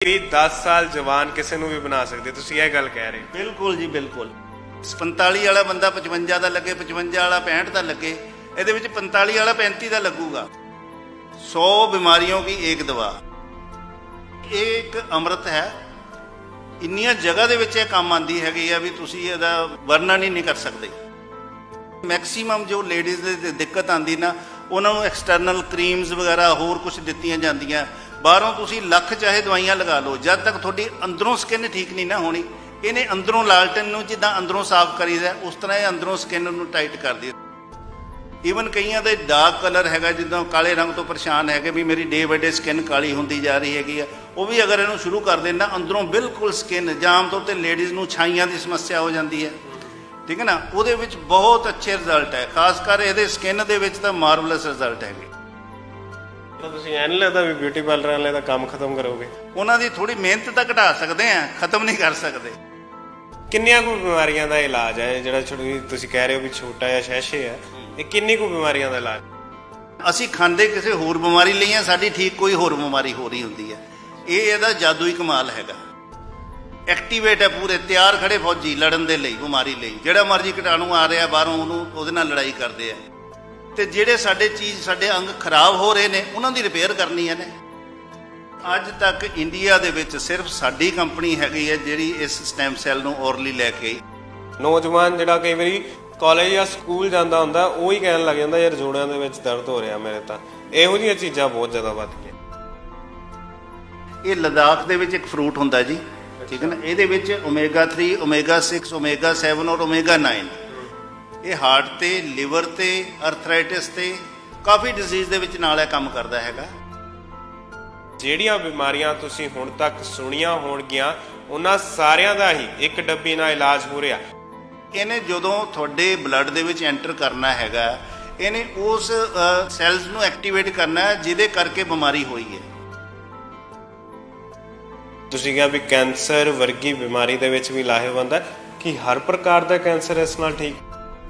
ਵੀ 10 ਸਾਲ ਜਵਾਨ ਕਿਸੇ ਨੂੰ ਵੀ ਬਣਾ ਸਕਦੇ, ਤੁਸੀਂ ਇਹ ਗੱਲ ਕਹਿ ਰਹੇ ਹੋ। ਬਿਲਕੁਲ ਜੀ ਬਿਲकुल। 45 ਵਾਲਾ ਬੰਦਾ 55 ਦਾ ਲੱਗੇ, 55 ਵਾਲਾ 65 ਦਾ ਲੱਗੇ, ਇਹਦੇ ਵਿੱਚ 45 ਵਾਲਾ 35 ਦਾ ਲੱਗੂਗਾ। 100 ਬਿਮਾਰੀਆਂ ਕੀ ਇੱਕ ਦਵਾ, ਇਹ ਇੱਕ ਅੰਮ੍ਰਿਤ ਹੈ। ਇੰਨੀਆਂ ਜਗ੍ਹਾ ਦੇ ਵਿੱਚ ਇਹ ਕੰਮ ਆਉਂਦੀ ਹੈਗੀ ਆ ਵੀ ਤੁਸੀਂ ਇਹਦਾ ਵਰਣਨ ਹੀ ਨਹੀਂ ਕਰ ਸਕਦੇ। ਮੈਕਸੀਮਮ ਜੋ ਲੇਡੀਜ਼ ਦੇ ਦਿੱਕਤ ਆਉਂਦੀ ਨਾ, ਉਹਨਾਂ ਨੂੰ ਐਕਸਟਰਨਲ ਕਰੀਮਸ ਵਗੈਰਾ ਹੋਰ ਕੁਝ ਦਿੱਤੀਆਂ ਜਾਂਦੀਆਂ। ਬਾਹਰੋਂ ਤੁਸੀਂ ਲੱਖ ਚਾਹੇ ਦਵਾਈਆਂ ਲਗਾ ਲਓ, ਜਦ ਤੱਕ ਤੁਹਾਡੀ ਅੰਦਰੋਂ ਸਕਿਨ ਠੀਕ ਨਹੀਂ ਨਾ ਹੋਣੀ। ਇਹਨੇ ਅੰਦਰੋਂ ਲਾਲਟਨ ਨੂੰ ਜਿੱਦਾਂ ਅੰਦਰੋਂ ਸਾਫ਼ ਕਰੀਦਾ, ਉਸ ਤਰ੍ਹਾਂ ਇਹ ਅੰਦਰੋਂ ਸਕਿਨ ਨੂੰ ਟਾਈਟ ਕਰਦੀ। ਈਵਨ ਕਈਆਂ ਦੇ ਡਾਰਕ ਕਲਰ ਹੈਗਾ, ਜਿੱਦਾਂ ਕਾਲੇ ਰੰਗ ਤੋਂ ਪਰੇਸ਼ਾਨ ਹੈਗੇ ਵੀ ਮੇਰੀ ਡੇ ਬਾਈ ਡੇ ਸਕਿਨ ਕਾਲੀ ਹੁੰਦੀ ਜਾ ਰਹੀ ਹੈਗੀ ਆ, ਉਹ ਵੀ ਅਗਰ ਇਹਨੂੰ ਸ਼ੁਰੂ ਕਰ ਦੇਣਾ ਅੰਦਰੋਂ ਬਿਲਕੁਲ ਸਕਿਨ, ਜਾਂ ਆਮ ਤੌਰ 'ਤੇ ਲੇਡੀਜ਼ ਨੂੰ ਛਾਈਆਂ ਦੀ ਸਮੱਸਿਆ ਹੋ ਜਾਂਦੀ ਹੈ, ਠੀਕ ਹੈ ਨਾ, ਉਹਦੇ ਵਿੱਚ ਬਹੁਤ ਅੱਛੇ ਰਿਜ਼ਲਟ ਹੈ। ਖਾਸ ਕਰ ਇਹਦੇ ਸਕਿਨ ਦੇ ਵਿੱਚ ਤਾਂ ਮਾਰਵਲਸ ਰਿਜ਼ਲਟ ਹੈਗੇ। ਤਾਂ ਤੁਸੀਂ ਐਂ ਨਹੀਂ ਲੱਗਦਾ ਵੀ ਬਿਊਟੀ ਪਾਰਲਰ ਵਾਲੇ ਦਾ ਕੰਮ ਖਤਮ ਕਰੋਗੇ? ਉਹਨਾਂ ਦੀ ਥੋੜੀ ਮਿਹਨਤ ਤਾਂ ਘਟਾ ਸਕਦੇ ਆ, ਖਤਮ ਨਹੀਂ ਕਰ ਸਕਦੇ। ਕਿੰਨੀਆਂ ਕੁ ਬਿਮਾਰੀਆਂ ਦਾ ਇਲਾਜ ਹੈ ਜਿਹੜਾ ਤੁਸੀਂ ਕਹਿ ਰਹੇ ਹੋ ਵੀ ਛੋਟਾ ਜਿਹਾ ਸ਼ੈਸ਼ੇ ਹੈ, ਇਹ ਕਿੰਨੀ ਕੁ ਬਿਮਾਰੀਆਂ ਦਾ ਇਲਾਜ? ਅਸੀਂ ਖਾਂਦੇ ਕਿਸੇ ਹੋਰ ਬਿਮਾਰੀ ਲਈ ਆ, ਸਾਡੀ ਠੀਕ ਕੋਈ ਹੋਰ ਬਿਮਾਰੀ ਹੋ ਰਹੀ ਹੁੰਦੀ ਹੈ। ਇਹ ਇਹਦਾ ਜਾਦੂਈ ਕਮਾਲ ਹੈਗਾ। ਐਕਟੀਵੇਟ ਹੈ ਪੂਰੇ, ਤਿਆਰ ਖੜੇ ਫੌਜੀ ਲੜਨ ਦੇ ਲਈ, ਬਿਮਾਰੀ ਲਈ। ਜਿਹੜਾ ਮਰਜ਼ੀ ਕੀਟਾਣੂ ਆ ਰਿਹਾ ਬਾਹਰੋਂ, ਉਹਦੇ ਨਾਲ ਲੜਾਈ ਕਰਦੇ ਆ। ਤੇ ਜਿਹੜੇ ਸਾਡੇ ਅੰਗ ਖਰਾਬ ਹੋ ਰਹੇ ਨੇ, ਉਹਨਾਂ ਦੀ ਰਿਪੇਅਰ ਕਰਨੀ ਹੈ ਨੇ। ਅੱਜ ਤੱਕ ਇੰਡੀਆ ਦੇ ਵਿੱਚ ਸਿਰਫ ਸਾਡੀ ਕੰਪਨੀ ਹੈਗੀ ਹੈ ਜਿਹੜੀ ਇਸ ਸਟੈਮ ਸੈੱਲ ਨੂੰ ਔਰਲੀ ਲੈ ਕੇ ਆਈ। ਨੌਜਵਾਨ ਜਿਹੜਾ ਕਈ ਵਾਰੀ ਕਾਲਜ ਜਾਂ ਸਕੂਲ ਜਾਂਦਾ ਹੁੰਦਾ, ਉਹ ਹੀ ਕਹਿਣ ਲੱਗ ਜਾਂਦਾ ਯਾਰ ਜੋੜਾਂ ਦੇ ਵਿੱਚ ਦਰਦ ਹੋ ਰਿਹਾ ਮੇਰੇ ਤਾਂ। ਇਹੋ ਜਿਹੀਆਂ ਚੀਜ਼ਾਂ ਬਹੁਤ ਜ਼ਿਆਦਾ ਵੱਧ ਗਈਆਂ। ਇਹ ਲਦਾਖ ਦੇ ਵਿੱਚ ਇੱਕ ਫਰੂਟ ਹੁੰਦਾ ਜੀ, ਠੀਕ ਹੈ ਨਾ, ਇਹਦੇ ਵਿੱਚ ਓਮੇਗਾ 3, ਓਮੇਗਾ 6, ਓਮੇਗਾ 7 ਔਰ ਓਮੇਗਾ 9, ਇਹ ਹਾਰਟ ਤੇ, ਲਿਵਰ ਤੇ, ਅਰਥਰਾਈਟਿਸ ਤੇ, ਕਾਫੀ ਡਿਜ਼ੀਜ਼ ਦੇ ਵਿੱਚ ਨਾਲ ਇਹ ਕੰਮ ਕਰਦਾ ਹੈਗਾ। ਜਿਹੜੀਆਂ ਬਿਮਾਰੀਆਂ ਤੁਸੀਂ ਹੁਣ ਤੱਕ ਸੁਣੀਆਂ ਹੋਣਗੀਆਂ, ਉਹਨਾਂ ਸਾਰਿਆਂ ਦਾ ਹੀ ਇੱਕ ਡੱਬੀ ਨਾਲ ਇਲਾਜ ਹੋ ਰਿਹਾ। ਇਹਨੇ ਜਦੋਂ ਤੁਹਾਡੇ ਬਲੱਡ ਦੇ ਵਿੱਚ ਐਂਟਰ ਕਰਨਾ ਹੈਗਾ, ਇਹਨੇ ਉਸ ਸੈਲਸ ਨੂੰ ਐਕਟੀਵੇਟ ਕਰਨਾ ਹੈ ਜਿਹਦੇ ਕਰਕੇ ਬਿਮਾਰੀ ਹੋਈ ਹੈ। ਤੁਸੀਂ ਕਿਹਾ ਵੀ ਕੈਂਸਰ ਵਰਗੀ ਬਿਮਾਰੀ ਦੇ ਵਿੱਚ ਵੀ ਲਾਹੇਵੰਦ ਹੈ, ਕਿ ਹਰ ਪ੍ਰਕਾਰ ਦਾ ਕੈਂਸਰ ਇਸ ਨਾਲ ਠੀਕ?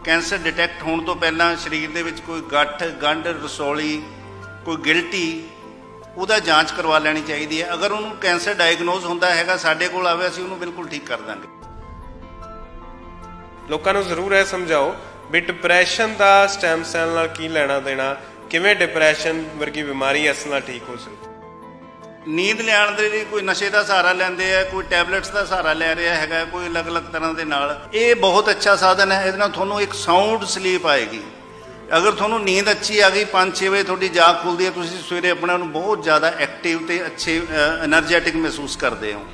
ਕੈਂਸਰ ਡਿਟੈਕਟ ਹੋਣ ਤੋਂ ਪਹਿਲਾਂ ਸਰੀਰ ਦੇ ਵਿੱਚ ਕੋਈ ਗੱਠ, ਗੰਢ, ਰਸੌਲੀ, ਕੋਈ ਗਿਲਟੀ, ਉਹਦਾ ਜਾਂਚ ਕਰਵਾ ਲੈਣੀ ਚਾਹੀਦੀ ਹੈ। ਅਗਰ ਉਹਨੂੰ ਕੈਂਸਰ ਡਾਇਗਨੋਜ਼ ਹੁੰਦਾ ਹੈਗਾ, ਸਾਡੇ ਕੋਲ ਆਵੇ, ਅਸੀਂ ਉਹਨੂੰ ਬਿਲਕੁਲ ਠੀਕ ਕਰ ਦਾਂਗੇ। ਲੋਕਾਂ ਨੂੰ ਜ਼ਰੂਰ ਇਹ ਸਮਝਾਓ ਵੀ ਡਿਪਰੈਸ਼ਨ ਦਾ ਸਟੈਮ ਸੈੱਲ ਨਾਲ ਕੀ ਲੈਣਾ ਦੇਣਾ, ਕਿਵੇਂ ਡਿਪਰੈਸ਼ਨ ਵਰਗੀ ਬਿਮਾਰੀ ਇਸ ਨਾਲ ਠੀਕ ਹੋ ਸਕਦੀ? ਨੀਂਦ ਲਿਆਉਣ ਦੇ ਲਈ ਕੋਈ ਨਸ਼ੇ ਦਾ ਸਹਾਰਾ ਲੈਂਦੇ ਆ, ਕੋਈ ਟੈਬਲੇਟਸ ਦਾ ਸਹਾਰਾ ਲੈ ਰਿਹਾ ਹੈਗਾ, ਕੋਈ ਅਲੱਗ-ਅਲੱਗ ਤਰ੍ਹਾਂ ਦੇ ਨਾਲ। ਇਹ ਬਹੁਤ ਅੱਛਾ ਸਾਧਨ ਹੈ, ਇਹਦੇ ਨਾਲ ਤੁਹਾਨੂੰ ਇੱਕ ਸਾਊਂਡ ਸਲੀਪ ਆਏਗੀ। ਅਗਰ ਤੁਹਾਨੂੰ ਨੀਂਦ ਅੱਛੀ ਆ ਗਈ, 5-6 ਵਜੇ ਤੁਹਾਡੀ ਜਾਗ ਖੁੱਲਦੀ ਹੈ, ਤੁਸੀਂ ਸਵੇਰੇ ਆਪਣੇ ਨੂੰ ਬਹੁਤ ਜ਼ਿਆਦਾ ਐਕਟਿਵ ਤੇ ਅੱਛੇ ਐਨਰਜੈਟਿਕ ਮਹਿਸੂਸ ਕਰਦੇ ਹੋ।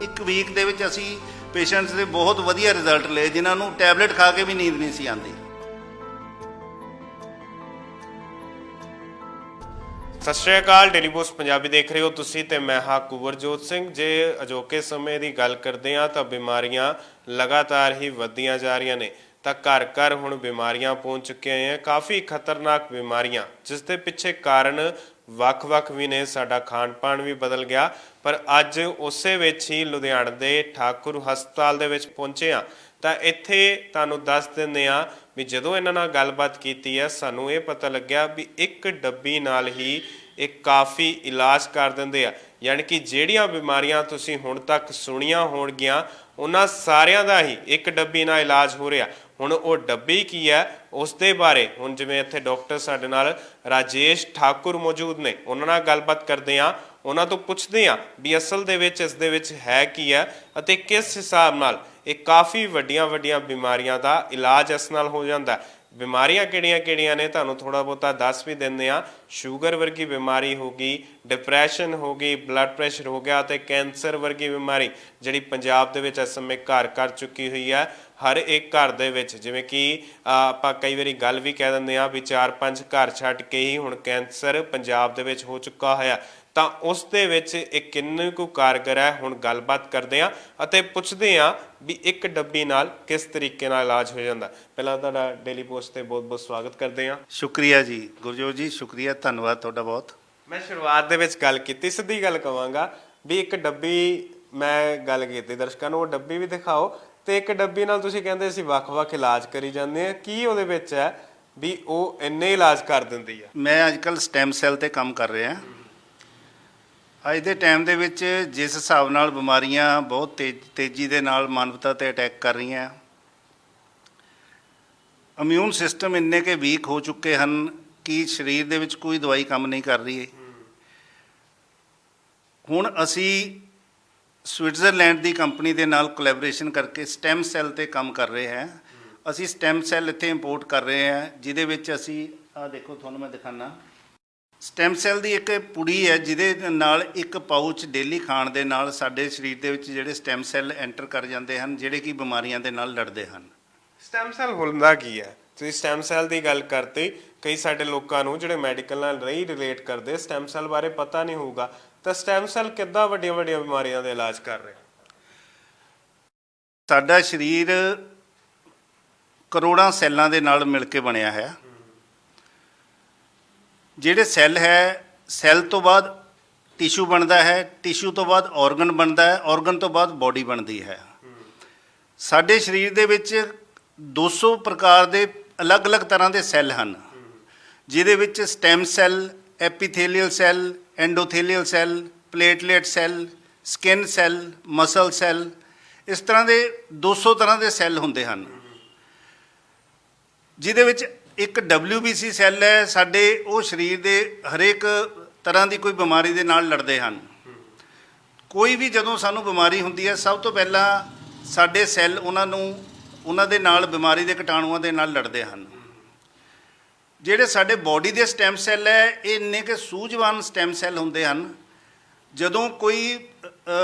ਇੱਕ ਵੀਕ ਦੇ ਵਿੱਚ ਅਸੀਂ ਪੇਸ਼ੈਂਟਸ ਦੇ ਬਹੁਤ ਵਧੀਆ ਰਿਜ਼ਲਟ ਲਏ, ਜਿਨ੍ਹਾਂ ਨੂੰ ਟੈਬਲੇਟ ਖਾ ਕੇ ਵੀ ਨੀਂਦ ਨਹੀਂ ਸੀ ਆਉਂਦੀ। ਸਤਿ ਸ਼੍ਰੀ ਅਕਾਲ, ਡੇਲੀ ਪੋਸਟ ਪੰਜਾਬੀ ਦੇਖ ਰਹੇ ਹੋ ਤੁਸੀਂ ਤੇ ਮੈਂ ਹਾਂ ਕੁਵਰਜੋਤ ਸਿੰਘ। ਜੇ ਅਜੋਕੇ ਸਮੇਂ ਦੀ ਗੱਲ ਕਰਦੇ ਹਾਂ ਤਾਂ ਬਿਮਾਰੀਆਂ ਲਗਾਤਾਰ ਹੀ ਵੱਧਦੀਆਂ ਜਾ ਰਹੀਆਂ ਨੇ, ਤਾਂ ਘਰ ਘਰ ਹੁਣ ਬਿਮਾਰੀਆਂ ਪਹੁੰਚ ਚੁੱਕੀਆਂ ਹੈ, ਕਾਫੀ ਖਤਰਨਾਕ ਬਿਮਾਰੀਆਂ, ਜਿਸ ਦੇ ਪਿੱਛੇ ਕਾਰਨ ਵੱਖ-ਵੱਖ ਵੀ ਨੇ। ਸਾਡਾ ਖਾਣ ਪਾਣ ਵੀ ਬਦਲ ਗਿਆ। ਪਰ ਅੱਜ ਉਸੇ ਵਿੱਚ ਹੀ ਲੁਧਿਆਣਾ ਦੇ ਠਾਕੁਰ ਹਸਪਤਾਲ ਦੇ ਵਿੱਚ ਪਹੁੰਚੇ ਹਾਂ, ਤਾਂ ਇੱਥੇ ਤੁਹਾਨੂੰ ਦੱਸ ਦਿੰਦੇ ਹਾਂ ਵੀ ਜਦੋਂ ਇਹਨਾਂ ਨਾਲ ਗੱਲਬਾਤ ਕੀਤੀ ਹੈ, ਸਾਨੂੰ ਇਹ ਪਤਾ ਲੱਗਿਆ ਵੀ ਇੱਕ ਡੱਬੀ ਨਾਲ ਹੀ ਇਹ ਕਾਫੀ ਇਲਾਜ ਕਰ ਦਿੰਦੇ ਆ। ਯਾਨੀ ਕਿ ਜਿਹੜੀਆਂ ਬਿਮਾਰੀਆਂ ਤੁਸੀਂ ਹੁਣ ਤੱਕ ਸੁਣੀਆਂ ਹੋਣਗੀਆਂ, ਉਹਨਾਂ ਸਾਰਿਆਂ ਦਾ ਹੀ ਇੱਕ ਡੱਬੀ ਨਾਲ ਇਲਾਜ ਹੋ ਰਿਹਾ। ਹੁਣ ਉਹ ਡੱਬੀ ਕੀ ਹੈ, ਉਸ ਦੇ ਬਾਰੇ ਹੁਣ ਜਿਵੇਂ ਇੱਥੇ ਡਾਕਟਰ ਸਾਡੇ ਨਾਲ ਰਾਜੇਸ਼ ਠਾਕੁਰ ਮੌਜੂਦ ਨੇ, ਉਹਨਾਂ ਨਾਲ ਗੱਲਬਾਤ ਕਰਦੇ ਹਾਂ। ਉਹਨਾਂ ਤੋਂ ਪੁੱਛਦੇ ਹਾਂ ਵੀ ਅਸਲ ਦੇ ਵਿੱਚ ਇਸ ਦੇ ਵਿੱਚ ਹੈ ਕੀ ਹੈ ਅਤੇ ਕਿਸ ਹਿਸਾਬ ਨਾਲ ਇਹ ਕਾਫੀ ਵੱਡੀਆਂ ਬਿਮਾਰੀਆਂ ਦਾ ਇਲਾਜ ਇਸ ਨਾਲ ਹੋ ਜਾਂਦਾ। ਬਿਮਾਰੀਆਂ ਕਿਹੜੀਆਂ ਨੇ ਤੁਹਾਨੂੰ ਥੋੜ੍ਹਾ ਬਹੁਤਾ ਦੱਸ ਵੀ ਦਿੰਦੇ ਹਾਂ। ਸ਼ੂਗਰ ਵਰਗੀ ਬਿਮਾਰੀ ਹੋ ਗਈ, ਡਿਪਰੈਸ਼ਨ ਹੋ ਗਈ, ਬਲੱਡ ਪ੍ਰੈਸ਼ਰ ਹੋ ਗਿਆ ਅਤੇ ਕੈਂਸਰ ਵਰਗੀ ਬਿਮਾਰੀ ਜਿਹੜੀ ਪੰਜਾਬ ਦੇ ਵਿੱਚ ਇਸ ਸਮੇਂ ਘਰ ਕਰ ਚੁੱਕੀ ਹੋਈ ਹੈ। ਹਰ ਇੱਕ ਘਰ ਦੇ ਵਿੱਚ, ਜਿਵੇਂ ਕਿ ਆਪਾਂ ਕਈ ਵਾਰੀ ਗੱਲ ਵੀ ਕਹਿ ਦਿੰਦੇ ਹਾਂ ਵੀ 4-5 ਘਰ ਛੱਡ ਕੇ ਹੀ ਹੁਣ ਕੈਂਸਰ ਪੰਜਾਬ ਦੇ ਵਿੱਚ ਹੋ ਚੁੱਕਾ ਹੋਇਆ, ਤਾਂ ਉਸ ਦੇ ਵਿੱਚ ਇਹ ਕਿੰਨੀ ਕੁ ਕਾਰਗਰ ਹੈ। ਹੁਣ ਗੱਲਬਾਤ ਕਰਦੇ ਹਾਂ ਅਤੇ ਪੁੱਛਦੇ ਹਾਂ ਵੀ ਇੱਕ ਡੱਬੀ ਨਾਲ ਕਿਸ ਤਰੀਕੇ ਨਾਲ ਇਲਾਜ ਹੋ ਜਾਂਦਾ। ਪਹਿਲਾਂ ਤੁਹਾਡਾ ਡੇਲੀ ਪੋਸਟ ਤੇ ਬਹੁਤ-ਬਹੁਤ ਸਵਾਗਤ ਕਰਦੇ ਹਾਂ। ਸ਼ੁਕਰੀਆ ਜੀ ਗੁਰਜੋਤ ਜੀ, ਸ਼ੁਕਰੀਆ, ਧੰਨਵਾਦ ਤੁਹਾਡਾ ਬਹੁਤ। ਮੈਂ ਸ਼ੁਰੂਆਤ ਦੇ ਵਿੱਚ ਗੱਲ ਕੀਤੀ, ਸਿੱਧੀ ਗੱਲ ਕਹਾਂਗਾ ਵੀ ਇੱਕ ਡੱਬੀ, ਮੈਂ ਗੱਲ ਕੀਤੀ ਦਰਸ਼ਕਾਂ ਨੂੰ, ਉਹ ਡੱਬੀ ਵੀ ਦਿਖਾਓ। ਤੇ ਇੱਕ ਡੱਬੀ ਨਾਲ ਤੁਸੀਂ ਕਹਿੰਦੇ ਅਸੀਂ ਵੱਖ-ਵੱਖ ਇਲਾਜ ਕਰੀ ਜਾਂਦੇ ਹਾਂ, ਕੀ ਉਹਦੇ ਵਿੱਚ ਹੈ ਵੀ ਉਹ ਇੰਨੇ ਇਲਾਜ ਕਰ ਦਿੰਦੀ ਆ? ਮੈਂ ਅੱਜ ਕੱਲ੍ਹ ਸਟੈਮ ਸੈੱਲ ਤੇ ਕੰਮ ਕਰ ਰਿਹਾ। ਅੱਜ ਦੇ ਟਾਈਮ ਦੇ ਵਿੱਚ ਜਿਸ ਹਿਸਾਬ ਨਾਲ ਬਿਮਾਰੀਆਂ ਬਹੁਤ ਤੇਜ਼ੀ ਦੇ ਨਾਲ ਮਾਨਵਤਾ 'ਤੇ ਅਟੈਕ ਕਰ ਰਹੀਆਂ, ਇਮਿਊਨ ਸਿਸਟਮ ਇੰਨੇ ਕਿ ਵੀਕ ਹੋ ਚੁੱਕੇ ਹਨ ਕਿ ਸਰੀਰ ਦੇ ਵਿੱਚ ਕੋਈ ਦਵਾਈ ਕੰਮ ਨਹੀਂ ਕਰ ਰਹੀ। ਹੁਣ ਅਸੀਂ ਸਵਿਟਜ਼ਰਲੈਂਡ ਦੀ ਕੰਪਨੀ ਦੇ ਨਾਲ ਕੋਲੈਬੋਰੇਸ਼ਨ ਕਰਕੇ ਸਟੈਮ ਸੈੱਲ ਤੇ ਕੰਮ ਕਰ ਰਹੇ ਹਾਂ। ਅਸੀਂ ਸਟੈਮ ਸੈੱਲ ਇੱਥੇ ਇੰਪੋਰਟ ਕਰ ਰਹੇ ਹਾਂ, ਜਿਹਦੇ ਵਿੱਚ ਅਸੀਂ ਆਹ ਦੇਖੋ, ਤੁਹਾਨੂੰ ਮੈਂ ਦਿਖਾਣਾ। ਸਟੈਮ ਸੈੱਲ ਦੀ ਇੱਕ ਪੁੜੀ ਹੈ ਜਿਹਦੇ ਨਾਲ ਇੱਕ ਪਾਊਚ ਡੇਲੀ ਖਾਣ ਦੇ ਨਾਲ ਸਾਡੇ ਸਰੀਰ ਦੇ ਵਿੱਚ ਜਿਹੜੇ ਸਟੈਮ ਸੈੱਲ ਐਂਟਰ ਕਰ ਜਾਂਦੇ ਹਨ, ਜਿਹੜੇ ਕਿ ਬਿਮਾਰੀਆਂ ਦੇ ਨਾਲ ਲੜਦੇ ਹਨ। ਸਟੈਮ ਸੈੱਲ ਹੁੰਦਾ ਕੀ ਹੈ? ਤੁਸੀਂ ਸਟੈਮ ਸੈੱਲ ਦੀ ਗੱਲ ਕਰਤੇ, ਕਈ ਸਾਡੇ ਲੋਕਾਂ ਨੂੰ ਜਿਹੜੇ ਮੈਡੀਕਲ ਨਾਲ ਨਹੀਂ ਰਿਲੇਟ ਕਰਦੇ, ਸਟੈਮ ਸੈੱਲ ਬਾਰੇ ਪਤਾ ਨਹੀਂ ਹੋਊਗਾ, ਤਾਂ ਸਟੈਮ ਸੈੱਲ ਕਿੱਦਾਂ ਵੱਡੀਆਂ ਵੱਡੀਆਂ ਬਿਮਾਰੀਆਂ ਦਾ ਇਲਾਜ ਕਰ ਰਹੇ? ਸਾਡਾ ਸਰੀਰ ਕਰੋੜਾਂ ਸੈੱਲਾਂ ਦੇ ਨਾਲ ਮਿਲ ਕੇ ਬਣਿਆ ਹੈ। ਜਿਹੜੇ ਸੈੱਲ ਹੈ, ਸੈੱਲ ਤੋਂ ਬਾਅਦ ਟਿਸ਼ੂ ਬਣਦਾ ਹੈ, ਟਿਸ਼ੂ ਤੋਂ ਬਾਅਦ ਆਰਗਨ ਬਣਦਾ ਹੈ, ਆਰਗਨ ਤੋਂ ਬਾਅਦ ਬਾਡੀ ਬਣਦੀ ਹੈ। ਸਾਡੇ ਸਰੀਰ ਦੇ ਵਿੱਚ 200 ਪ੍ਰਕਾਰ ਦੇ ਅਲੱਗ-ਅਲੱਗ ਤਰ੍ਹਾਂ ਦੇ ਸੈੱਲ ਹਨ, ਜਿਹਦੇ ਵਿੱਚ stem cell, epithelial cell, endothelial cell, platelet cell, skin cell, muscle cell, ਇਸ ਤਰ੍ਹਾਂ ਦੇ 200 ਤਰ੍ਹਾਂ ਦੇ ਸੈੱਲ ਹੁੰਦੇ ਹਨ। ਜਿਹਦੇ ਵਿੱਚ ਇੱਕ WBC ਸੈੱਲ ਹੈ ਸਾਡੇ, ਉਹ ਸਰੀਰ ਦੇ ਹਰੇਕ ਤਰ੍ਹਾਂ ਦੀ ਕੋਈ ਬਿਮਾਰੀ ਦੇ ਨਾਲ ਲੜਦੇ ਹਨ। ਕੋਈ ਵੀ ਜਦੋਂ ਸਾਨੂੰ ਬਿਮਾਰੀ ਹੁੰਦੀ ਹੈ, ਸਭ ਤੋਂ ਪਹਿਲਾਂ ਸਾਡੇ ਸੈੱਲ ਉਹਨਾਂ ਦੇ ਨਾਲ ਬਿਮਾਰੀ ਦੇ ਕੀਟਾਣੂਆਂ ਦੇ ਨਾਲ ਲੜਦੇ ਹਨ। ਜਿਹੜੇ ਸਾਡੇ ਬਾਡੀ ਦੇ ਸਟੈਮ ਸੈੱਲ ਹੈ, ਇਹ ਇੰਨੇ ਕਿ ਸੂਝਵਾਨ ਸਟੈਮ ਸੈੱਲ ਹੁੰਦੇ ਹਨ। ਜਦੋਂ ਕੋਈ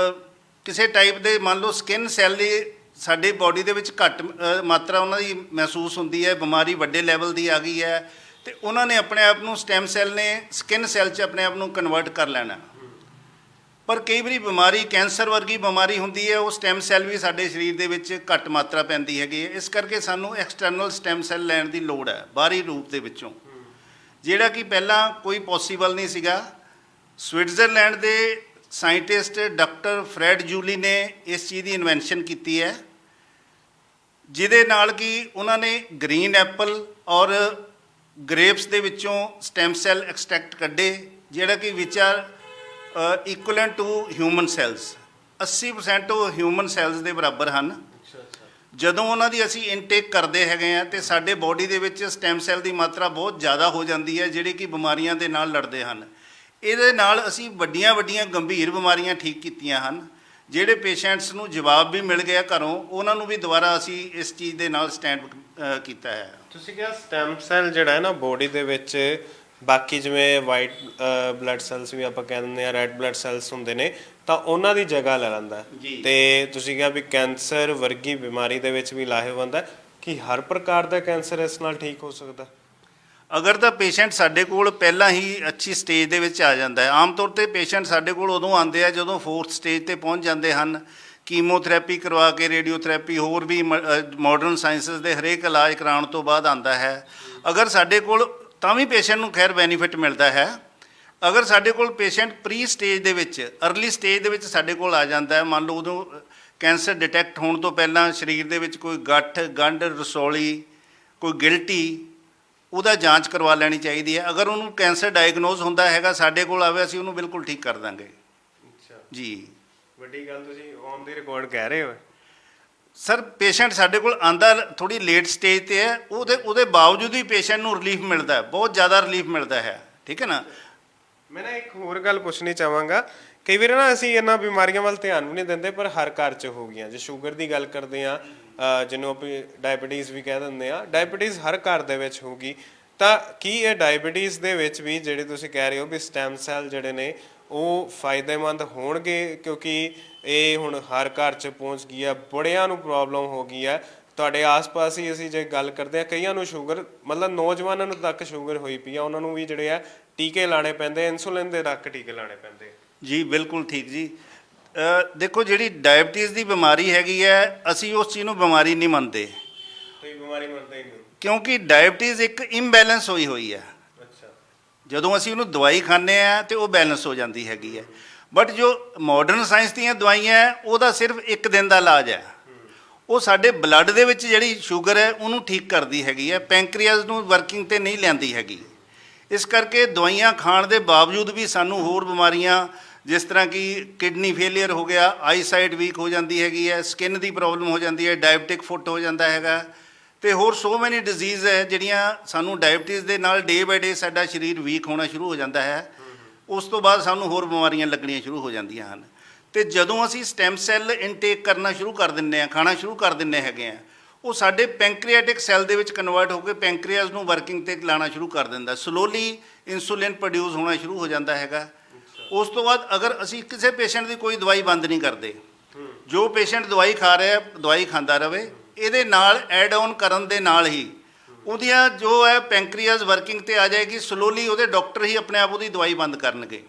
ਕਿਸੇ ਟਾਈਪ ਦੇ ਮੰਨ ਲਓ ਸਕਿਨ ਸੈੱਲ ਦੀ ਸਾਡੇ ਬਾਡੀ ਦੇ ਵਿੱਚ ਘੱਟ ਮਾਤਰਾ ਉਹਨਾਂ ਦੀ ਮਹਿਸੂਸ ਹੁੰਦੀ ਹੈ, ਬਿਮਾਰੀ ਵੱਡੇ ਲੈਵਲ ਦੀ ਆ ਗਈ ਹੈ, ਤੇ ਉਹਨਾਂ ਨੇ ਆਪਣੇ ਆਪ ਨੂੰ ਸਟੈਮ ਸੈੱਲ ਨੇ ਸਕਿਨ ਸੈੱਲ 'ਚ ਆਪਣੇ ਆਪ ਨੂੰ ਕਨਵਰਟ ਕਰ ਲੈਣਾ। ਪਰ ਕਈ ਵਾਰੀ ਬਿਮਾਰੀ, ਕੈਂਸਰ ਵਰਗੀ ਬਿਮਾਰੀ ਹੁੰਦੀ ਹੈ, ਉਹ ਸਟੈਮ ਸੈੱਲ ਵੀ ਸਾਡੇ ਸਰੀਰ ਦੇ ਵਿੱਚ ਘੱਟ ਮਾਤਰਾ ਪੈਂਦੀ ਹੈਗੀ ਹੈ। ਇਸ ਕਰਕੇ ਸਾਨੂੰ ਐਕਸਟਰਨਲ ਸਟੈਮ ਸੈੱਲ ਲੈਣ ਦੀ ਲੋੜ ਹੈ, ਬਾਹਰੀ ਰੂਪ ਦੇ ਵਿੱਚੋਂ, ਜਿਹੜਾ ਕਿ ਪਹਿਲਾਂ ਕੋਈ ਪੋਸੀਬਲ ਨਹੀਂ ਸੀਗਾ। ਸਵਿਟਜ਼ਰਲੈਂਡ ਦੇ ਸਾਇੰਟਿਸਟ ਡਾਕਟਰ ਫਰੈਡ ਜੂਲੀ ਨੇ ਇਸ ਚੀਜ਼ ਦੀ ਇਨਵੈਂਸ਼ਨ ਕੀਤੀ ਹੈ, ਜਿਹਦੇ ਨਾਲ ਕਿ ਉਹਨਾਂ ਨੇ ਗ੍ਰੀਨ ਐਪਲ ਔਰ ਗ੍ਰੇਪਸ ਦੇ ਵਿੱਚੋਂ ਸਟੈਮ ਸੈੱਲ ਐਕਸਟ੍ਰੈਕਟ ਕੱਢੇ, ਜਿਹੜਾ ਕਿ ਵਿਚ are equivalent to human cells. 80% ਉਹ ਹਿਊਮਨ ਸੈੱਲਸ ਦੇ ਬਰਾਬਰ ਹਨ। ਜਦੋਂ ਉਹਨਾਂ ਦੀ ਅਸੀਂ ਇਨਟੇਕ ਕਰਦੇ ਹੈਗੇ ਆ, ਤੇ ਸਾਡੇ ਬਾਡੀ ਦੇ ਵਿੱਚ ਸਟੈਮ ਸੈੱਲ ਦੀ ਮਾਤਰਾ ਬਹੁਤ ਜ਼ਿਆਦਾ ਹੋ ਜਾਂਦੀ ਹੈ, ਜਿਹੜੇ ਕਿ ਬਿਮਾਰੀਆਂ ਦੇ ਨਾਲ ਲੜਦੇ ਹਨ। ਇਹਦੇ ਨਾਲ ਅਸੀਂ ਵੱਡੀਆਂ ਵੱਡੀਆਂ ਗੰਭੀਰ ਬਿਮਾਰੀਆਂ ਠੀਕ ਕੀਤੀਆਂ ਹਨ। ਜਿਹੜੇ ਪੇਸ਼ੈਂਟਸ ਨੂੰ ਜਵਾਬ ਵੀ ਮਿਲ ਗਿਆ ਘਰੋਂ, ਉਹਨਾਂ ਨੂੰ ਵੀ ਦੁਬਾਰਾ ਅਸੀਂ ਇਸ ਚੀਜ਼ ਦੇ ਨਾਲ ਸਟੈਂਡ ਕੀਤਾ ਹੈ। ਤੁਸੀਂ ਕਿਹਾ ਸਟੈਮ ਸੈੱਲ ਜਿਹੜਾ ਹੈ ਨਾ ਬਾਡੀ ਦੇ ਵਿੱਚ, ਬਾਕੀ ਜਿਵੇਂ ਵਾਈਟ ਬਲੱਡ ਸੈਲਸ ਵੀ ਆਪਾਂ ਕਹਿ ਦਿੰਦੇ ਆ, ਰੈੱਡ ਬਲੱਡ ਸੈਲਸ ਹੁੰਦੇ ਨੇ, ਤਾਂ ਉਹਨਾਂ ਦੀ ਜਗ੍ਹਾ ਲੈ ਲੈਂਦਾ। ਤੇ ਤੁਸੀਂ ਕਿਹਾ ਵੀ ਕੈਂਸਰ ਵਰਗੀ ਬਿਮਾਰੀ ਦੇ ਵਿੱਚ ਵੀ ਲਾਹੇਵੰਦ ਹੈ। ਕਿ ਹਰ ਪ੍ਰਕਾਰ ਦਾ ਕੈਂਸਰ ਇਸ ਨਾਲ ਠੀਕ ਹੋ ਸਕਦਾ? ਅਗਰ ਤਾਂ ਪੇਸ਼ੈਂਟ ਸਾਡੇ ਕੋਲ ਪਹਿਲਾਂ ਹੀ ਅੱਛੀ ਸਟੇਜ ਦੇ ਵਿੱਚ ਆ ਜਾਂਦਾ ਹੈ। ਆਮ ਤੌਰ 'ਤੇ ਪੇਸ਼ੈਂਟ ਸਾਡੇ ਕੋਲ ਉਦੋਂ ਆਉਂਦੇ ਆ ਜਦੋਂ 4th ਸਟੇਜ 'ਤੇ ਪਹੁੰਚ ਜਾਂਦੇ ਹਨ। ਕੀਮੋਥੈਰੇਪੀ ਕਰਵਾ ਕੇ, ਰੇਡੀਓਥੈਰੇਪੀ, ਹੋਰ ਵੀ ਮਾਡਰਨ ਸਾਇੰਸਿਸ ਦੇ ਹਰੇਕ ਇਲਾਜ ਕਰਾਉਣ ਤੋਂ ਬਾਅਦ ਆਉਂਦਾ ਹੈ। ਅਗਰ ਸਾਡੇ ਕੋਲ, ਤਾਂ ਵੀ ਪੇਸ਼ੈਂਟ ਨੂੰ ਖੈਰ ਬੈਨੀਫਿਟ ਮਿਲਦਾ ਹੈ। ਅਗਰ ਸਾਡੇ ਕੋਲ ਪੇਸ਼ੈਂਟ ਪ੍ਰੀ ਸਟੇਜ ਦੇ ਵਿੱਚ, ਅਰਲੀ ਸਟੇਜ ਦੇ ਵਿੱਚ ਸਾਡੇ ਕੋਲ ਆ ਜਾਂਦਾ ਹੈ, ਮੰਨ ਲਓ ਉਦੋਂ ਕੈਂਸਰ ਡਿਟੈਕਟ ਹੋਣ ਤੋਂ ਪਹਿਲਾਂ ਸਰੀਰ ਦੇ ਵਿੱਚ ਕੋਈ ਗੱਠ, ਗੰਢ, ਰਸੌਲੀ, ਕੋਈ ਗਿਲਟੀ, ਉਹਦਾ ਜਾਂਚ ਕਰਵਾ ਲੈਣੀ ਚਾਹੀਦੀ ਹੈ। ਅਗਰ ਉਹਨੂੰ ਕੈਂਸਰ ਡਾਇਗਨੋਜ਼ ਹੁੰਦਾ ਹੈਗਾ, ਸਾਡੇ ਕੋਲ ਆਵੇ, ਅਸੀਂ ਉਹਨੂੰ ਬਿਲਕੁਲ ਠੀਕ ਕਰ ਦਾਂਗੇ। ਅੱਛਾ ਜੀ, ਵੱਡੀ ਗੱਲ ਤੁਸੀਂ ਔਨ ਦੀ ਰਿਕਾਰਡ ਕਹਿ ਰਹੇ ਹੋ। ਸਰ, ਪੇਸ਼ੈਂਟ ਸਾਡੇ ਕੋਲ ਆਂਦਾ ਥੋੜੀ ਲੇਟ ਸਟੇਜ ਤੇ ਹੈ, ਉਹਦੇ ਬਾਵਜੂਦ ਹੀ ਪੇਸ਼ੈਂਟ ਨੂੰ ਰਿਲੀਫ ਮਿਲਦਾ ਹੈ, ਬਹੁਤ ਜ਼ਿਆਦਾ ਰਿਲੀਫ ਮਿਲਦਾ ਹੈ। ਠੀਕ ਹੈ ਨਾ। ਮੈਂ ਨਾ ਇੱਕ ਹੋਰ ਗੱਲ ਪੁੱਛਣੀ ਚਾਹਾਂਗਾ। ਕਈ ਵਾਰ ਨਾ ਅਸੀਂ ਇਹਨਾਂ ਬਿਮਾਰੀਆਂ ਵੱਲ ਧਿਆਨ ਵੀ ਨਹੀਂ ਦਿੰਦੇ, ਪਰ ਹਰ ਘਰ 'ਚ ਹੋ ਗਈਆਂ। ਜੇ ਸ਼ੂਗਰ ਦੀ ਗੱਲ ਕਰਦੇ ਹਾਂ, ਜਿਹਨੂੰ ਆਪਾਂ ਡਾਇਬਟੀਜ਼ ਵੀ ਕਹਿ ਦਿੰਦੇ ਹਾਂ, ਡਾਇਬਟੀਜ਼ ਹਰ ਘਰ ਦੇ ਵਿੱਚ ਹੋਊਗੀ। ਤਾਂ ਕੀ ਇਹ ਡਾਇਬਟੀਜ਼ ਦੇ ਵਿੱਚ ਵੀ ਜਿਹੜੇ ਤੁਸੀਂ ਕਹਿ ਰਹੇ ਹੋ ਵੀ ਸਟੈਮ ਸੈੱਲ ਜਿਹੜੇ ਨੇ ਉਹ ਫਾਇਦੇਮੰਦ ਹੋਣਗੇ? ਕਿਉਂਕਿ ਇਹ ਹੁਣ ਹਰ ਘਰ 'ਚ ਪਹੁੰਚ ਗਈ ਹੈ, ਬੜਿਆਂ ਨੂੰ ਪ੍ਰੋਬਲਮ ਹੋ ਗਈ ਹੈ। ਤੁਹਾਡੇ ਆਸ-ਪਾਸ ਹੀ ਅਸੀਂ ਜੇ ਗੱਲ ਕਰਦੇ ਹਾਂ, ਕਈਆਂ ਨੂੰ ਸ਼ੂਗਰ, ਮਤਲਬ ਨੌਜਵਾਨਾਂ ਨੂੰ ਤੱਕ ਸ਼ੂਗਰ ਹੋਈ ਪਈ ਆ, ਉਹਨਾਂ ਨੂੰ ਵੀ ਜਿਹੜੇ ਆ ਟੀਕੇ ਲਾਣੇ ਪੈਂਦੇ, ਇਨਸੂਲਿਨ ਦੇ ਤੱਕ ਟੀਕੇ ਲਾਣੇ ਪੈਂਦੇ। ਜੀ ਬਿਲਕੁਲ ਠੀਕ ਜੀ। ਦੇਖੋ, ਜਿਹੜੀ ਡਾਇਬਟੀਜ਼ ਦੀ ਬਿਮਾਰੀ ਹੈਗੀ ਹੈ, ਅਸੀਂ ਉਸ ਚੀਜ਼ ਨੂੰ ਬਿਮਾਰੀ ਨਹੀਂ ਮੰਨਦੇ। ਤੁਸੀਂ ਬਿਮਾਰੀ ਮੰਨਦੇ ਹੀ ਨਹੀਂ? ਕਿਉਂਕਿ ਡਾਇਬਟੀਜ਼ ਇੱਕ ਇੰਬੈਲੈਂਸ ਹੋਈ ਹੈ। ਅੱਛਾ। ਜਦੋਂ ਅਸੀਂ ਉਹਨੂੰ ਦਵਾਈ ਖਾਂਦੇ ਹਾਂ ਤੇ ਉਹ ਬੈਲੈਂਸ ਹੋ ਜਾਂਦੀ ਹੈਗੀ ਹੈ। ਬਟ ਜੋ ਮਾਡਰਨ ਸਾਇੰਸ ਦੀਆਂ ਦਵਾਈਆਂ ਹੈ, ਉਹਦਾ ਸਿਰਫ ਇੱਕ ਦਿਨ ਦਾ ਇਲਾਜ ਹੈ। ਉਹ ਸਾਡੇ ਬਲੱਡ ਦੇ ਵਿੱਚ ਜਿਹੜੀ ਸ਼ੂਗਰ ਹੈ ਉਹਨੂੰ ਠੀਕ ਕਰਦੀ ਹੈਗੀ ਹੈ, ਪੈਂਕਰੀਆਸ ਨੂੰ ਵਰਕਿੰਗ 'ਤੇ ਨਹੀਂ ਲਿਆਂਦੀ ਹੈਗੀ। ਇਸ ਕਰਕੇ ਦਵਾਈਆਂ ਖਾਣ ਦੇ ਬਾਵਜੂਦ ਵੀ ਸਾਨੂੰ ਹੋਰ ਬਿਮਾਰੀਆਂ ਜਿਸ ਤਰ੍ਹਾਂ ਕਿ ਕਿਡਨੀ ਫੇਲੀਅਰ ਹੋ ਗਿਆ, ਆਈਸਾਈਟ ਵੀਕ ਹੋ ਜਾਂਦੀ ਹੈਗੀ ਹੈ, ਸਕਿਨ ਦੀ ਪ੍ਰੋਬਲਮ ਹੋ ਜਾਂਦੀ ਹੈ, ਡਾਇਬਟਿਕ ਫੁੱਟ ਹੋ ਜਾਂਦਾ ਹੈਗਾ, ਤੇ ਹੋਰ ਸੋ ਮੈਨੀ ਡਿਜ਼ੀਜ਼ ਹੈ ਜਿਹੜੀਆਂ ਸਾਨੂੰ ਡਾਇਬਟੀਜ਼ ਦੇ ਨਾਲ ਡੇ ਬਾਏ ਡੇ ਸਾਡਾ ਸਰੀਰ ਵੀਕ ਹੋਣਾ ਸ਼ੁਰੂ ਹੋ ਜਾਂਦਾ ਹੈ। ਉਸ ਤੋਂ ਬਾਅਦ ਸਾਨੂੰ ਹੋਰ ਬਿਮਾਰੀਆਂ ਲੱਗਣੀਆਂ ਸ਼ੁਰੂ ਹੋ ਜਾਂਦੀਆਂ ਹਨ। ਤੇ ਜਦੋਂ ਅਸੀਂ ਸਟੈਮ ਸੈੱਲ ਇਨਟੇਕ ਕਰਨਾ ਸ਼ੁਰੂ ਕਰ ਦਿੰਦੇ ਹਾਂ, ਖਾਣਾ ਸ਼ੁਰੂ ਕਰ ਦਿੰਦੇ ਹੈਗੇ ਆ, ਉਹ ਸਾਡੇ ਪੈਂਕਰੀਆਟਿਕ ਸੈੱਲ ਦੇ ਵਿੱਚ ਕਨਵਰਟ ਹੋ ਕੇ ਪੈਂਕਰੀਆਸ ਨੂੰ ਵਰਕਿੰਗ ਤੇ ਲਾਣਾ ਸ਼ੁਰੂ ਕਰ ਦਿੰਦਾ। ਸਲੋਲੀ ਇਨਸੂਲਿਨ ਪ੍ਰੋਡਿਊਸ ਹੋਣਾ ਸ਼ੁਰੂ ਹੋ ਜਾਂਦਾ ਹੈਗਾ। ਉਸ ਤੋਂ ਬਾਅਦ ਅਗਰ ਅਸੀਂ ਕਿਸੇ ਪੇਸ਼ੈਂਟ ਦੀ ਕੋਈ ਦਵਾਈ ਬੰਦ ਨਹੀਂ ਕਰਦੇ, ਜੋ ਪੇਸ਼ੈਂਟ ਦਵਾਈ ਖਾ ਰਿਹਾ ਦਵਾਈ ਖਾਂਦਾ ਰਹੇ, ਇਹਦੇ ਨਾਲ ਐਡ ਆਨ ਕਰਨ ਦੇ ਨਾਲ ਹੀ ਉਹਦੀਆਂ ਜੋ ਹੈ ਪੈਂਕਰੀਆਸ ਵਰਕਿੰਗ ਤੇ ਆ ਜਾਏਗੀ। ਸਲੋਲੀ ਉਹਦੇ ਡਾਕਟਰ ਹੀ ਆਪਣੇ ਆਪ ਉਹਦੀ ਦਵਾਈ ਬੰਦ ਕਰਨਗੇ।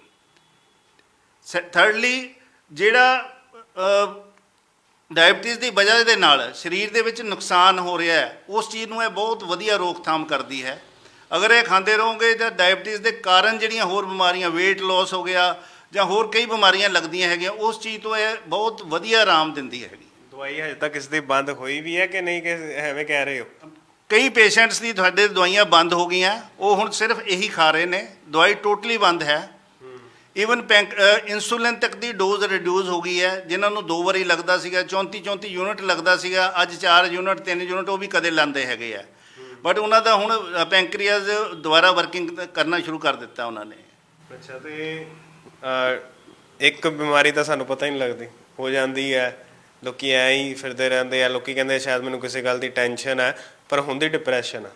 ਥਰਡਲੀ, ਜਿਹੜਾ ਡਾਇਬਟੀਜ਼ ਦੀ ਵਜ੍ਹਾ ਦੇ ਨਾਲ ਸਰੀਰ ਦੇ ਵਿੱਚ ਨੁਕਸਾਨ ਹੋ ਰਿਹਾ ਹੈ, ਉਸ ਚੀਜ਼ ਨੂੰ ਇਹ ਬਹੁਤ ਵਧੀਆ ਰੋਕਥਾਮ ਕਰਦੀ ਹੈ। ਅਗਰ ਇਹ ਖਾਂਦੇ ਰਹੋਗੇ ਤਾਂ ਡਾਇਬਟੀਜ਼ ਦੇ ਕਾਰਨ ਜਿਹੜੀਆਂ ਹੋਰ ਬਿਮਾਰੀਆਂ, weight loss ਹੋ ਗਿਆ ਜਾਂ ਹੋਰ ਕਈ ਬਿਮਾਰੀਆਂ ਲੱਗਦੀਆਂ ਹੈਗੀਆਂ, ਉਸ ਚੀਜ਼ ਤੋਂ ਇਹ ਬਹੁਤ ਵਧੀਆ ਆਰਾਮ ਦਿੰਦੀ ਹੈਗੀ। ਦਵਾਈ ਹਜੇ ਤੱਕ ਇਸ ਦੀ ਬੰਦ ਹੋਈ ਵੀ ਹੈ ਕਿ ਨਹੀਂ, ਕਿ ਐਵੇਂ ਕਹਿ ਰਹੇ ਹੋ? ਕਈ ਪੇਸ਼ੈਂਟਸ ਦੀ ਤੁਹਾਡੇ ਦਵਾਈਆਂ ਬੰਦ ਹੋ ਗਈਆਂ, ਉਹ ਹੁਣ ਸਿਰਫ ਇਹੀ ਖਾ ਰਹੇ ਨੇ, ਦਵਾਈ ਟੋਟਲੀ ਬੰਦ ਹੈ। ਈਵਨ ਇਨਸੂਲਿਨ ਤੱਕ ਦੀ ਡੋਜ਼ ਰਿਡਿਊਸ ਹੋ ਗਈ ਹੈ। ਜਿਨ੍ਹਾਂ ਨੂੰ 2 ਵਾਰੀ ਲੱਗਦਾ ਸੀਗਾ, 34 ਯੂਨਿਟ ਲੱਗਦਾ ਸੀਗਾ, ਅੱਜ 4 ਯੂਨਿਟ 3 ਯੂਨਿਟ ਉਹ ਵੀ ਕਦੇ ਲਾਉਂਦੇ ਹੈਗੇ ਆ। ਬਟ ਉਹਨਾਂ ਦਾ ਹੁਣ ਪੈਂਕਰੀਆਸ ਦੁਬਾਰਾ ਵਰਕਿੰਗ ਕਰਨਾ ਸ਼ੁਰੂ ਕਰ ਦਿੱਤਾ ਉਹਨਾਂ ਨੇ। ਅੱਛਾ, ਤੇ ਇੱਕ ਬਿਮਾਰੀ ਤਾਂ ਸਾਨੂੰ ਪਤਾ ਹੀ ਨਹੀਂ ਲੱਗਦੀ, ਹੋ ਜਾਂਦੀ ਹੈ, ਲੋਕੀ ਐਂ ਹੀ ਫਿਰਦੇ ਰਹਿੰਦੇ ਆ। ਲੋਕੀ ਕਹਿੰਦੇ ਸ਼ਾਇਦ ਮੈਨੂੰ ਕਿਸੇ ਗੱਲ ਦੀ ਟੈਨਸ਼ਨ ਹੈ, ਪਰ ਹੁੰਦੀ ਡਿਪਰੈਸ਼ਨ ਹੈ।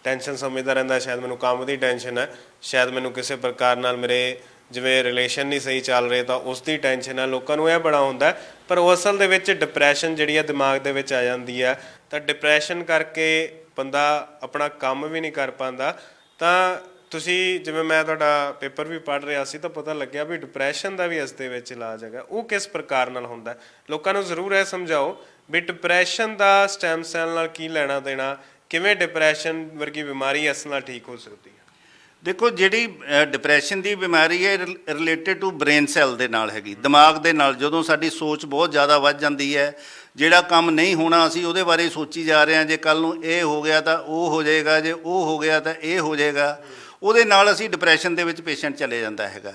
ਟੈਨਸ਼ਨ ਸਮਝਦਾ ਰਹਿੰਦਾ ਸ਼ਾਇਦ ਮੈਨੂੰ ਕੰਮ ਦੀ ਟੈਨਸ਼ਨ ਹੈ, ਸ਼ਾਇਦ ਮੈਨੂੰ ਕਿਸੇ ਪ੍ਰਕਾਰ ਨਾਲ ਮੇਰੇ ਜਿਵੇਂ ਰਿਲੇਸ਼ਨ ਨਹੀਂ ਸਹੀ ਚੱਲ ਰਹੇ ਤਾਂ ਉਸ ਦੀ ਟੈਨਸ਼ਨ ਹੈ। ਲੋਕਾਂ ਨੂੰ ਇਹ ਬੜਾ ਹੁੰਦਾ, ਪਰ ਉਹ ਅਸਲ ਦੇ ਵਿੱਚ ਡਿਪਰੈਸ਼ਨ ਜਿਹੜੀ ਹੈ ਦਿਮਾਗ ਦੇ ਵਿੱਚ ਆ ਜਾਂਦੀ ਹੈ। ਤਾਂ ਡਿਪਰੈਸ਼ਨ ਕਰਕੇ ਬੰਦਾ ਆਪਣਾ ਕੰਮ ਵੀ ਨਹੀਂ ਕਰ ਪਾਉਂਦਾ। ਤਾਂ ਤੁਸੀਂ ਜਿਵੇਂ ਮੈਂ ਤੁਹਾਡਾ ਪੇਪਰ ਵੀ ਪੜ੍ਹ ਰਿਹਾ ਸੀ ਤਾਂ ਪਤਾ ਲੱਗਿਆ ਵੀ ਡਿਪਰੈਸ਼ਨ ਦਾ ਵੀ ਇਸ ਦੇ ਵਿੱਚ ਇਲਾਜ ਹੈਗਾ। ਉਹ ਕਿਸ ਪ੍ਰਕਾਰ ਨਾਲ ਹੁੰਦਾ? ਲੋਕਾਂ ਨੂੰ ਜ਼ਰੂਰ ਇਹ ਸਮਝਾਓ ਵੀ ਡਿਪਰੈਸ਼ਨ ਦਾ ਸਟੈਮ ਸੈੱਲ ਨਾਲ ਕੀ ਲੈਣਾ ਦੇਣਾ, ਕਿਵੇਂ ਡਿਪਰੈਸ਼ਨ ਵਰਗੀ ਬਿਮਾਰੀ ਇਸ ਨਾਲ ਠੀਕ ਹੋ ਸਕਦੀ ਹੈ? ਦੇਖੋ, ਜਿਹੜੀ ਡਿਪਰੈਸ਼ਨ ਦੀ ਬਿਮਾਰੀ ਹੈ ਰਿਲੇਟਡ ਟੂ ਬ੍ਰੇਨ ਸੈੱਲ ਦੇ ਨਾਲ ਹੈਗੀ, ਦਿਮਾਗ ਦੇ ਨਾਲ। ਜਦੋਂ ਸਾਡੀ ਸੋਚ ਬਹੁਤ ਜ਼ਿਆਦਾ ਵੱਧ ਜਾਂਦੀ ਹੈ, ਜਿਹੜਾ ਕੰਮ ਨਹੀਂ ਹੋਣਾ ਅਸੀਂ ਉਹਦੇ ਬਾਰੇ ਸੋਚੀ ਜਾ ਰਹੇ ਹਾਂ, ਜੇ ਕੱਲ੍ਹ ਨੂੰ ਇਹ ਹੋ ਗਿਆ ਤਾਂ ਉਹ ਹੋ ਜਾਏਗਾ, ਜੇ ਉਹ ਹੋ ਗਿਆ ਤਾਂ ਇਹ ਹੋ ਜਾਏਗਾ, ਉਹਦੇ ਨਾਲ ਅਸੀਂ ਡਿਪਰੈਸ਼ਨ ਦੇ ਵਿੱਚ ਪੇਸ਼ੈਂਟ ਚਲੇ ਜਾਂਦਾ ਹੈਗਾ।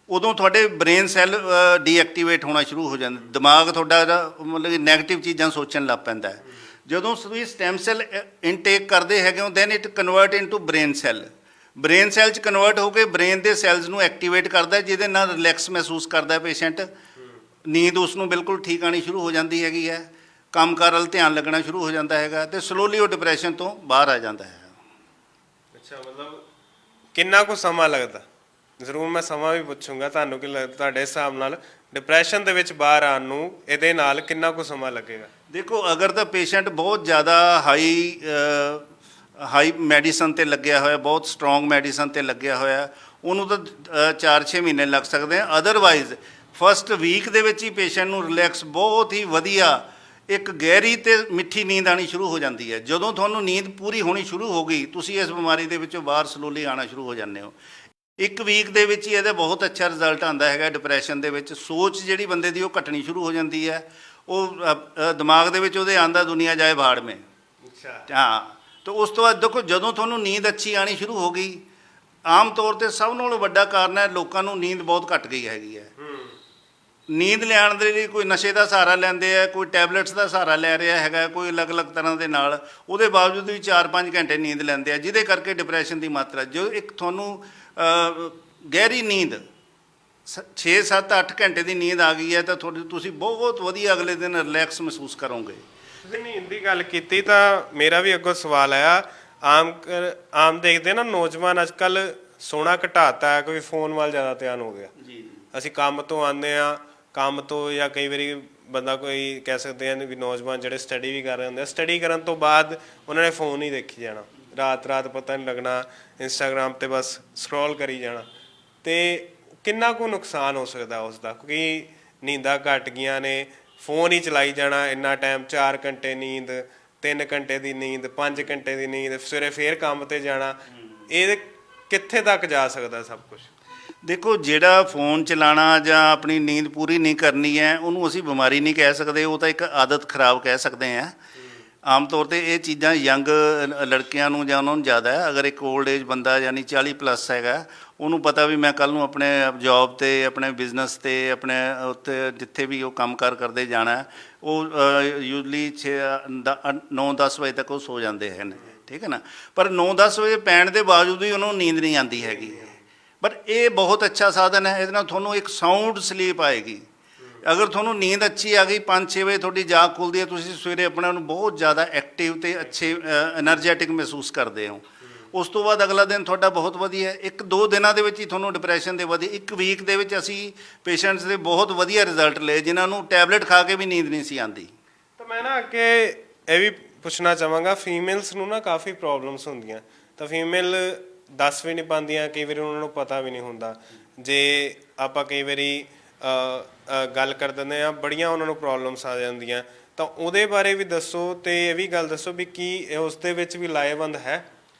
ਉਦੋਂ ਤੁਹਾਡੇ ਬ੍ਰੇਨ ਸੈੱਲ ਡੀਐਕਟੀਵੇਟ ਹੋਣਾ ਸ਼ੁਰੂ ਹੋ ਜਾਂਦਾ, ਦਿਮਾਗ ਤੁਹਾਡਾ ਮਤਲਬ ਕਿ ਨੈਗੇਟਿਵ ਚੀਜ਼ਾਂ ਸੋਚਣ ਲੱਗ ਪੈਂਦਾ ਹੈ। ਜਦੋਂ ਤੁਸੀਂ ਸਟੈਮ ਸੈੱਲ ਇਨਟੇਕ ਕਰਦੇ ਹੈਗੇ ਹੋ, then it convert into brain cell. Brain cell 'ਚ ਕਨਵਰਟ ਹੋ ਕੇ ਬ੍ਰੇਨ ਦੇ ਸੈੱਲਸ ਨੂੰ ਐਕਟੀਵੇਟ ਕਰਦਾ, ਜਿਹਦੇ ਨਾਲ ਰਿਲੈਕਸ ਮਹਿਸੂਸ ਕਰਦਾ ਪੇਸ਼ੈਂਟ। ਨੀਂਦ ਉਸ ਨੂੰ ਬਿਲਕੁਲ ਠੀਕ ਆਉਣੀ ਸ਼ੁਰੂ ਹੋ ਜਾਂਦੀ ਹੈਗੀ ਹੈ, ਕੰਮਕਾਰ ਵੱਲ ਧਿਆਨ ਲੱਗਣਾ ਸ਼ੁਰੂ ਹੋ ਜਾਂਦਾ ਹੈਗਾ, ਅਤੇ ਸਲੋਲੀ ਉਹ ਡਿਪਰੈਸ਼ਨ ਤੋਂ ਬਾਹਰ ਆ ਜਾਂਦਾ ਹੈ। ਅੱਛਾ, ਮਤਲਬ ਕਿੰਨਾ ਕੁ ਸਮਾਂ ਲੱਗਦਾ? ਜ਼ਰੂਰ ਮੈਂ ਸਮਾਂ ਵੀ ਪੁੱਛੂੰਗਾ ਤੁਹਾਨੂੰ ਕਿ ਤੁਹਾਡੇ ਹਿਸਾਬ ਨਾਲ ਡਿਪਰੈਸ਼ਨ ਦੇ ਵਿੱਚ ਬਾਹਰ ਆਉਣ ਨੂੰ ਇਹਦੇ ਨਾਲ ਕਿੰਨਾ ਕੁ ਸਮਾਂ ਲੱਗੇਗਾ? ਦੇਖੋ, ਅਗਰ ਤਾਂ ਪੇਸ਼ੈਂਟ ਬਹੁਤ ਜ਼ਿਆਦਾ ਹਾਈ ਮੈਡੀਸਨ 'ਤੇ ਲੱਗਿਆ ਹੋਇਆ, ਬਹੁਤ ਸਟਰੋਂਗ ਮੈਡੀਸਨ 'ਤੇ ਲੱਗਿਆ ਹੋਇਆ, ਉਹਨੂੰ ਤਾਂ 4-6 ਮਹੀਨੇ ਲੱਗ ਸਕਦੇ ਆ। ਅਦਰਵਾਈਜ਼ ਫਸਟ ਵੀਕ ਦੇ ਵਿੱਚ ਹੀ ਪੇਸ਼ੈਂਟ ਨੂੰ ਰਿਲੈਕਸ ਬਹੁਤ ਹੀ ਵਧੀਆ ਇੱਕ ਗਹਿਰੀ ਤੇ ਮਿੱਠੀ ਨੀਂਦ ਆਉਣੀ ਸ਼ੁਰੂ ਹੋ ਜਾਂਦੀ ਹੈ। ਜਦੋਂ ਤੁਹਾਨੂੰ ਨੀਂਦ ਪੂਰੀ ਹੋਣੀ ਸ਼ੁਰੂ ਹੋ ਗਈ, ਤੁਸੀਂ ਇਸ ਬਿਮਾਰੀ ਦੇ ਵਿੱਚੋਂ ਬਾਹਰ ਸਲੋਲੀ ਆਉਣਾ ਸ਼ੁਰੂ ਹੋ ਜਾਂਦੇ ਹੋ। 1 ਵੀਕ ਦੇ ਵਿੱਚ ਹੀ ਇਹਦਾ ਬਹੁਤ ਅੱਛਾ ਰਿਜ਼ਲਟ ਆਉਂਦਾ ਹੈਗਾ। ਡਿਪਰੈਸ਼ਨ ਦੇ ਵਿੱਚ ਸੋਚ ਜਿਹੜੀ ਬੰਦੇ ਦੀ ਉਹ ਘਟਣੀ ਸ਼ੁਰੂ ਹੋ ਜਾਂਦੀ ਹੈ। ਉਹ ਦਿਮਾਗ ਦੇ ਵਿੱਚ ਉਹਦੇ ਆਉਂਦਾ ਦੁਨੀਆ ਜਾਏ ਭਾੜ ਮੇਂ। ਅੱਛਾ, ਹਾਂ। ਤਾਂ ਉਸ ਤੋਂ ਬਾਅਦ ਦੇਖੋ, ਜਦੋਂ ਤੁਹਾਨੂੰ ਨੀਂਦ ਅੱਛੀ ਆਉਣੀ ਸ਼ੁਰੂ ਹੋ ਗਈ, ਆਮ ਤੌਰ 'ਤੇ ਸਭ ਨਾਲੋਂ ਵੱਡਾ ਕਾਰਨ ਹੈ ਲੋਕਾਂ ਨੂੰ ਨੀਂਦ ਬਹੁਤ ਘੱਟ ਗਈ ਹੈਗੀ ਹੈ। ਨੀਂਦ ਲਿਆਉਣ ਦੇ ਲਈ ਕੋਈ ਨਸ਼ੇ ਦਾ ਸਹਾਰਾ ਲੈਂਦੇ ਆ, ਕੋਈ ਟੈਬਲੇਟਸ ਦਾ ਸਹਾਰਾ ਲੈ ਰਿਹਾ ਹੈਗਾ, ਕੋਈ ਅਲੱਗ-ਅਲੱਗ ਤਰ੍ਹਾਂ ਦੇ ਨਾਲ, ਉਹਦੇ ਬਾਵਜੂਦ ਵੀ 4-5 ਘੰਟੇ ਨੀਂਦ ਲੈਂਦੇ ਆ, ਜਿਹਦੇ ਕਰਕੇ ਡਿਪਰੈਸ਼ਨ ਦੀ ਮਾਤਰਾ। ਜੋ ਇੱਕ ਤੁਹਾਨੂੰ ਗਹਿਰੀ ਨੀਂਦ 6-7-8 ਘੰਟੇ ਦੀ ਨੀਂਦ ਆ ਗਈ ਹੈ ਤਾਂ ਤੁਸੀਂ ਬਹੁਤ ਵਧੀਆ ਅਗਲੇ ਦਿਨ ਰਿਲੈਕਸ ਮਹਿਸੂਸ ਕਰੋਗੇ। ਤੁਸੀਂ ਨੀਂਦ ਦੀ ਗੱਲ ਕੀਤੀ ਤਾਂ ਮੇਰਾ ਵੀ ਅੱਗੋਂ ਸਵਾਲ ਆਇਆ। ਆਮ ਦੇਖਦੇ ਨਾ ਨੌਜਵਾਨ ਅੱਜ ਕੱਲ੍ਹ ਸੋਣਾ ਘਟਾਤਾ ਹੈ, ਕੋਈ ਫੋਨ ਵੱਲ ਜ਼ਿਆਦਾ ਧਿਆਨ ਹੋ ਗਿਆ। ਜੀ। ਅਸੀਂ ਕੰਮ ਤੋਂ ਆਉਂਦੇ ਹਾਂ, ਕੰਮ ਤੋਂ ਜਾਂ ਕਈ ਵਾਰੀ ਬੰਦਾ ਕੋਈ ਕਹਿ ਸਕਦੇ ਹਨ ਵੀ ਨੌਜਵਾਨ ਜਿਹੜੇ ਸਟੱਡੀ ਵੀ ਕਰ ਰਹੇ ਹੁੰਦੇ ਆ, ਸਟੱਡੀ ਕਰਨ ਤੋਂ ਬਾਅਦ ਉਹਨਾਂ ਨੇ ਫੋਨ ਹੀ ਦੇਖੀ ਜਾਣਾ, ਰਾਤ ਪਤਾ ਨਹੀਂ ਲੱਗਣਾ, ਇੰਸਟਾਗ੍ਰਾਮ 'ਤੇ ਬਸ ਸਕਰੋਲ ਕਰੀ ਜਾਣਾ। ਅਤੇ ਕਿੰਨਾ ਕੁ ਨੁਕਸਾਨ ਹੋ ਸਕਦਾ ਉਸ ਦਾ, ਕਿਉਂਕਿ ਨੀਂਦਾਂ ਘੱਟ ਗਈਆਂ ਨੇ, ਫੋਨ ਹੀ ਚਲਾਈ ਜਾਣਾ ਇੰਨਾ ਟਾਈਮ, 4 ਘੰਟੇ ਨੀਂਦ, 3 ਘੰਟੇ ਦੀ ਨੀਂਦ, 5 ਘੰਟੇ ਦੀ ਨੀਂਦ, ਸਵੇਰੇ ਫੇਰ ਕੰਮ 'ਤੇ ਜਾਣਾ। ਇਹ ਕਿੱਥੇ ਤੱਕ ਜਾ ਸਕਦਾ ਸਭ ਕੁਛ? ਦੇਖੋ, ਜਿਹੜਾ ਫੋਨ ਚਲਾਉਣਾ ਜਾਂ ਆਪਣੀ ਨੀਂਦ ਪੂਰੀ ਨਹੀਂ ਕਰਨੀ ਹੈ, ਉਹਨੂੰ ਅਸੀਂ ਬਿਮਾਰੀ ਨਹੀਂ ਕਹਿ ਸਕਦੇ, ਉਹ ਤਾਂ ਇੱਕ ਆਦਤ ਖਰਾਬ ਕਹਿ ਸਕਦੇ ਹਾਂ। ਆਮ ਤੌਰ 'ਤੇ ਇਹ ਚੀਜ਼ਾਂ ਯੰਗ ਲੜਕਿਆਂ ਨੂੰ ਜਾਂ ਉਹਨਾਂ ਨੂੰ ਜ਼ਿਆਦਾ ਹੈ। ਅਗਰ ਇੱਕ ਓਲਡ ਏਜ ਬੰਦਾ ਯਾਨੀ 40+ ਹੈਗਾ, ਉਹਨੂੰ ਪਤਾ ਵੀ ਮੈਂ ਕੱਲ ਨੂੰ ਆਪਣੇ ਜੌਬ ਤੇ ਆਪਣੇ ਬਿਜ਼ਨਸ ਤੇ ਆਪਣੇ ਉੱਤੇ ਜਿੱਥੇ ਵੀ ਉਹ ਕੰਮਕਾਰ ਕਰਦੇ ਜਾਣਾ ਹੈ, ਉਹ ਯੂਜਲੀ 9-10 ਵਜੇ ਤੱਕ ਉਹ ਸੋ ਜਾਂਦੇ ਹਨ, ਠੀਕ ਹੈ ਨਾ। ਪਰ 9-10 ਵਜੇ ਪੈਣ ਦੇ ਬਾਵਜੂਦ ਵੀ ਉਹਨੂੰ ਨੀਂਦ ਨਹੀਂ ਆਉਂਦੀ ਹੈਗੀ। ਪਰ ਇਹ ਬਹੁਤ ਅੱਛਾ ਸਾਧਨ ਹੈ, ਇਹਦੇ ਨਾਲ ਤੁਹਾਨੂੰ ਇੱਕ ਸਾਊਂਡ ਸਲੀਪ ਆਏਗੀ। ਅਗਰ ਤੁਹਾਨੂੰ ਨੀਂਦ ਅੱਛੀ ਆ ਗਈ, 5-6 ਵਜੇ ਤੁਹਾਡੀ ਜਾਗ ਖੁੱਲ੍ਹਦੀ ਹੈ, ਤੁਸੀਂ ਸਵੇਰੇ ਆਪਣੇ ਨੂੰ ਬਹੁਤ ਜ਼ਿਆਦਾ ਐਕਟਿਵ ਤੇ ਅੱਛੇ ਐਨਰਜੈਟਿਕ ਮਹਿਸੂਸ ਕਰਦੇ ਹੋ। ਉਸ ਤੋਂ ਬਾਅਦ ਅਗਲਾ ਦਿਨ ਤੁਹਾਡਾ ਬਹੁਤ ਵਧੀਆ ਹੈ। 1-2 ਦਿਨਾਂ ਦੇ ਵਿੱਚ ਹੀ ਤੁਹਾਨੂੰ ਡਿਪਰੈਸ਼ਨ ਦੇ ਵਧੀਆ, 1 ਵੀਕ ਦੇ ਵਿੱਚ ਅਸੀਂ ਪੇਸ਼ੈਂਟਸ ਦੇ ਬਹੁਤ ਵਧੀਆ ਰਿਜ਼ਲਟ ਲਏ ਜਿਨ੍ਹਾਂ ਨੂੰ ਟੈਬਲੇਟ ਖਾ ਕੇ ਵੀ ਨੀਂਦ ਨਹੀਂ ਸੀ ਆਉਂਦੀ। ਤਾਂ ਮੈਂ ਨਾ ਅੱਗੇ ਇਹ ਵੀ ਪੁੱਛਣਾ ਚਾਹਾਂਗਾ, ਫੀਮੇਲਸ ਨੂੰ ਨਾ ਕਾਫੀ ਪ੍ਰੋਬਲਮਸ ਹੁੰਦੀਆਂ, ਤਾਂ ਫੀਮੇਲ ਦੱਸ ਵੀ ਨਹੀਂ ਪਾਉਂਦੀਆਂ, ਕਈ ਵਾਰੀ ਉਹਨਾਂ ਨੂੰ ਪਤਾ ਵੀ ਨਹੀਂ ਹੁੰਦਾ। ਜੇ ਆਪਾਂ ਕਈ ਵਾਰੀ ਗੱਲ ਕਰ ਦਿੰਦੇ ਹਾਂ, ਬੜੀਆਂ ਉਹਨਾਂ ਨੂੰ ਪ੍ਰੋਬਲਮਸ ਆ ਜਾਂਦੀਆਂ, ਤਾਂ ਉਹਦੇ ਬਾਰੇ ਵੀ ਦੱਸੋ ਤੇ ਇਹ ਵੀ ਗੱਲ ਦੱਸੋ ਵੀ ਕੀ ਉਸ ਦੇ ਵਿੱਚ ਵੀ ਲਾਹੇਵੰਦ ਹੈ?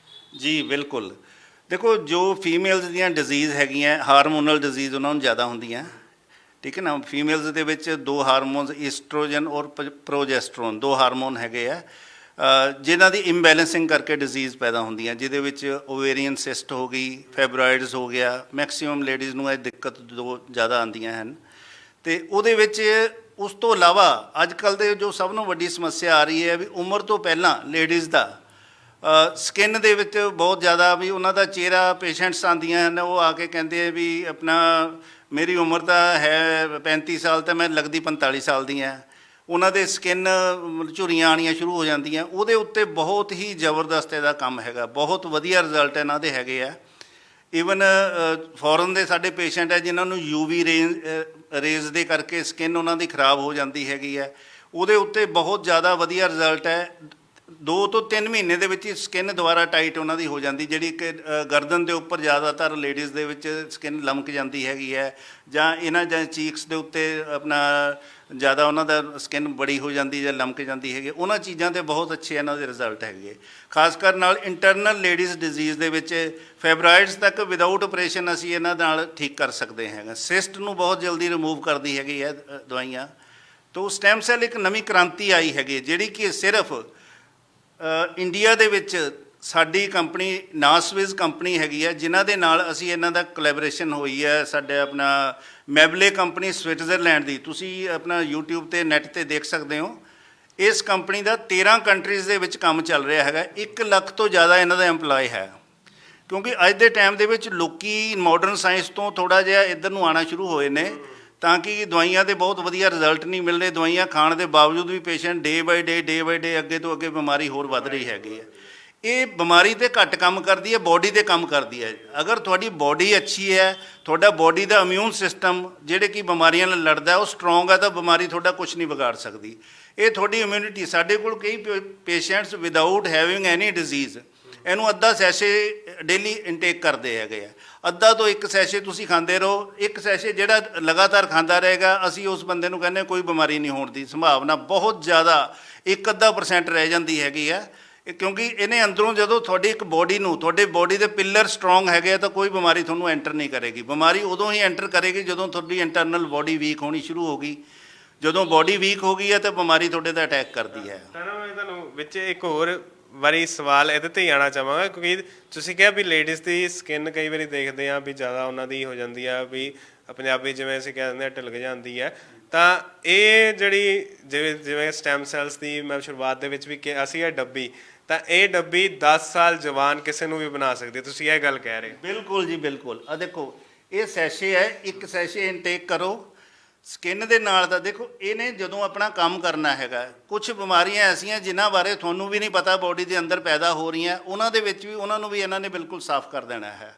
ਜੀ ਬਿਲਕੁਲ। ਦੇਖੋ, ਜੋ ਫੀਮੇਲਸ ਦੀਆਂ ਡਿਜ਼ੀਜ਼ ਹੈਗੀਆਂ, ਹਾਰਮੋਨਲ ਡਿਜ਼ੀਜ਼ ਉਹਨਾਂ ਨੂੰ ਜ਼ਿਆਦਾ ਹੁੰਦੀਆਂ, ਠੀਕ ਹੈ ਨਾ। ਫੀਮੇਲਸ ਦੇ ਵਿੱਚ 2 ਹਾਰਮੋਨਸ, ਈਸਟਰੋਜਨ ਔਰ ਪ੍ਰੋਜੈਸਟਰੋਨ, 2 ਹਾਰਮੋਨ ਹੈਗੇ ਆ ਜਿਨ੍ਹਾਂ ਦੀ ਇੰਬੈਲੈਂਸਿੰਗ ਕਰਕੇ ਡਿਜ਼ੀਜ਼ ਪੈਦਾ ਹੁੰਦੀਆਂ, ਜਿਹਦੇ ਵਿੱਚ ਓਵੇਰੀਅਨ ਸਿਸਟ ਹੋ ਗਈ, ਫੈਬਰਾਇਡਸ ਹੋ ਗਿਆ। ਮੈਕਸੀਮਮ ਲੇਡੀਜ਼ ਨੂੰ ਇਹ ਦਿੱਕਤ 2 ਜ਼ਿਆਦਾ ਆਉਂਦੀਆਂ ਹਨ। ਤੇ ਉਹਦੇ ਵਿੱਚ ਉਸ ਤੋਂ ਇਲਾਵਾ ਅੱਜ ਕੱਲ੍ਹ ਦੇ ਜੋ ਸਭ ਤੋਂ ਵੱਡੀ ਸਮੱਸਿਆ ਆ ਰਹੀ ਹੈ ਵੀ ਉਮਰ ਤੋਂ ਪਹਿਲਾਂ ਲੇਡੀਜ਼ ਦਾ ਸਕਿਨ ਦੇ ਵਿੱਚ ਬਹੁਤ ਜ਼ਿਆਦਾ ਵੀ ਉਹਨਾਂ ਦਾ ਚਿਹਰਾ, ਪੇਸ਼ੈਂਟਸ ਆਉਂਦੀਆਂ ਹਨ, ਉਹ ਆ ਕੇ ਕਹਿੰਦੇ ਆ ਵੀ ਆਪਣਾ ਮੇਰੀ ਉਮਰ ਤਾਂ ਹੈ 35 ਸਾਲ ਤੇ ਮੈਂ ਲੱਗਦੀ 45 ਸਾਲ ਦੀ ਹਾਂ। ਉਹਨਾਂ ਦੇ ਸਕਿਨ ਝੁਰੀਆਂ ਆਉਣੀਆਂ ਸ਼ੁਰੂ ਹੋ ਜਾਂਦੀਆਂ। ਉਹਦੇ ਉੱਤੇ ਬਹੁਤ ਹੀ ਜ਼ਬਰਦਸਤ ਇਹਦਾ ਕੰਮ ਹੈਗਾ, ਬਹੁਤ ਵਧੀਆ ਰਿਜ਼ਲਟ ਇਹਨਾਂ ਦੇ ਹੈਗੇ ਆ। ਈਵਨ ਫੋਰਨ ਦੇ ਸਾਡੇ ਪੇਸ਼ੈਂਟ ਹੈ ਜਿਨ੍ਹਾਂ ਨੂੰ UV ਰੇਜ਼ ਦੇ ਕਰਕੇ ਸਕਿਨ ਉਹਨਾਂ ਦੀ ਖਰਾਬ ਹੋ ਜਾਂਦੀ ਹੈਗੀ ਹੈ, ਉਹਦੇ ਉੱਤੇ ਬਹੁਤ ਜ਼ਿਆਦਾ ਵਧੀਆ ਰਿਜ਼ਲਟ ਹੈ। 2 ਤੋਂ 3 ਮਹੀਨੇ ਦੇ ਵਿੱਚ ਹੀ ਸਕਿਨ ਦੁਬਾਰਾ ਟਾਈਟ ਉਹਨਾਂ ਦੀ ਹੋ ਜਾਂਦੀ, ਜਿਹੜੀ ਕਿ ਗਰਦਨ ਦੇ ਉੱਪਰ ਜ਼ਿਆਦਾਤਰ ਲੇਡੀਜ਼ ਦੇ ਵਿੱਚ ਸਕਿਨ ਲਮਕ ਜਾਂਦੀ ਹੈਗੀ ਹੈ, ਜਾਂ ਇਹਨਾਂ ਜਾਂ ਚੀਕਸ ਦੇ ਉੱਤੇ ਆਪਣਾ ਜ਼ਿਆਦਾ ਉਹਨਾਂ ਦਾ ਸਕਿਨ ਬੜੀ ਹੋ ਜਾਂਦੀ ਜਾਂ ਲਮਕ ਜਾਂਦੀ ਹੈਗੀ। ਉਹਨਾਂ ਚੀਜ਼ਾਂ 'ਤੇ ਬਹੁਤ ਅੱਛੇ ਇਹਨਾਂ ਦੇ ਰਿਜ਼ਲਟ ਹੈਗੇ। ਖਾਸ ਕਰ ਨਾਲ ਇੰਟਰਨਲ ਲੇਡੀਜ਼ ਡਿਜ਼ੀਜ਼ ਦੇ ਵਿੱਚ ਫੈਬਰਾਇਡਸ ਤੱਕ ਵਿਦਆਊਟ ਆਪਰੇਸ਼ਨ ਅਸੀਂ ਇਹਨਾਂ ਨਾਲ ਠੀਕ ਕਰ ਸਕਦੇ ਹੈਗੇ। ਸਿਸਟ ਨੂੰ ਬਹੁਤ ਜਲਦੀ ਰਿਮੂਵ ਕਰਦੀ ਹੈਗੀ ਹੈ ਦਵਾਈਆਂ। ਤੋਂ ਸਟੈਮ ਸੈੱਲ ਇੱਕ ਨਵੀਂ ਕ੍ਰਾਂਤੀ ਆਈ ਹੈਗੀ ਜਿਹੜੀ ਕਿ ਸਿਰਫ ਇੰਡੀਆ ਦੇ ਵਿੱਚ ਸਾਡੀ ਕੰਪਨੀ ਨਾਸਵਿਜ਼ ਕੰਪਨੀ ਹੈਗੀ ਹੈ, ਜਿਨ੍ਹਾਂ ਦੇ ਨਾਲ ਅਸੀਂ ਇਹਨਾਂ ਦਾ ਕੋਲੈਬੋਰੇਸ਼ਨ ਹੋਈ ਹੈ। ਸਾਡੇ ਆਪਣਾ ਮੈਬਲੇ ਕੰਪਨੀ ਸਵਿਟਜ਼ਰਲੈਂਡ ਦੀ, ਤੁਸੀਂ ਆਪਣਾ YouTube ਤੇ ਨੈੱਟ ਤੇ ਦੇਖ ਸਕਦੇ ਹੋ। ਇਸ ਕੰਪਨੀ ਦਾ 13 ਕੰਟਰੀਜ਼ ਦੇ ਵਿੱਚ ਕੰਮ ਚੱਲ ਰਿਹਾ ਹੈਗਾ। 1 ਲੱਖ ਤੋਂ ਜ਼ਿਆਦਾ ਇਹਨਾਂ ਦਾ EMPLOYE ਹੈ, ਕਿਉਂਕਿ ਅੱਜ ਦੇ ਟਾਈਮ ਦੇ ਵਿੱਚ ਲੋਕੀ ਮਾਡਰਨ ਸਾਇੰਸ ਤੋਂ ਥੋੜ੍ਹਾ ਜਿਹਾ ਇੱਧਰ ਨੂੰ ਆਉਣਾ ਸ਼ੁਰੂ ਹੋਏ ਨੇ, ਤਾਂ ਕਿ ਦਵਾਈਆਂ ਦੇ ਬਹੁਤ ਵਧੀਆ ਰਿਜ਼ਲਟ ਨਹੀਂ ਮਿਲ ਰਹੇ। ਦਵਾਈਆਂ ਖਾਣ ਦੇ ਬਾਵਜੂਦ ਵੀ ਪੇਸ਼ੈਂਟ ਡੇ ਬਾਈ ਡੇ ਅੱਗੇ ਤੋਂ ਅੱਗੇ ਬਿਮਾਰੀ ਹੋਰ ਵੱਧ ਰਹੀ ਹੈਗੀ ਹੈ। ਇਹ ਬਿਮਾਰੀ 'ਤੇ ਘੱਟ ਕੰਮ ਕਰਦੀ ਹੈ, ਬੋਡੀ 'ਤੇ ਕੰਮ ਕਰਦੀ ਹੈ। ਅਗਰ ਤੁਹਾਡੀ ਬੋਡੀ ਅੱਛੀ ਹੈ, ਤੁਹਾਡਾ ਬੋਡੀ ਦਾ ਇਮਿਊਨ ਸਿਸਟਮ ਜਿਹੜੇ ਕਿ ਬਿਮਾਰੀਆਂ ਨਾਲ ਲੜਦਾ ਉਹ ਸਟਰੋਂਗ ਹੈ, ਤਾਂ ਬਿਮਾਰੀ ਤੁਹਾਡਾ ਕੁਝ ਨਹੀਂ ਵਿਗਾੜ ਸਕਦੀ। ਇਹ ਤੁਹਾਡੀ ਇਮਿਊਨਿਟੀ। ਸਾਡੇ ਕੋਲ ਕਈ ਪੇਸ਼ੈਂਟਸ ਵਿਦਆਊਟ ਹੈਵਿੰਗ ਐਨੀ ਡਿਜ਼ੀਜ਼ ਇਹਨੂੰ ਅੱਧਾ ਸੈਸ਼ੇ ਡੇਲੀ ਇਨਟੇਕ ਕਰਦੇ ਹੈਗੇ ਆ। ਅੱਧਾ ਤੋਂ 1 ਸੈਸ਼ੇ ਤੁਸੀਂ ਖਾਂਦੇ ਰਹੋ। 1 ਸੈਸ਼ੇ ਜਿਹੜਾ ਲਗਾਤਾਰ ਖਾਂਦਾ ਰਹੇਗਾ, ਅਸੀਂ ਉਸ ਬੰਦੇ ਨੂੰ ਕਹਿੰਦੇ ਕੋਈ ਬਿਮਾਰੀ ਨਹੀਂ ਹੋਣ ਦੀ ਸੰਭਾਵਨਾ ਬਹੁਤ ਜ਼ਿਆਦਾ 1-ਅੱਧਾ% ਰਹਿ ਜਾਂਦੀ ਹੈਗੀ ਆ, ਕਿਉਂਕਿ ਇਹਨੇ ਅੰਦਰੋਂ ਜਦੋਂ ਤੁਹਾਡੀ ਇੱਕ ਬੋਡੀ ਨੂੰ, ਤੁਹਾਡੇ ਬੋਡੀ ਦੇ ਪਿੱਲਰ ਸਟਰੋਂਗ ਹੈਗੇ ਆ, ਤਾਂ ਕੋਈ ਬਿਮਾਰੀ ਤੁਹਾਨੂੰ ਐਂਟਰ ਨਹੀਂ ਕਰੇਗੀ। ਬਿਮਾਰੀ ਉਦੋਂ ਹੀ ਐਂਟਰ ਕਰੇਗੀ ਜਦੋਂ ਤੁਹਾਡੀ ਇੰਟਰਨਲ ਬੋਡੀ ਵੀਕ ਹੋਣੀ ਸ਼ੁਰੂ ਹੋ ਗਈ। ਜਦੋਂ ਬੋਡੀ ਵੀਕ ਹੋ ਗਈ ਹੈ ਤਾਂ ਬਿਮਾਰੀ ਤੁਹਾਡੇ 'ਤੇ ਅਟੈਕ ਕਰਦੀ ਹੈ। ਤਾਂ ਮੈਂ ਤੁਹਾਨੂੰ ਵਿੱਚ ਇੱਕ ਹੋਰ ਵਾਰੀ ਸਵਾਲ ਇਹਦੇ 'ਤੇ ਹੀ ਆਉਣਾ ਚਾਹਾਂਗਾ, ਕਿਉਂਕਿ ਤੁਸੀਂ ਕਿਹਾ ਵੀ ਲੇਡੀਜ਼ ਦੀ ਸਕਿਨ ਕਈ ਵਾਰੀ ਦੇਖਦੇ ਹਾਂ ਵੀ ਜ਼ਿਆਦਾ ਉਹਨਾਂ ਦੀ ਹੋ ਜਾਂਦੀ ਆ, ਵੀ ਪੰਜਾਬੀ ਜਿਵੇਂ ਅਸੀਂ ਕਹਿ ਦਿੰਦੇ ਹਾਂ ਢਿਲਕ ਜਾਂਦੀ ਹੈ। ਤਾਂ ਇਹ ਜਿਹੜੀ ਜਿਵੇਂ ਸਟੈਮ ਸੈਲਸ ਦੀ ਮੈਂ ਸ਼ੁਰੂਆਤ ਦੇ ਵਿੱਚ ਵੀ ਕਿਹਾ ਸੀ, ਇਹ ਡੱਬੀ, ਤਾਂ ਇਹ ਡੱਬੀ 10 ਸਾਲ ਜਵਾਨ ਕਿਸੇ ਨੂੰ ਵੀ ਬਣਾ ਸਕਦੀ, ਤੁਸੀਂ ਇਹ ਗੱਲ ਕਹਿ ਰਹੇ? ਬਿਲਕੁਲ ਜੀ, ਬਿਲਕੁਲ। ਆ ਦੇਖੋ, ਇਹ ਸੈਸ਼ੇ ਹੈ, 1 ਸੈਸ਼ੇ ਇਨਟੇਕ ਕਰੋ। ਸਕਿਨ ਦੇ ਨਾਲ ਤਾਂ ਦੇਖੋ, ਇਹਨੇ ਜਦੋਂ ਆਪਣਾ ਕੰਮ ਕਰਨਾ ਹੈਗਾ, ਕੁਝ ਬਿਮਾਰੀਆਂ ਐਸੀਆਂ ਜਿਨ੍ਹਾਂ ਬਾਰੇ ਤੁਹਾਨੂੰ ਵੀ ਨਹੀਂ ਪਤਾ ਬੋਡੀ ਦੇ ਅੰਦਰ ਪੈਦਾ ਹੋ ਰਹੀਆਂ, ਉਹਨਾਂ ਦੇ ਵਿੱਚ ਵੀ ਉਹਨਾਂ ਨੂੰ ਵੀ ਇਹਨਾਂ ਨੇ ਬਿਲਕੁਲ ਸਾਫ਼ ਕਰ ਦੇਣਾ ਹੈ।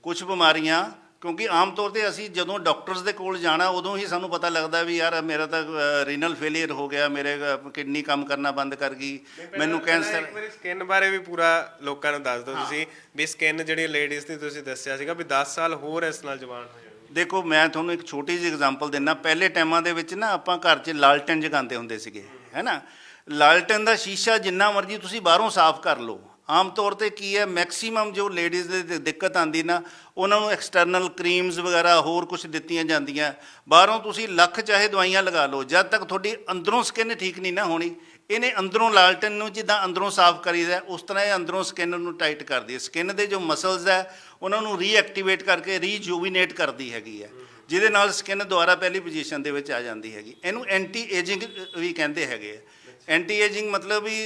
ਕੁਝ ਬਿਮਾਰੀਆਂ, ਕਿਉਂਕਿ ਆਮ ਤੌਰ 'ਤੇ ਅਸੀਂ ਜਦੋਂ ਡਾਕਟਰਸ ਦੇ ਕੋਲ ਜਾਣਾ ਉਦੋਂ ਹੀ ਸਾਨੂੰ ਪਤਾ ਲੱਗਦਾ ਵੀ ਯਾਰ ਮੇਰਾ ਤਾਂ ਰੀਨਲ ਫੇਲੀਅਰ ਹੋ ਗਿਆ, ਮੇਰੇ ਕਿਡਨੀ ਕੰਮ ਕਰਨਾ ਬੰਦ ਕਰ ਗਈ, ਮੈਨੂੰ ਕੈਂਸਰ। ਇੱਕ ਵਾਰੀ ਸਕਿਨ ਬਾਰੇ ਵੀ ਪੂਰਾ ਲੋਕਾਂ ਨੂੰ ਦੱਸ ਦਿਓ ਤੁਸੀਂ, ਵੀ ਸਕਿਨ ਜਿਹੜੀ ਲੇਡੀਜ਼ ਦੀ ਤੁਸੀਂ ਦੱਸਿਆ ਸੀਗਾ ਵੀ 10 ਸਾਲ ਹੋਰ ਇਸ ਨਾਲ ਜਵਾਨ ਹੋ ਜਾਣਗੇ। ਦੇਖੋ, ਮੈਂ ਤੁਹਾਨੂੰ ਇੱਕ ਛੋਟੀ ਜਿਹੀ ਐਗਜ਼ਾਮਪਲ ਦਿੰਦਾ। ਪਹਿਲੇ ਟਾਈਮਾਂ ਦੇ ਵਿੱਚ ਨਾ ਆਪਾਂ ਘਰ 'ਚ ਲਾਲਟਨ ਜਗਾਉਂਦੇ ਹੁੰਦੇ ਸੀਗੇ, ਹੈ ਨਾ। ਲਾਲਟਨ ਦਾ ਸ਼ੀਸ਼ਾ ਜਿੰਨਾ ਮਰਜ਼ੀ ਤੁਸੀਂ ਬਾਹਰੋਂ ਸਾਫ਼ ਕਰ ਲਓ, ਆਮ ਤੌਰ ਤੇ ਕੀ ਹੈ, ਮੈਕਸਿਮਮ ਜੋ ਲੇਡੀਜ਼ ਦੇ ਦਿੱਕਤ ਆਉਂਦੀ ਨਾ, ਉਹਨਾਂ ਨੂੰ ਐਕਸਟਰਨਲ ਕਰੀਮਸ ਵਗੈਰਾ ਹੋਰ ਕੁਝ ਦਿੱਤੀਆਂ ਜਾਂਦੀਆਂ। ਬਾਹਰੋਂ ਤੁਸੀਂ ਲੱਖ ਚਾਹੇ ਦਵਾਈਆਂ ਲਗਾ ਲਓ, ਜਦ ਤੱਕ ਤੁਹਾਡੀ ਅੰਦਰੋਂ ਸਕਿਨ ਠੀਕ ਨਹੀਂ ਨਾ ਹੋਣੀ। ਇਹਨੇ ਅੰਦਰੋਂ ਲਾਲਟਨ ਨੂੰ ਜਿੱਦਾਂ ਅੰਦਰੋਂ ਸਾਫ਼ ਕਰੀਦਾ, ਉਸ ਤਰ੍ਹਾਂ ਇਹ ਅੰਦਰੋਂ ਸਕਿਨ ਨੂੰ ਟਾਈਟ ਕਰਦੀ ਹੈ। ਸਕਿਨ ਦੇ ਜੋ ਮਸਲਸ ਹੈ ਉਹਨਾਂ ਨੂੰ ਰੀਐਕਟੀਵੇਟ ਕਰਕੇ ਰੀਜੂਵੀਨੇਟ ਕਰਦੀ ਹੈਗੀ ਹੈ, ਜਿਹਦੇ ਨਾਲ ਸਕਿਨ ਦੁਬਾਰਾ ਪਹਿਲੀ ਪੋਜੀਸ਼ਨ ਦੇ ਵਿੱਚ ਆ ਜਾਂਦੀ ਹੈਗੀ। ਇਹਨੂੰ ਐਂਟੀ ਏਜਿੰਗ ਵੀ ਕਹਿੰਦੇ ਹੈਗੇ ਆ। ਐਂਟੀ ਏਜਿੰਗ ਮਤਲਬ ਵੀ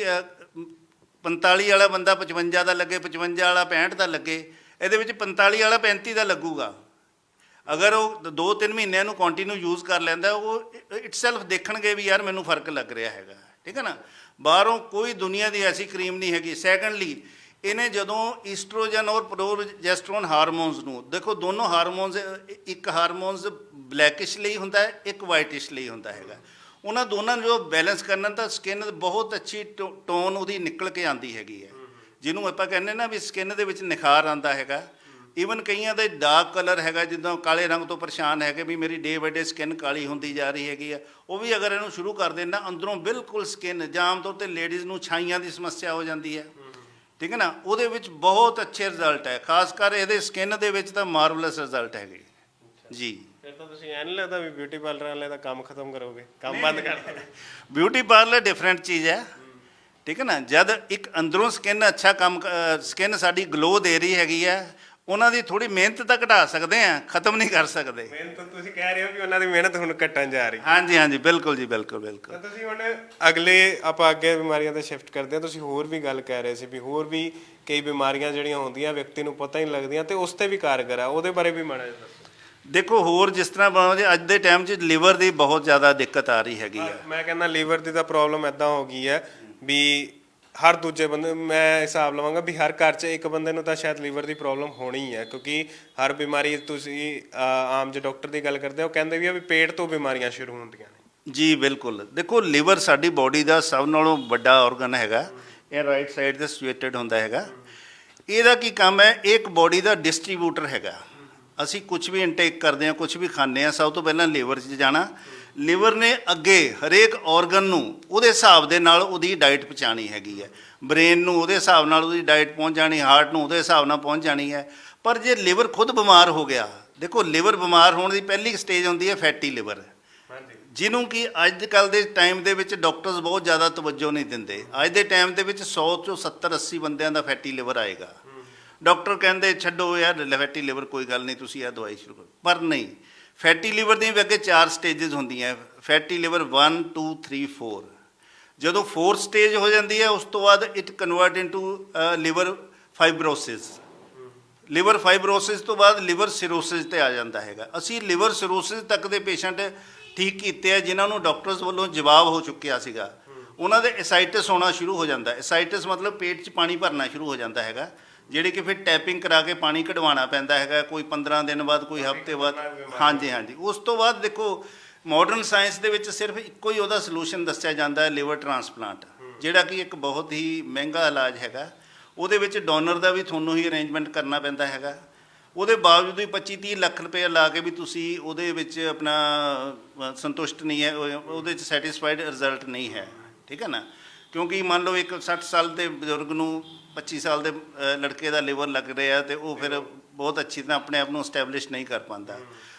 45 ਵਾਲਾ ਬੰਦਾ 55 ਦਾ ਲੱਗੇ, 55 ਵਾਲਾ 65 ਦਾ ਲੱਗੇ, ਇਹਦੇ ਵਿੱਚ 45 ਵਾਲਾ 35 ਦਾ ਲੱਗੂਗਾ। ਅਗਰ ਉਹ 2-3 ਮਹੀਨਿਆਂ ਨੂੰ ਕੰਟੀਨਿਊ ਯੂਜ਼ ਕਰ ਲੈਂਦਾ, ਉਹ ਇਟਸੈਲਫ ਦੇਖਣਗੇ ਵੀ ਯਾਰ ਮੈਨੂੰ ਫਰਕ ਲੱਗ ਰਿਹਾ ਹੈਗਾ, ਠੀਕ ਹੈ ਨਾ। ਬਾਹਰੋਂ ਕੋਈ ਦੁਨੀਆ ਦੀ ਐਸੀ ਕਰੀਮ ਨਹੀਂ ਹੈਗੀ। ਸੈਕੰਡਲੀ, ਇਹਨੇ ਜਦੋਂ ਈਸਟਰੋਜਨ ਔਰ ਪ੍ਰੋਜੈਸਟਰੋਨ ਹਾਰਮੋਨਸ ਨੂੰ ਦੇਖੋ, ਦੋਨੋਂ ਹਾਰਮੋਨਸ, ਇੱਕ ਹਾਰਮੋਨਸ ਬਲੈਕਿਸ਼ ਲਈ ਹੁੰਦਾ ਹੈ, ਇੱਕ ਵਾਈਟਿਸ਼ ਲਈ ਹੁੰਦਾ ਹੈਗਾ। ਉਹਨਾਂ ਦੋਨਾਂ ਨੂੰ ਜੋ ਬੈਲੈਂਸ ਕਰਨਾ, ਤਾਂ ਸਕਿਨ ਬਹੁਤ ਅੱਛੀ ਟੋਨ ਉਹਦੀ ਨਿਕਲ ਕੇ ਆਉਂਦੀ ਹੈਗੀ ਹੈ, ਜਿਹਨੂੰ ਆਪਾਂ ਕਹਿੰਦੇ ਨਾ ਵੀ ਸਕਿਨ ਦੇ ਵਿੱਚ ਨਿਖਾਰ ਆਉਂਦਾ ਹੈਗਾ। ਈਵਨ ਕਈਆਂ ਦਾ ਡਾਰਕ ਕਲਰ ਹੈਗਾ, ਜਿੱਦਾਂ ਕਾਲੇ ਰੰਗ ਤੋਂ ਪਰੇਸ਼ਾਨ ਹੈਗੇ ਵੀ ਮੇਰੀ ਡੇ ਬਾਏ ਡੇ ਸਕਿਨ ਕਾਲੀ ਹੁੰਦੀ ਜਾ ਰਹੀ ਹੈਗੀ ਆ, ਉਹ ਵੀ ਅਗਰ ਇਹਨੂੰ ਸ਼ੁਰੂ ਕਰ ਦੇਣ ਨਾ, ਅੰਦਰੋਂ ਬਿਲਕੁਲ ਸਕਿਨ, ਜਾਂ ਆਮ ਤੌਰ 'ਤੇ ਲੇਡੀਜ਼ ਨੂੰ ਛਾਈਆਂ ਦੀ ਸਮੱਸਿਆ ਹੋ ਜਾਂਦੀ ਹੈ, ਠੀਕ ਹੈ ਨਾ, ਉਹਦੇ ਵਿੱਚ ਬਹੁਤ ਅੱਛੇ ਰਿਜ਼ਲਟ ਹੈ। ਖਾਸ ਕਰ ਇਹਦੇ ਸਕਿਨ ਦੇ ਵਿੱਚ ਤਾਂ ਮਾਰਵਲਸ ਰਿਜ਼ਲਟ ਹੈਗੇ ਜੀ। ਫਿਰ ਤਾਂ ਤੁਸੀਂ ਐਂ ਨਹੀਂ ਲੱਗਦਾ ਵੀ ਬਿਊਟੀ ਪਾਰਲਰ ਵਾਲੇ ਦਾ ਕੰਮ ਖਤਮ ਕਰੋਗੇ, ਕੰਮ ਬੰਦ ਕਰ ਦੇਣਾ? ਬਿਊਟੀ ਪਾਰਲਰ ਡਿਫਰੈਂਟ ਚੀਜ਼ ਹੈ, ਠੀਕ ਹੈ ਨਾ। ਜਦ ਇੱਕ ਅੰਦਰੋਂ ਸਕਿਨ ਅੱਛਾ ਕੰਮ, ਸਕਿਨ ਸਾਡੀ ਗਲੋ ਦੇ ਰਹੀ ਹੈਗੀ ਹੈ, ਉਹਨਾਂ ਦੀ ਥੋੜੀ ਮਿਹਨਤ ਤਾਂ ਘਟਾ ਸਕਦੇ ਆ, ਖਤਮ ਨਹੀਂ ਕਰ ਸਕਦੇ। ਮਿਹਨਤ ਤੁਸੀਂ ਕਹਿ ਰਹੇ ਹੋ ਕਿ ਉਹਨਾਂ ਦੀ ਮਿਹਨਤ ਹੁਣ ਘਟਣ ਜਾ ਰਹੀ? ਹਾਂਜੀ ਹਾਂਜੀ, ਬਿਲਕੁਲ ਜੀ, ਬਿਲਕੁਲ ਬਿਲਕੁਲ। ਤਾਂ ਤੁਸੀਂ ਹੁਣ ਆਪਾਂ ਅੱਗੇ ਬਿਮਾਰੀਆਂ ਤੇ ਸ਼ਿਫਟ ਕਰਦੇ ਹਾਂ। ਤੁਸੀਂ ਹੋਰ ਵੀ ਗੱਲ ਕਹਿ ਰਹੇ ਸੀ ਵੀ ਹੋਰ ਵੀ ਕਈ ਬਿਮਾਰੀਆਂ ਜਿਹੜੀਆਂ ਹੁੰਦੀਆਂ ਵਿਅਕਤੀ ਨੂੰ ਪਤਾ ਹੀ ਨਹੀਂ ਲੱਗਦੀਆਂ ਤੇ ਉਸ ਤੇ ਵੀ ਕਾਰਗਰ ਆ, ਉਹਦੇ ਬਾਰੇ ਵੀ ਮਾੜਾ ਜਿਹਾ ਦੱਸੋ। ਦੇਖੋ, ਹੋਰ ਜਿਸ ਤਰ੍ਹਾਂ ਬਣਾਉਂਦੇ, ਅੱਜ ਦੇ ਟਾਈਮ 'ਚ ਲੀਵਰ ਦੀ ਬਹੁਤ ਜ਼ਿਆਦਾ ਦਿੱਕਤ ਆ ਰਹੀ ਹੈਗੀ ਹੈ। ਮੈਂ ਕਹਿੰਦਾ ਲੀਵਰ ਦੀ ਤਾਂ ਪ੍ਰੋਬਲਮ ਇੱਦਾਂ ਹੋ ਗਈ ਹੈ ਵੀ ਹਰ ਦੂਜੇ ਬੰਦੇ, ਮੈਂ ਹਿਸਾਬ ਲਵਾਂਗਾ ਵੀ ਹਰ ਘਰ 'ਚ ਇੱਕ ਬੰਦੇ ਨੂੰ ਤਾਂ ਸ਼ਾਇਦ ਲੀਵਰ ਦੀ ਪ੍ਰੋਬਲਮ ਹੋਣੀ ਹੈ, ਕਿਉਂਕਿ ਹਰ ਬਿਮਾਰੀ, ਤੁਸੀਂ ਆਮ ਜੇ ਡਾਕਟਰ ਦੀ ਗੱਲ ਕਰਦੇ ਹੋ, ਕਹਿੰਦੇ ਵੀ ਆ ਵੀ ਪੇਟ ਤੋਂ ਬਿਮਾਰੀਆਂ ਸ਼ੁਰੂ ਹੁੰਦੀਆਂ ਨੇ। ਜੀ ਬਿਲਕੁਲ। ਦੇਖੋ, ਲੀਵਰ ਸਾਡੀ ਬਾਡੀ ਦਾ ਸਭ ਨਾਲੋਂ ਵੱਡਾ ਆਰਗਨ ਹੈਗਾ। ਇਹ ਰਾਈਟ ਸਾਈਡ 'ਤੇ ਸਿਚੁਏਟਡ ਹੁੰਦਾ ਹੈਗਾ। ਇਹਦਾ ਕੀ ਕੰਮ ਹੈ? ਇਹ ਇੱਕ ਬਾਡੀ ਦਾ ਡਿਸਟਰੀਬਿਊਟਰ ਹੈਗਾ। ਅਸੀਂ ਕੁਝ ਵੀ ਇਨਟੇਕ ਕਰਦੇ ਹਾਂ, ਕੁਝ ਵੀ ਖਾਂਦੇ ਹਾਂ, ਸਭ ਤੋਂ ਪਹਿਲਾਂ ਲੀਵਰ 'ਚ ਜਾਣਾ। ਲੀਵਰ ਨੇ ਅੱਗੇ ਹਰੇਕ ਆਰਗਨ ਨੂੰ ਉਹਦੇ ਹਿਸਾਬ ਦੇ ਨਾਲ ਉਹਦੀ ਡਾਈਟ ਪਹੁੰਚਾਉਣੀ ਹੈਗੀ ਹੈ। ਬ੍ਰੇਨ ਨੂੰ ਉਹਦੇ ਹਿਸਾਬ ਨਾਲ ਉਹਦੀ ਡਾਈਟ ਪਹੁੰਚ ਜਾਣੀ, ਹਾਰਟ ਨੂੰ ਉਹਦੇ ਹਿਸਾਬ ਨਾਲ ਪਹੁੰਚ ਜਾਣੀ ਹੈ। ਪਰ ਜੇ ਲੀਵਰ ਖੁਦ ਬਿਮਾਰ ਹੋ ਗਿਆ, ਦੇਖੋ, ਲੀਵਰ ਬਿਮਾਰ ਹੋਣ ਦੀ ਪਹਿਲੀ ਸਟੇਜ ਹੁੰਦੀ ਹੈ ਫੈਟੀ ਲੀਵਰ, ਜਿਹਨੂੰ ਕਿ ਅੱਜ ਕੱਲ੍ਹ ਦੇ ਟਾਈਮ ਦੇ ਵਿੱਚ ਡਾਕਟਰਸ ਬਹੁਤ ਜ਼ਿਆਦਾ ਤਵੱਜੋ ਨਹੀਂ ਦਿੰਦੇ। ਅੱਜ ਦੇ ਟਾਈਮ ਦੇ ਵਿੱਚ 100 ਚੋਂ 70-80 ਬੰਦਿਆਂ ਦਾ ਫੈਟੀ ਲੀਵਰ ਆਏਗਾ। ਡਾਕਟਰ ਕਹਿੰਦੇ ਛੱਡੋ ਯਾਰ ਫੈਟੀ ਲੀਵਰ, ਕੋਈ ਗੱਲ ਨਹੀਂ, ਤੁਸੀਂ ਇਹ ਦਵਾਈ ਸ਼ੁਰੂ ਕਰੋ। ਪਰ ਨਹੀਂ, ਫੈਟੀ ਲੀਵਰ ਦੀਆਂ ਵੀ ਅੱਗੇ 4 ਸਟੇਜਸ ਹੁੰਦੀਆਂ। Fatty liver 1 2 3 4। ਜਦੋਂ 4th ਸਟੇਜ ਹੋ ਜਾਂਦੀ ਹੈ, ਉਸ ਤੋਂ ਬਾਅਦ it convert into liver fibrosis. Liver fibrosis ਤੋਂ ਬਾਅਦ ਲੀਵਰ ਸਿਰੋਸਿਸ 'ਤੇ ਆ ਜਾਂਦਾ ਹੈਗਾ। ਅਸੀਂ ਲੀਵਰ ਸਿਰੋਸਿਸ ਤੱਕ ਦੇ ਪੇਸ਼ੈਂਟ ਠੀਕ ਕੀਤੇ ਆ, ਜਿਨ੍ਹਾਂ ਨੂੰ ਡਾਕਟਰਸ ਵੱਲੋਂ ਜਵਾਬ ਹੋ ਚੁੱਕਿਆ ਸੀਗਾ। ਉਹਨਾਂ ਦੇ ਐਸਾਈਟਿਸ ਹੋਣਾ ਸ਼ੁਰੂ ਹੋ ਜਾਂਦਾ। ਐਸਾਈਟਿਸ ਮਤਲਬ ਪੇਟ 'ਚ ਪਾਣੀ ਭਰਨਾ ਸ਼ੁਰੂ ਹੋ ਜਾਂਦਾ ਹੈਗਾ, ਜਿਹੜੇ ਕਿ ਫਿਰ ਟੈਪਿੰਗ ਕਰਾ ਕੇ ਪਾਣੀ ਕਢਵਾਉਣਾ ਪੈਂਦਾ ਹੈਗਾ, ਕੋਈ 15 ਦਿਨ ਬਾਅਦ, ਕੋਈ ਹਫ਼ਤੇ ਬਾਅਦ। ਹਾਂਜੀ ਹਾਂਜੀ। ਉਸ ਤੋਂ ਬਾਅਦ ਦੇਖੋ, ਮਾਡਰਨ ਸਾਇੰਸ ਦੇ ਵਿੱਚ ਸਿਰਫ ਇੱਕੋ ਹੀ ਉਹਦਾ ਸੋਲੂਸ਼ਨ ਦੱਸਿਆ ਜਾਂਦਾ ਹੈ, ਲੀਵਰ ਟ੍ਰਾਂਸਪਲਾਂਟ, ਜਿਹੜਾ ਕਿ ਇੱਕ ਬਹੁਤ ਹੀ ਮਹਿੰਗਾ ਇਲਾਜ ਹੈਗਾ। ਉਹਦੇ ਵਿੱਚ ਡੋਨਰ ਦਾ ਵੀ ਤੁਹਾਨੂੰ ਹੀ ਅਰੇਂਜਮੈਂਟ ਕਰਨਾ ਪੈਂਦਾ ਹੈਗਾ। ਉਹਦੇ ਬਾਵਜੂਦ ਵੀ 25-30 ਲੱਖ ਰੁਪਏ ਲਾ ਕੇ ਵੀ ਤੁਸੀਂ ਉਹਦੇ ਵਿੱਚ ਆਪਣਾ ਸੰਤੁਸ਼ਟ ਨਹੀਂ ਹੈ, ਉਹਦੇ 'ਚ ਸੈਟਿਸਫਾਈਡ ਰਿਜ਼ਲਟ ਨਹੀਂ ਹੈ, ਠੀਕ ਹੈ ਨਾ। ਕਿਉਂਕਿ ਮੰਨ ਲਓ ਇੱਕ 60 ਸਾਲ ਦੇ ਬਜ਼ੁਰਗ ਨੂੰ 25 ਸਾਲ ਦੇ ਲੜਕੇ ਦਾ ਲੀਵਰ ਲੱਗ ਰਿਹਾ, ਤੇ ਉਹ ਫਿਰ ਬਹੁਤ ਅੱਛੀ ਤਰ੍ਹਾਂ ਆਪਣੇ ਆਪ ਨੂੰ ਸਟੈਬਲਿਸ਼ ਨਹੀਂ ਕਰ ਪਾਉਂਦਾ।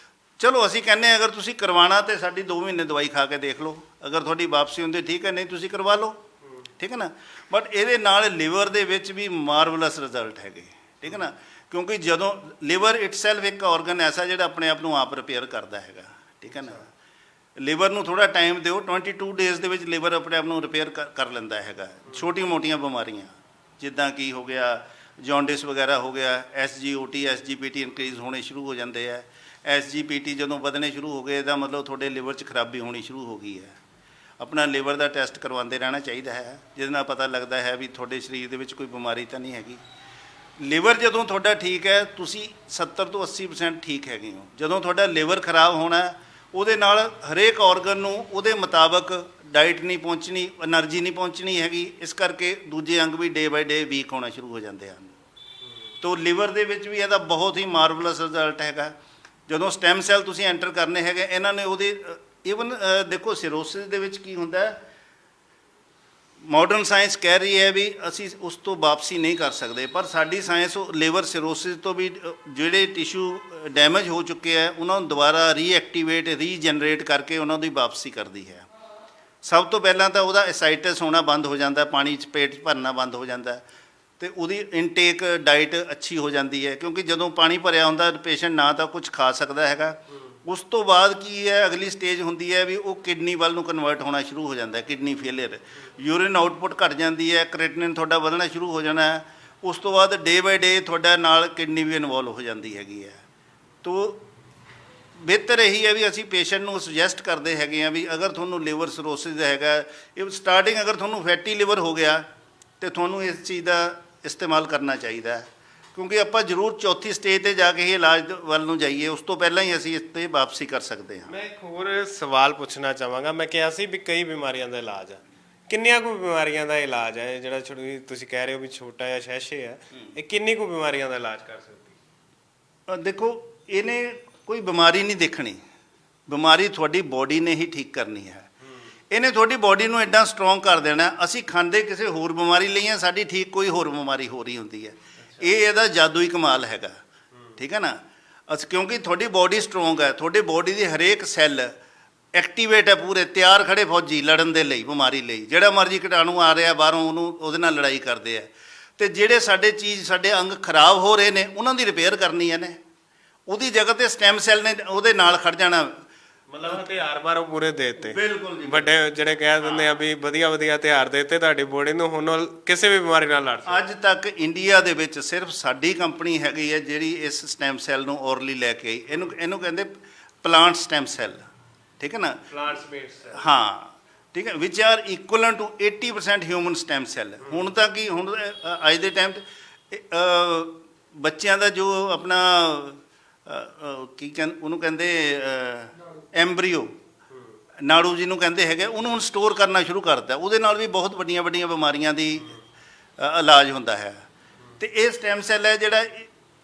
ਚਲੋ, ਅਸੀਂ ਕਹਿੰਦੇ ਹਾਂ ਅਗਰ ਤੁਸੀਂ ਕਰਵਾਉਣਾ ਤਾਂ ਸਾਡੀ 2 ਮਹੀਨੇ ਦਵਾਈ ਖਾ ਕੇ ਦੇਖ ਲਓ, ਅਗਰ ਤੁਹਾਡੀ ਵਾਪਸੀ ਹੁੰਦੀ ਠੀਕ ਹੈ, ਨਹੀਂ ਤੁਸੀਂ ਕਰਵਾ ਲਓ, ਠੀਕ ਹੈ ਨਾ। ਬਟ ਇਹਦੇ ਨਾਲ ਲੀਵਰ ਦੇ ਵਿੱਚ ਵੀ ਮਾਰਵਲਸ ਰਿਜ਼ਲਟ ਹੈਗੇ, ਠੀਕ ਹੈ ਨਾ। ਕਿਉਂਕਿ ਜਦੋਂ ਲੀਵਰ ਇਟਸੈਲਫ ਇੱਕ ਆਰਗਨ ਐਸਾ ਜਿਹੜਾ ਆਪਣੇ ਆਪ ਨੂੰ ਆਪ ਰਿਪੇਅਰ ਕਰਦਾ ਹੈਗਾ, ਠੀਕ ਹੈ ਨਾ। ਲੀਵਰ ਨੂੰ ਥੋੜ੍ਹਾ ਟਾਈਮ ਦਿਓ, 22 ਡੇਜ਼ ਦੇ ਵਿੱਚ ਲੀਵਰ ਆਪਣੇ ਆਪ ਨੂੰ ਰਿਪੇਅਰ ਕਰ ਲੈਂਦਾ ਹੈਗਾ। ਛੋਟੀ ਮੋਟੀਆਂ ਬਿਮਾਰੀਆਂ ਜਿੱਦਾਂ ਕੀ ਹੋ ਗਿਆ, ਜੌਂਡਿਸ ਵਗੈਰਾ ਹੋ ਗਿਆ, SGOT SGPT ਇਨਕਰੀਜ਼ ਹੋਣੇ ਸ਼ੁਰੂ ਹੋ ਜਾਂਦੇ ਹੈ। SGPT ਜਦੋਂ ਵਧਣੇ ਸ਼ੁਰੂ ਹੋ ਗਏ, ਇਹਦਾ ਮਤਲਬ ਤੁਹਾਡੇ ਲੀਵਰ 'ਚ ਖਰਾਬੀ ਹੋਣੀ ਸ਼ੁਰੂ ਹੋ ਗਈ ਹੈ। ਆਪਣਾ ਲੀਵਰ ਦਾ ਟੈਸਟ ਕਰਵਾਉਂਦੇ ਰਹਿਣਾ ਚਾਹੀਦਾ ਹੈ, ਜਿਹਦੇ ਨਾਲ ਪਤਾ ਲੱਗਦਾ ਹੈ ਵੀ ਤੁਹਾਡੇ ਸਰੀਰ ਦੇ ਵਿੱਚ ਕੋਈ ਬਿਮਾਰੀ ਤਾਂ ਨਹੀਂ ਹੈਗੀ। ਲੀਵਰ ਜਦੋਂ ਤੁਹਾਡਾ ਠੀਕ ਹੈ, ਤੁਸੀਂ 70 ਤੋਂ 80% ਠੀਕ ਹੈਗੇ ਹੋ। ਜਦੋਂ ਤੁਹਾਡਾ ਲੀਵਰ ਖਰਾਬ ਹੋਣਾ, ਉਹਦੇ ਨਾਲ ਹਰੇਕ ਆਰਗਨ ਨੂੰ ਉਹਦੇ ਮੁਤਾਬਕ ਡਾਈਟ ਨਹੀਂ ਪਹੁੰਚਣੀ, એનર્ਜੀ ਨਹੀਂ ਪਹੁੰਚਣੀ ਹੈਗੀ। ਇਸ ਕਰਕੇ ਦੂਜੇ ਅੰਗ ਵੀ ਡੇ ਬਾਏ ਡੇ ਵੀਕ ਹੋਣਾ ਸ਼ੁਰੂ ਹੋ ਜਾਂਦੇ ਹਨ। ਤੋ ਲੀਵਰ ਦੇ ਵਿੱਚ ਵੀ ਇਹਦਾ ਬਹੁਤ ਹੀ ਮਾਰਵਲਸ ਰਿਜ਼ਲਟ ਹੈਗਾ। ਜਦੋਂ ਸਟੈਮ ਸੈੱਲ ਤੁਸੀਂ ਐਂਟਰ ਕਰਨੇ ਹੈਗੇ, ਇਹਨਾਂ ਨੇ ਉਹਦੇ ਈਵਨ ਦੇਖੋ, ਸਿਰੋਸਿਸ ਦੇ ਵਿੱਚ ਕੀ ਹੁੰਦਾ, ਮਾਡਰਨ ਸਾਇੰਸ ਕਹਿ ਰਹੀ ਹੈ ਵੀ ਅਸੀਂ ਉਸ ਤੋਂ ਵਾਪਸੀ ਨਹੀਂ ਕਰ ਸਕਦੇ, ਪਰ ਸਾਡੀ ਸਾਇੰਸ ਲਿਵਰ ਸਿਰੋਸਿਸ ਤੋਂ ਵੀ ਜਿਹੜੇ ਟਿਸ਼ੂ ਡੈਮੇਜ ਹੋ ਚੁੱਕੇ ਹੈ ਉਹਨਾਂ ਨੂੰ ਦੁਬਾਰਾ ਰੀਐਕਟੀਵੇਟ ਰੀਜਨਰੇਟ ਕਰਕੇ ਉਹਨਾਂ ਦੀ ਵਾਪਸੀ ਕਰਦੀ ਹੈ। ਸਭ ਤੋਂ ਪਹਿਲਾਂ ਤਾਂ ਉਹਦਾ ਐਸਾਈਟਸ ਹੋਣਾ ਬੰਦ ਹੋ ਜਾਂਦਾ, ਪਾਣੀ 'ਚ ਪੇਟ ਭਰਨਾ ਬੰਦ ਹੋ ਜਾਂਦਾ, ਤੇ ਉਹਦੀ ਇਨਟੇਕ ਡਾਈਟ ਅੱਛੀ ਹੋ ਜਾਂਦੀ ਹੈ, ਕਿਉਂਕਿ ਜਦੋਂ ਪਾਣੀ ਭਰਿਆ ਹੁੰਦਾ ਪੇਸ਼ੈਂਟ ਨਾ ਤਾਂ ਕੁਝ ਖਾ ਸਕਦਾ ਹੈਗਾ। ਉਸ ਤੋਂ ਬਾਅਦ ਕੀ ਹੈ, ਅਗਲੀ ਸਟੇਜ ਹੁੰਦੀ ਹੈ ਵੀ ਉਹ ਕਿਡਨੀ ਵੱਲ ਨੂੰ ਕਨਵਰਟ ਹੋਣਾ ਸ਼ੁਰੂ ਹੋ ਜਾਂਦਾ, ਕਿਡਨੀ ਫੇਲੀਅਰ, ਯੂਰਿਨ ਆਊਟਪੁੱਟ ਘਟ ਜਾਂਦੀ ਹੈ, ਕ੍ਰੀਏਟਿਨਿਨ ਤੁਹਾਡਾ ਵਧਣਾ ਸ਼ੁਰੂ ਹੋ ਜਾਣਾ ਹੈ। ਉਸ ਤੋਂ ਬਾਅਦ ਡੇ ਬਾਏ ਡੇ ਤੁਹਾਡਾ ਨਾਲ ਕਿਡਨੀ ਵੀ ਇਨਵੋਲਵ ਹੋ ਜਾਂਦੀ ਹੈਗੀ ਹੈ। ਤੋ ਬਿਹਤਰ ਇਹੀ ਹੈ ਵੀ ਅਸੀਂ ਪੇਸ਼ੈਂਟ ਨੂੰ ਸੁਜੈਸਟ ਕਰਦੇ ਹੈਗੇ ਆ ਵੀ ਅਗਰ ਤੁਹਾਨੂੰ ਲਿਵਰ ਸਿਰੋਸਿਸ ਹੈਗਾ, ਇਹ ਸਟਾਰਟਿੰਗ ਅਗਰ ਤੁਹਾਨੂੰ ਫੈਟੀ ਲਿਵਰ ਹੋ ਗਿਆ ਤੇ ਤੁਹਾਨੂੰ ਇਸ ਚੀਜ਼ ਦਾ ਇਸਤੇਮਾਲ ਕਰਨਾ ਚਾਹੀਦਾ ਹੈ, ਕਿਉਂਕਿ ਆਪਾਂ ਜ਼ਰੂਰ ਚੌਥੀ ਸਟੇਜ ਤੇ ਜਾ ਕੇ ਹੀ ਇਲਾਜ ਵੱਲ ਨੂੰ ਜਾਈਏ, ਉਸ ਤੋਂ ਪਹਿਲਾਂ ਹੀ ਅਸੀਂ ਇਸ 'ਤੇ ਵਾਪਸੀ ਕਰ ਸਕਦੇ ਹਾਂ। ਮੈਂ ਇੱਕ ਹੋਰ ਸਵਾਲ ਪੁੱਛਣਾ ਚਾਹਾਂਗਾ। ਮੈਂ ਕਿਹਾ ਸੀ ਵੀ ਕਈ ਬਿਮਾਰੀਆਂ ਦਾ ਇਲਾਜ ਆ, ਕਿੰਨੀਆਂ ਕੁ ਬਿਮਾਰੀਆਂ ਦਾ ਇਲਾਜ ਹੈ ਜਿਹੜਾ ਤੁਸੀਂ ਕਹਿ ਰਹੇ ਹੋ ਵੀ ਛੋਟਾ ਜਾਂ ਸ਼ੈਸ਼ੇ ਹੈ, ਇਹ ਕਿੰਨੀ ਕੁ ਬਿਮਾਰੀਆਂ ਦਾ ਇਲਾਜ ਕਰ ਸਕਦੀ? ਦੇਖੋ, ਇਹਨੇ ਕੋਈ ਬਿਮਾਰੀ ਨਹੀਂ ਦੇਖਣੀ, ਬਿਮਾਰੀ ਤੁਹਾਡੀ ਬੋਡੀ ਨੇ ਹੀ ਠੀਕ ਕਰਨੀ ਹੈ। ਇਹਨੇ ਤੁਹਾਡੀ ਬੋਡੀ ਨੂੰ ਐਡਾ ਸਟਰੋਂਗ ਕਰ ਦੇਣਾ। ਅਸੀਂ ਖਾਂਦੇ ਕਿਸੇ ਹੋਰ ਬਿਮਾਰੀ ਲਈ ਹਾਂ, ਸਾਡੀ ਠੀਕ ਕੋਈ ਹੋਰ ਬਿਮਾਰੀ ਹੋ ਰਹੀ ਹੁੰਦੀ ਹੈ। ਇਹ ਇਹਦਾ ਜਾਦੂਈ ਕਮਾਲ ਹੈਗਾ, ਠੀਕ ਹੈ ਨਾ। ਕਿਉਂਕਿ ਤੁਹਾਡੀ ਬੋਡੀ ਸਟਰੋਂਗ ਹੈ, ਤੁਹਾਡੀ ਬੋਡੀ ਦੀ ਹਰੇਕ ਸੈੱਲ ਐਕਟੀਵੇਟ ਹੈ, ਪੂਰੇ ਤਿਆਰ ਖੜੇ ਫੌਜੀ ਲੜਨ ਦੇ ਲਈ, ਬਿਮਾਰੀ ਲਈ। ਜਿਹੜਾ ਮਰਜ਼ੀ ਕੀਟਾਣੂ ਆ ਰਿਹਾ ਬਾਹਰੋਂ ਉਹਨੂੰ ਉਹਦੇ ਨਾਲ ਲੜਾਈ ਕਰਦੇ ਆ। ਅਤੇ ਜਿਹੜੇ ਸਾਡੇ ਅੰਗ ਖਰਾਬ ਹੋ ਰਹੇ ਨੇ ਉਹਨਾਂ ਦੀ ਰਿਪੇਅਰ ਕਰਨੀ ਹੈ ਨੇ, ਉਹਦੀ ਜਗ੍ਹਾ 'ਤੇ ਸਟੈਮ ਸੈੱਲ ਨੇ ਉਹਦੇ ਨਾਲ ਖੜ ਜਾਣਾ। ਮਤਲਬ ਹਥਿਆਰ ਬਾਹਰੋਂ ਪੂਰੇ ਦੇ ਦਿੱਤੇ, ਬਿਲਕੁਲ ਜੀ, ਵੱਡੇ ਜਿਹੜੇ ਕਹਿ ਦਿੰਦੇ ਆ ਵੀ ਵਧੀਆ ਹਥਿਆਰ ਦੇ ਦਿੱਤੇ ਤੁਹਾਡੀ ਬੋਡੀ ਨੂੰ, ਹੁਣ ਕਿਸੇ ਵੀ ਬਿਮਾਰੀ ਨਾਲ ਲੜ ਸਕਦੀ। ਅੱਜ ਤੱਕ ਇੰਡੀਆ ਦੇ ਵਿੱਚ ਸਿਰਫ ਸਾਡੀ ਕੰਪਨੀ ਹੈਗੀ ਹੈ ਜਿਹੜੀ ਇਸ ਸਟੈਮ ਸੈੱਲ ਨੂੰ ਔਰਲੀ ਲੈ ਕੇ ਆਈ। ਇਹਨੂੰ ਕਹਿੰਦੇ ਪਲਾਂਟ ਸਟੈਮ ਸੈੱਲ, ਠੀਕ ਹੈ ਨਾ, ਪਲਾਂਟਸ ਬੇਸਡ, ਹਾਂ, ਠੀਕ ਹੈ, which are equivalent to 80% human stem cell. ਹੁਣ ਤਾਂ ਕੀ, ਹੁਣ ਅੱਜ ਦੇ ਟਾਈਮ 'ਤੇ ਬੱਚਿਆਂ ਦਾ ਜੋ ਆਪਣਾ ਉਹਨੂੰ ਕਹਿੰਦੇ ਐਂਬਰੀਓ, ਨਾੜੂ ਜਿਹਨੂੰ ਕਹਿੰਦੇ ਹੈਗੇ, ਉਹਨੂੰ ਹੁਣ ਸਟੋਰ ਕਰਨਾ ਸ਼ੁਰੂ ਕਰਤਾ। ਉਹਦੇ ਨਾਲ ਵੀ ਬਹੁਤ ਵੱਡੀਆਂ ਵੱਡੀਆਂ ਬਿਮਾਰੀਆਂ ਦੀ ਇਲਾਜ ਹੁੰਦਾ ਹੈ। ਅਤੇ ਇਹ ਸਟੈਮ ਸੈੱਲ ਹੈ ਜਿਹੜਾ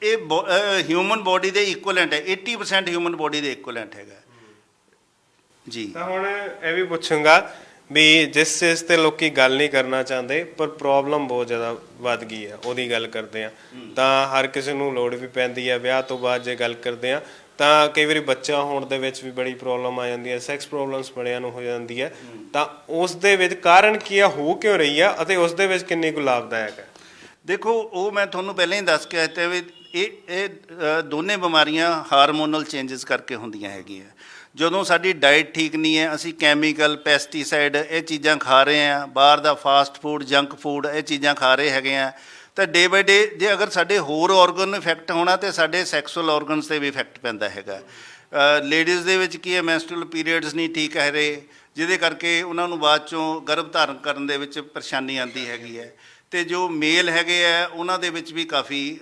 ਇਹ ਹਿਊਮਨ ਬੋਡੀ ਦੇ ਇਕੁਅਲੈਂਟ ਹੈ, 80% ਹਿਊਮਨ ਬੋਡੀ ਦੇ ਇਕੁਅਲੈਂਟ ਹੈਗਾ ਜੀ। ਤਾਂ ਹੁਣ ਇਹ ਵੀ ਪੁੱਛੂੰਗਾ ਵੀ ਜਿਸ ਚੀਜ਼ ਤੇ ਲੋਕੀ ਗੱਲ ਨਹੀਂ ਕਰਨਾ ਚਾਹੁੰਦੇ ਪਰ ਪ੍ਰੋਬਲਮ ਬਹੁਤ ਜ਼ਿਆਦਾ ਵੱਧ ਗਈ ਹੈ, ਉਹਦੀ ਗੱਲ ਕਰਦੇ ਆ ਤਾਂ ਹਰ ਕਿਸੇ ਨੂੰ ਲੋੜ ਵੀ ਪੈਂਦੀ ਹੈ। ਵਿਆਹ ਤੋਂ ਬਾਅਦ ਜੇ ਗੱਲ ਕਰਦੇ ਆ ਤਾਂ ਕਈ ਵਾਰੀ ਬੱਚਾ ਹੋਣ ਦੇ ਵਿੱਚ ਵੀ ਬੜੀ ਪ੍ਰੋਬਲਮ ਆ ਜਾਂਦੀ ਹੈ, ਸੈਕਸ ਪ੍ਰੋਬਲਮਸ ਬੜਿਆਂ ਨੂੰ ਹੋ ਜਾਂਦੀ ਹੈ। ਤਾਂ ਉਸ ਦੇ ਵਿੱਚ ਕਾਰਨ ਕੀ ਆ, ਹੋ ਕਿਉਂ ਰਹੀ ਆ, ਅਤੇ ਉਸ ਦੇ ਵਿੱਚ ਕਿੰਨੀ ਕੁ ਲਾਭਦਾਇਕ ਹੈ? ਦੇਖੋ, ਉਹ ਮੈਂ ਤੁਹਾਨੂੰ ਪਹਿਲਾਂ ਹੀ ਦੱਸ ਕੇ ਦਿੱਤਾ ਵੀ ਇਹ ਦੋਨੇ ਬਿਮਾਰੀਆਂ ਹਾਰਮੋਨਲ ਚੇਂਜਸ ਕਰਕੇ ਹੁੰਦੀਆਂ ਹੈਗੀਆਂ। ਜਦੋਂ ਸਾਡੀ ਡਾਈਟ ਠੀਕ ਨਹੀਂ ਹੈ, ਅਸੀਂ ਕੈਮੀਕਲ, ਪੈਸਟੀਸਾਈਡ ਇਹ ਚੀਜ਼ਾਂ ਖਾ ਰਹੇ ਹਾਂ, ਬਾਹਰ ਦਾ ਫਾਸਟ ਫੂਡ, ਜੰਕ ਫੂਡ ਇਹ ਚੀਜ਼ਾਂ ਖਾ ਰਹੇ ਹੈਗੇ ਆ, ਤਾਂ ਡੇ ਬਾਏ ਡੇ ਜੇ ਅਗਰ ਸਾਡੇ ਹੋਰ ਔਰਗਨ ਨੂੰ ਇਫੈਕਟ ਹੋਣਾ ਤਾਂ ਸਾਡੇ ਸੈਕਸੁਅਲ ਔਰਗਨਸ 'ਤੇ ਵੀ ਇਫੈਕਟ ਪੈਂਦਾ ਹੈਗਾ। ਲੇਡੀਜ਼ ਦੇ ਵਿੱਚ ਕੀ ਹੈ, ਮੈਂਸਟਰੂਅਲ ਪੀਰੀਅਡਸ ਨਹੀਂ ਠੀਕ ਹੈ ਰਹੇ, ਜਿਹਦੇ ਕਰਕੇ ਉਹਨਾਂ ਨੂੰ ਬਾਅਦ 'ਚੋਂ ਗਰਭ ਧਾਰਨ ਕਰਨ ਦੇ ਵਿੱਚ ਪਰੇਸ਼ਾਨੀ ਆਉਂਦੀ ਹੈਗੀ ਹੈ। ਅਤੇ ਜੋ ਮੇਲ ਹੈਗੇ ਆ ਉਹਨਾਂ ਦੇ ਵਿੱਚ ਵੀ ਕਾਫੀ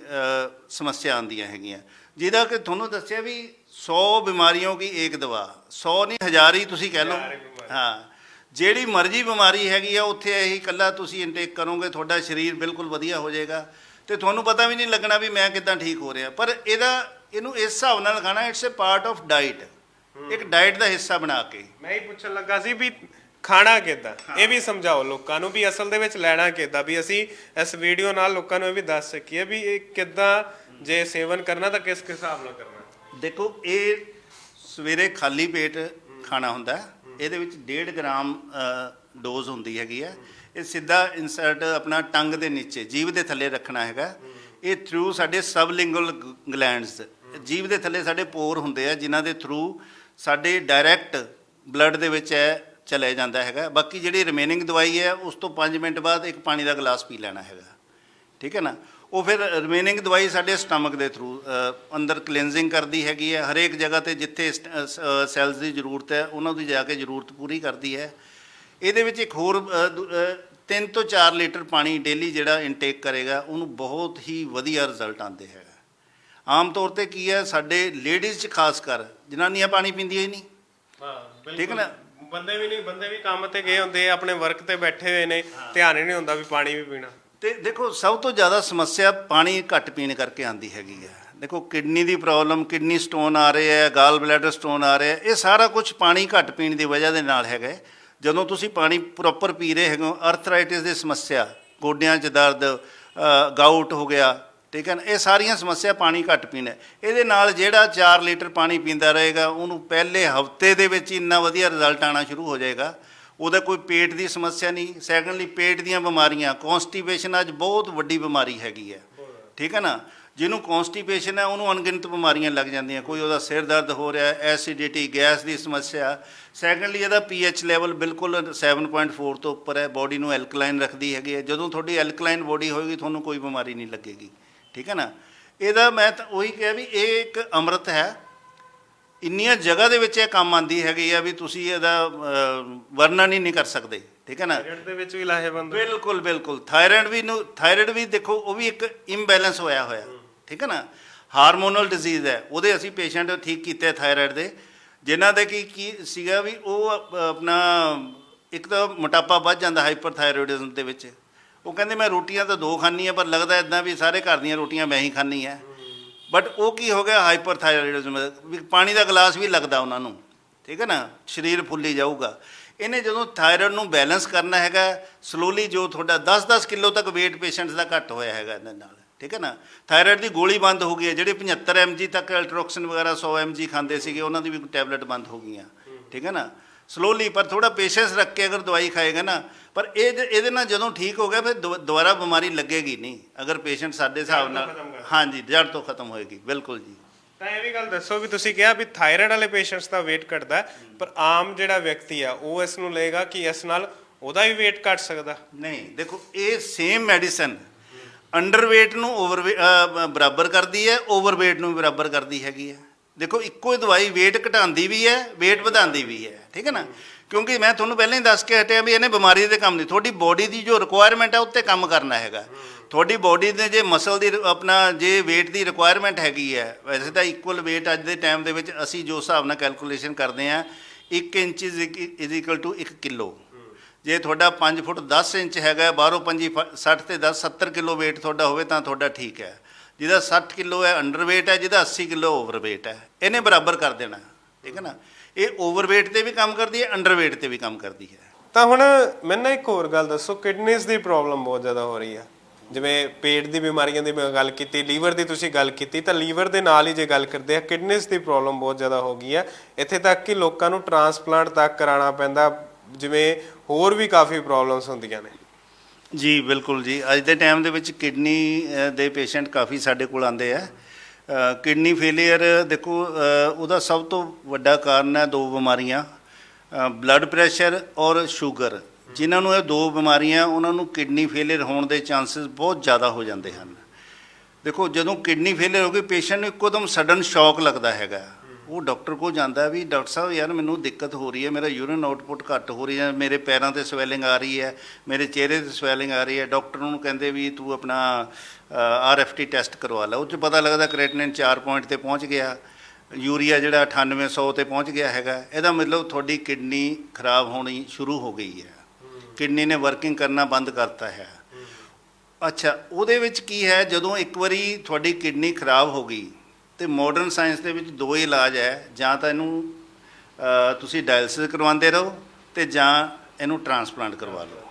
ਸਮੱਸਿਆ ਆਉਂਦੀਆਂ ਹੈਗੀਆਂ, ਜਿਹਦਾ ਕਿ ਤੁਹਾਨੂੰ ਦੱਸਿਆ ਵੀ 100 ਬਿਮਾਰੀਆਂ ਕੀ ਏਕ ਦਵਾ, 100 ਨਹੀਂ 1000 ਹੀ ਤੁਸੀਂ ਕਹਿ ਲਓ। ਹਾਂ, ਜਿਹੜੀ ਮਰਜ਼ੀ ਬਿਮਾਰੀ ਹੈਗੀ ਆ ਉੱਥੇ ਇਹੀ ਇਕੱਲਾ ਤੁਸੀਂ ਇਨਟੇਕ ਕਰੋਗੇ, ਤੁਹਾਡਾ ਸਰੀਰ ਬਿਲਕੁਲ ਵਧੀਆ ਹੋ ਜਾਏਗਾ ਅਤੇ ਤੁਹਾਨੂੰ ਪਤਾ ਵੀ ਨਹੀਂ ਲੱਗਣਾ ਵੀ ਮੈਂ ਕਿੱਦਾਂ ਠੀਕ ਹੋ ਰਿਹਾ। ਪਰ ਇਹਨੂੰ ਇਸ ਹਿਸਾਬ ਨਾਲ ਖਾਣਾ, it's A part of diet, ਇੱਕ ਡਾਈਟ ਦਾ ਹਿੱਸਾ ਬਣਾ ਕੇ। ਮੈਂ ਹੀ ਪੁੱਛਣ ਲੱਗਾ ਸੀ ਵੀ ਖਾਣਾ ਕਿੱਦਾਂ, ਇਹ ਵੀ ਸਮਝਾਓ ਲੋਕਾਂ ਨੂੰ ਵੀ ਅਸਲ ਦੇ ਵਿੱਚ ਲੈਣਾ ਕਿੱਦਾਂ, ਵੀ ਅਸੀਂ ਇਸ ਵੀਡੀਓ ਨਾਲ ਲੋਕਾਂ ਨੂੰ ਇਹ ਵੀ ਦੱਸ ਸਕੀਏ ਵੀ ਇਹ ਕਿੱਦਾਂ ਜੇ ਸੇਵਨ ਕਰਨਾ ਤਾਂ ਕਿਸ ਹਿਸਾਬ ਨਾਲ ਕਰਨਾ। ਦੇਖੋ, ਇਹ ਸਵੇਰੇ ਖਾਲੀ ਪੇਟ ਖਾਣਾ ਹੁੰਦਾ, ਇਹਦੇ ਵਿੱਚ 1.5 ਗ੍ਰਾਮ ਡੋਜ਼ ਹੁੰਦੀ ਹੈਗੀ ਹੈ। ਇਹ ਸਿੱਧਾ ਇਨਸਰਟ ਆਪਣਾ ਟੰਗ ਦੇ ਨੀਚੇ ਜੀਭ ਦੇ ਥੱਲੇ ਰੱਖਣਾ ਹੈਗਾ। ਇਹ ਥਰੂ ਸਾਡੇ ਸਬਲਿੰਗੁਅਲ ਗਲੈਂਡਸ, ਜੀਭ ਦੇ ਥੱਲੇ ਸਾਡੇ ਪੋਰ ਹੁੰਦੇ ਆ ਜਿਨ੍ਹਾਂ ਦੇ ਥਰੂ ਸਾਡੇ ਡਾਇਰੈਕਟ ਬਲੱਡ ਦੇ ਵਿੱਚ ਚਲੇ ਜਾਂਦਾ ਹੈਗਾ। ਬਾਕੀ ਜਿਹੜੀ ਰਿਮੇਨਿੰਗ ਦਵਾਈ ਹੈ ਉਸ ਤੋਂ 5 ਮਿੰਟ ਬਾਅਦ ਇੱਕ ਪਾਣੀ ਦਾ ਗਲਾਸ ਪੀ ਲੈਣਾ ਹੈਗਾ, ਠੀਕ ਹੈ ਨਾ। ਉਹ ਫਿਰ ਰਿਮੇਨਿੰਗ ਦਵਾਈ ਸਾਡੇ ਸਟਮਕ ਦੇ ਥਰੂ ਅੰਦਰ ਕਲੀਨਜ਼ਿੰਗ ਕਰਦੀ ਹੈਗੀ ਹੈ, ਹਰੇਕ ਜਗ੍ਹਾ 'ਤੇ ਜਿੱਥੇ ਸੈਲਸ ਦੀ ਜ਼ਰੂਰਤ ਹੈ ਉਹਨਾਂ ਦੀ ਜਾ ਕੇ ਜ਼ਰੂਰਤ ਪੂਰੀ ਕਰਦੀ ਹੈ। ਇਹਦੇ ਵਿੱਚ ਇੱਕ ਹੋਰ 3 ਤੋਂ 4 ਲੀਟਰ ਪਾਣੀ ਡੇਲੀ ਜਿਹੜਾ ਇਨਟੇਕ ਕਰੇਗਾ ਉਹਨੂੰ ਬਹੁਤ ਹੀ ਵਧੀਆ ਰਿਜ਼ਲਟ ਆਉਂਦੇ ਹੈਗਾ। ਆਮ ਤੌਰ 'ਤੇ ਕੀ ਹੈ, ਸਾਡੇ ਲੇਡੀਜ਼ 'ਚ ਖਾਸ ਕਰ ਜਨਾਨੀਆਂ ਪਾਣੀ ਪੀਂਦੀਆਂ ਹੀ ਨਹੀਂ, ਠੀਕ ਹੈ ਨਾ। ਬੰਦੇ ਵੀ ਕੰਮ ਤੇ ਗਏ ਹੁੰਦੇ, ਆਪਣੇ ਵਰਕ ਤੇ ਬੈਠੇ ਹੋਏ ਨੇ, ਧਿਆਨ ਹੀ ਨਹੀਂ ਹੁੰਦਾ ਵੀ ਪਾਣੀ ਵੀ ਪੀਣਾ। ਅਤੇ ਦੇਖੋ, ਸਭ ਤੋਂ ਜ਼ਿਆਦਾ ਸਮੱਸਿਆ ਪਾਣੀ ਘੱਟ ਪੀਣ ਕਰਕੇ ਆਉਂਦੀ ਹੈਗੀ ਹੈ। ਦੇਖੋ, ਕਿਡਨੀ ਦੀ ਪ੍ਰੋਬਲਮ, ਕਿਡਨੀ ਸਟੋਨ ਆ ਰਹੇ ਹੈ, ਗਾਲ ਬਲੈਡਰ ਸਟੋਨ ਆ ਰਿਹਾ, ਇਹ ਸਾਰਾ ਕੁਝ ਪਾਣੀ ਘੱਟ ਪੀਣ ਦੀ ਵਜ੍ਹਾ ਦੇ ਨਾਲ ਹੈਗਾ। ਜਦੋਂ ਤੁਸੀਂ ਪਾਣੀ ਪ੍ਰੋਪਰ ਪੀ ਰਹੇ ਹੈਗੇ ਹੋ, ਅਰਥਰਾਈਟਿਸ ਦੀ ਸਮੱਸਿਆ, ਗੋਡਿਆਂ 'ਚ ਦਰਦ, ਗਾਊਟ ਹੋ ਗਿਆ, ਠੀਕ ਹੈ ਨਾ, ਇਹ ਸਾਰੀਆਂ ਸਮੱਸਿਆ ਪਾਣੀ ਘੱਟ ਪੀਣਾ। ਇਹਦੇ ਨਾਲ ਜਿਹੜਾ 4 ਲੀਟਰ ਪਾਣੀ ਪੀਂਦਾ ਰਹੇਗਾ ਉਹਨੂੰ ਪਹਿਲੇ ਹਫਤੇ ਦੇ ਵਿੱਚ ਇੰਨਾ ਵਧੀਆ ਰਿਜ਼ਲਟ ਆਉਣਾ ਸ਼ੁਰੂ ਹੋ ਜਾਏਗਾ। ਉਹਦਾ ਕੋਈ ਪੇਟ ਦੀ ਸਮੱਸਿਆ ਨਹੀਂ। ਸੈਕੰਡਲੀ, ਪੇਟ ਦੀਆਂ ਬਿਮਾਰੀਆਂ, ਕੌਨਸਟੀਪੇਸ਼ਨ ਅੱਜ ਬਹੁਤ ਵੱਡੀ ਬਿਮਾਰੀ ਹੈਗੀ ਹੈ, ਠੀਕ ਹੈ ਨਾ। ਜਿਹਨੂੰ ਕੌਨਸਟੀਪੇਸ਼ਨ ਹੈ ਉਹਨੂੰ ਅਣਗਿਣਤ ਬਿਮਾਰੀਆਂ ਲੱਗ ਜਾਂਦੀਆਂ। ਕੋਈ ਉਹਦਾ ਸਿਰ ਦਰਦ ਹੋ ਰਿਹਾ, ਐਸਿਡਿਟੀ, ਗੈਸ ਦੀ ਸਮੱਸਿਆ। ਸੈਕੰਡਲੀ, ਇਹਦਾ ਪੀਐਚ ਲੈਵਲ ਬਿਲਕੁਲ 7.4 ਤੋਂ ਉੱਪਰ ਹੈ, ਬੋਡੀ ਨੂੰ ਐਲਕਲਾਈਨ ਰੱਖਦੀ ਹੈਗੀ ਹੈ। ਜਦੋਂ ਤੁਹਾਡੀ ਐਲਕਲਾਈਨ ਬੋਡੀ ਹੋਏਗੀ ਤੁਹਾਨੂੰ ਕੋਈ ਬਿਮਾਰੀ ਨਹੀਂ ਲੱਗੇਗੀ, ਠੀਕ ਹੈ ਨਾ। ਇਹਦਾ ਮੈਂ ਤਾਂ ਉਹੀ ਕਿਹਾ ਵੀ ਇਹ ਇੱਕ ਅੰਮ੍ਰਿਤ ਹੈ। ਇੰਨੀਆਂ ਜਗ੍ਹਾ ਦੇ ਵਿੱਚ ਇਹ ਕੰਮ ਆਉਂਦੀ ਹੈਗੀ ਆ ਵੀ ਤੁਸੀਂ ਇਹਦਾ ਵਰਣਨ ਹੀ ਨਹੀਂ ਕਰ ਸਕਦੇ, ਠੀਕ ਹੈ ਨਾ। ਥਾਇਰਾਇਡ ਦੇ ਵਿੱਚ ਵੀ ਲਾਹੇਵੰਦ, ਬਿਲਕੁਲ ਬਿਲਕੁਲ। ਥਾਇਰਾਇਡ ਵੀ ਦੇਖੋ, ਉਹ ਵੀ ਇੱਕ ਇੰਬੈਲੈਂਸ ਹੋਇਆ, ਠੀਕ ਹੈ ਨਾ। ਹਾਰਮੋਨਲ ਡਿਜ਼ੀਜ਼ ਹੈ, ਉਹਦੇ ਅਸੀਂ ਪੇਸ਼ੈਂਟ ਠੀਕ ਕੀਤੇ ਥਾਇਰਾਇਡ ਦੇ, ਜਿਨ੍ਹਾਂ ਦੇ ਕੀ ਸੀਗਾ ਵੀ ਉਹ ਆਪਣਾ ਇੱਕ ਤਾਂ ਮੋਟਾਪਾ ਵੱਧ ਜਾਂਦਾ ਹਾਈਪਰਥਾਇਰੋਇਡਿਜ਼ਮ ਦੇ ਵਿੱਚ। ਉਹ ਕਹਿੰਦੇ ਮੈਂ ਰੋਟੀਆਂ ਤਾਂ 2 ਖਾਂਦੀ ਹਾਂ, ਪਰ ਲੱਗਦਾ ਇੱਦਾਂ ਵੀ ਸਾਰੇ ਘਰ ਦੀਆਂ ਰੋਟੀਆਂ ਮੈਂ ਹੀ ਖਾਂਦੀ ਹਾਂ। ਬਟ ਉਹ ਕੀ ਹੋ ਗਿਆ, ਹਾਈਪਰਥਾਇਰੋਇਡਿਜ਼ਮ, ਵੀ ਪਾਣੀ ਦਾ ਗਲਾਸ ਵੀ ਲੱਗਦਾ ਉਹਨਾਂ ਨੂੰ, ਠੀਕ ਹੈ ਨਾ, ਸਰੀਰ ਫੁੱਲੀ ਜਾਊਗਾ। ਇਹਨੇ ਜਦੋਂ ਥਾਇਰਾਇਡ ਨੂੰ ਬੈਲੈਂਸ ਕਰਨਾ ਹੈਗਾ, ਸਲੋਲੀ ਜੋ ਤੁਹਾਡਾ 10-10 ਕਿਲੋ ਤੱਕ weight ਪੇਸ਼ੈਂਟਸ ਦਾ ਘੱਟ ਹੋਇਆ ਹੈਗਾ ਇਹਦੇ ਨਾਲ, ਠੀਕ ਹੈ ਨਾ। ਥਾਇਰਾਇਡ ਦੀ ਗੋਲੀ ਬੰਦ ਹੋ ਗਈ ਹੈ। ਜਿਹੜੇ 75 mg ਤੱਕ ਅਲਟਰੋਕਸਿਨ ਵਗੈਰਾ 100 mg ਖਾਂਦੇ ਸੀਗੇ, ਉਹਨਾਂ ਦੀ ਵੀ ਟੈਬਲੇਟ ਬੰਦ ਹੋ ਗਈਆਂ, ਠੀਕ ਹੈ ਨਾ। ਸਲੋਲੀ, ਪਰ ਥੋੜਾ ਪੇਸ਼ੈਂਸ ਰੱਖ ਕੇ ਅਗਰ ਦਵਾਈ ਖਾਏਗਾ ਨਾ, ਪਰ ਇਹਦੇ ਨਾਲ ਜਦੋਂ ਠੀਕ ਹੋ ਗਿਆ ਫਿਰ ਦੁਬਾਰਾ ਬਿਮਾਰੀ ਲੱਗੇਗੀ ਨਹੀਂ, ਅਗਰ ਪੇਸ਼ੈਂਟ ਸਾਡੇ ਹਿਸਾਬ ਨਾਲ, ਹਾਂਜੀ, ਜੜ ਤੋਂ ਖਤਮ ਹੋਏਗੀ। ਬਿਲਕੁਲ ਜੀ। ਤਾਂ ਇਹ ਵੀ ਗੱਲ ਦੱਸੋ ਵੀ ਤੁਸੀਂ ਕਿਹਾ ਵੀ ਥਾਇਰਾਇਡ ਵਾਲੇ ਪੇਸ਼ੈਂਟਸ ਦਾ weight ਘਟਦਾ, ਪਰ ਆਮ ਜਿਹੜਾ ਵਿਅਕਤੀ ਆ ਉਹ ਇਸ ਨੂੰ ਲਏਗਾ ਕਿ ਇਸ ਨਾਲ ਉਹਦਾ ਵੀ weight ਘਟ ਸਕਦਾ? ਨਹੀਂ, ਦੇਖੋ ਇਹ ਸੇਮ ਮੈਡੀਸਨ ਅੰਡਰਵੇਟ ਨੂੰ ਬਰਾਬਰ ਕਰਦੀ ਹੈ, ਓਵਰਵੇਟ ਨੂੰ ਵੀ ਬਰਾਬਰ ਕਰਦੀ ਹੈਗੀ ਹੈ। ਦੇਖੋ ਇੱਕੋ ਹੀ ਦਵਾਈ weight ਘਟਾਉਂਦੀ ਵੀ ਹੈ, weight ਵਧਾਉਂਦੀ ਵੀ ਹੈ, ਠੀਕ ਹੈ ਨਾ। ਕਿਉਂਕਿ ਮੈਂ ਤੁਹਾਨੂੰ ਪਹਿਲਾਂ ਹੀ ਦੱਸ ਕੇ ਹਟਿਆ ਵੀ ਇਹਨੇ ਬਿਮਾਰੀ ਦੇ ਕੰਮ ਨਹੀਂ, ਤੁਹਾਡੀ ਬੋਡੀ ਦੀ ਜੋ ਰਿਕੁਆਇਰਮੈਂਟ ਹੈ ਉੱਤੇ ਕੰਮ ਕਰਨਾ ਹੈਗਾ। ਤੁਹਾਡੀ ਬੋਡੀ ਦੇ ਜੇ ਮਸਲ ਦੀ ਆਪਣਾ ਜੇ weight ਦੀ ਰਿਕੁਆਇਰਮੈਂਟ ਹੈਗੀ ਹੈ, ਵੈਸੇ ਤਾਂ ਇਕੁਅਲ weight ਅੱਜ ਦੇ ਟਾਈਮ ਦੇ ਵਿੱਚ ਅਸੀਂ ਜੋ ਹਿਸਾਬ ਨਾਲ ਕੈਲਕੂਲੇਸ਼ਨ ਕਰਦੇ ਹਾਂ, 1 inch is equal to 1 kilo. ਜੇ ਤੁਹਾਡਾ 5 ਫੁੱਟ 10 ਇੰਚ ਹੈਗਾ, ਬਾਹਰੋਂ 5 60 ਤੇ 10 70 ਕਿਲੋ weight ਤੁਹਾਡਾ ਹੋਵੇ ਤਾਂ ਤੁਹਾਡਾ ਠੀਕ ਹੈ। ਜਿਹਦਾ 60 ਕਿਲੋ ਹੈ ਅੰਡਰਵੇਟ ਹੈ, ਜਿਹਦਾ 80 ਕਿਲੋ ਓਵਰਵੇਟ ਹੈ, ਇਹਨੇ ਬਰਾਬਰ ਕਰ ਦੇਣਾ, ਠੀਕ ਹੈ ਨਾ। ਇਹ ਓਵਰਵੇਟ ਤੇ ਵੀ ਕੰਮ ਕਰਦੀ ਹੈ, ਅੰਡਰਵੇਟ ਤੇ ਵੀ ਕੰਮ ਕਰਦੀ ਹੈ। ਤਾਂ ਹੁਣ ਮੈਨੂੰ ਇੱਕ ਹੋਰ ਗੱਲ ਦੱਸੋ, ਕਿਡਨੀਜ਼ ਦੀ ਪ੍ਰੋਬਲਮ ਬਹੁਤ ਜ਼ਿਆਦਾ ਹੋ ਰਹੀ ਹੈ। ਜਿਵੇਂ ਪੇਟ ਦੀ ਬਿਮਾਰੀਆਂ ਦੀ ਮੈਂ ਗੱਲ ਕੀਤੀ, ਲੀਵਰ ਦੀ ਤੁਸੀਂ ਗੱਲ ਕੀਤੀ, ਤਾਂ ਲੀਵਰ ਦੇ ਨਾਲ ਹੀ ਜੇ ਗੱਲ ਕਰਦੇ ਆ, ਕਿਡਨੀਜ਼ ਦੀ ਪ੍ਰੋਬਲਮ ਬਹੁਤ ਜ਼ਿਆਦਾ ਹੋ ਗਈ ਹੈ। ਇੱਥੇ ਤੱਕ ਕਿ ਲੋਕਾਂ ਨੂੰ ਟਰਾਂਸਪਲਾਂਟ ਤੱਕ ਕਰਾਉਣਾ ਪੈਂਦਾ, ਜਿਵੇਂ ਹੋਰ ਵੀ ਕਾਫੀ ਪ੍ਰੋਬਲਮਸ ਹੁੰਦੀਆਂ ਨੇ। ਜੀ ਬਿਲਕੁਲ ਜੀ। ਅੱਜ ਦੇ ਟਾਈਮ ਦੇ ਵਿੱਚ ਕਿਡਨੀ ਦੇ ਪੇਸ਼ੈਂਟ ਕਾਫੀ ਸਾਡੇ ਕੋਲ ਆਉਂਦੇ ਆ। ਕਿਡਨੀ ਫੇਲੀਅਰ ਦੇਖੋ, ਉਹਦਾ ਸਭ ਤੋਂ ਵੱਡਾ ਕਾਰਨ ਹੈ 2 ਬਿਮਾਰੀਆਂ, ਬਲੱਡ ਪ੍ਰੈਸ਼ਰ ਔਰ ਸ਼ੂਗਰ। ਜਿਨ੍ਹਾਂ ਨੂੰ ਇਹ 2 ਬਿਮਾਰੀਆਂ, ਉਹਨਾਂ ਨੂੰ ਕਿਡਨੀ ਫੇਲੀਅਰ ਹੋਣ ਦੇ ਚਾਂਸਸ ਬਹੁਤ ਜ਼ਿਆਦਾ ਹੋ ਜਾਂਦੇ ਹਨ। ਦੇਖੋ ਜਦੋਂ ਕਿਡਨੀ ਫੇਲੀਅਰ ਹੋ ਗਈ, ਪੇਸ਼ੈਂਟ ਨੂੰ ਇੱਕੋਦਮ ਸਡਨ ਸ਼ੌਕ ਲੱਗਦਾ ਹੈਗਾ। ਉਹ ਡਾਕਟਰ ਕੋਲ ਜਾਂਦਾ ਵੀ ਡਾਕਟਰ ਸਾਹਿਬ ਯਾਰ ਮੈਨੂੰ ਦਿੱਕਤ ਹੋ ਰਹੀ ਹੈ, ਮੇਰਾ ਯੂਰਿਨ ਆਊਟਪੁੱਟ ਘੱਟ ਹੋ ਰਹੀ ਹੈ, ਮੇਰੇ ਪੈਰਾਂ 'ਤੇ ਸਵੈਲਿੰਗ ਆ ਰਹੀ ਹੈ, ਮੇਰੇ ਚਿਹਰੇ 'ਤੇ ਸਵੈਲਿੰਗ ਆ ਰਹੀ ਹੈ। ਡਾਕਟਰ ਨੂੰ ਕਹਿੰਦੇ ਵੀ ਤੂੰ ਆਪਣਾ RFT ਟੈਸਟ ਕਰਵਾ ਲਾ। ਉਹ 'ਚ ਪਤਾ ਲੱਗਦਾ ਕ੍ਰੈਟਿਨਿਨ 4 ਪੁਆਇੰਟ 'ਤੇ ਪਹੁੰਚ ਗਿਆ, ਯੂਰੀਆ ਜਿਹੜਾ 9800 'ਤੇ ਪਹੁੰਚ ਗਿਆ ਹੈਗਾ। ਇਹਦਾ ਮਤਲਬ ਤੁਹਾਡੀ ਕਿਡਨੀ ਖਰਾਬ ਹੋਣੀ ਸ਼ੁਰੂ ਹੋ ਗਈ ਹੈ, ਕਿਡਨੀ ਨੇ ਵਰਕਿੰਗ ਕਰਨਾ ਬੰਦ ਕਰਤਾ ਹੈ। ਅੱਛਾ, ਉਹਦੇ ਵਿੱਚ ਕੀ ਹੈ, ਜਦੋਂ ਇੱਕ ਵਾਰੀ ਤੁਹਾਡੀ ਕਿਡਨੀ ਖਰਾਬ ਹੋ ਗਈ ਤੇ ਮਾਡਰਨ ਸਾਇੰਸ ਦੇ ਵਿੱਚ 2 ਇਲਾਜ ਹੈ, ਜਾਂ ਤਾਂ ਇਹਨੂੰ ਤੁਸੀਂ ਡਾਇਲਸਿਸ ਕਰਵਾਉਂਦੇ ਰਹੋ ਤੇ ਜਾਂ ਇਹਨੂੰ ਟਰਾਂਸਪਲਾਂਟ ਕਰਵਾ ਲਓ।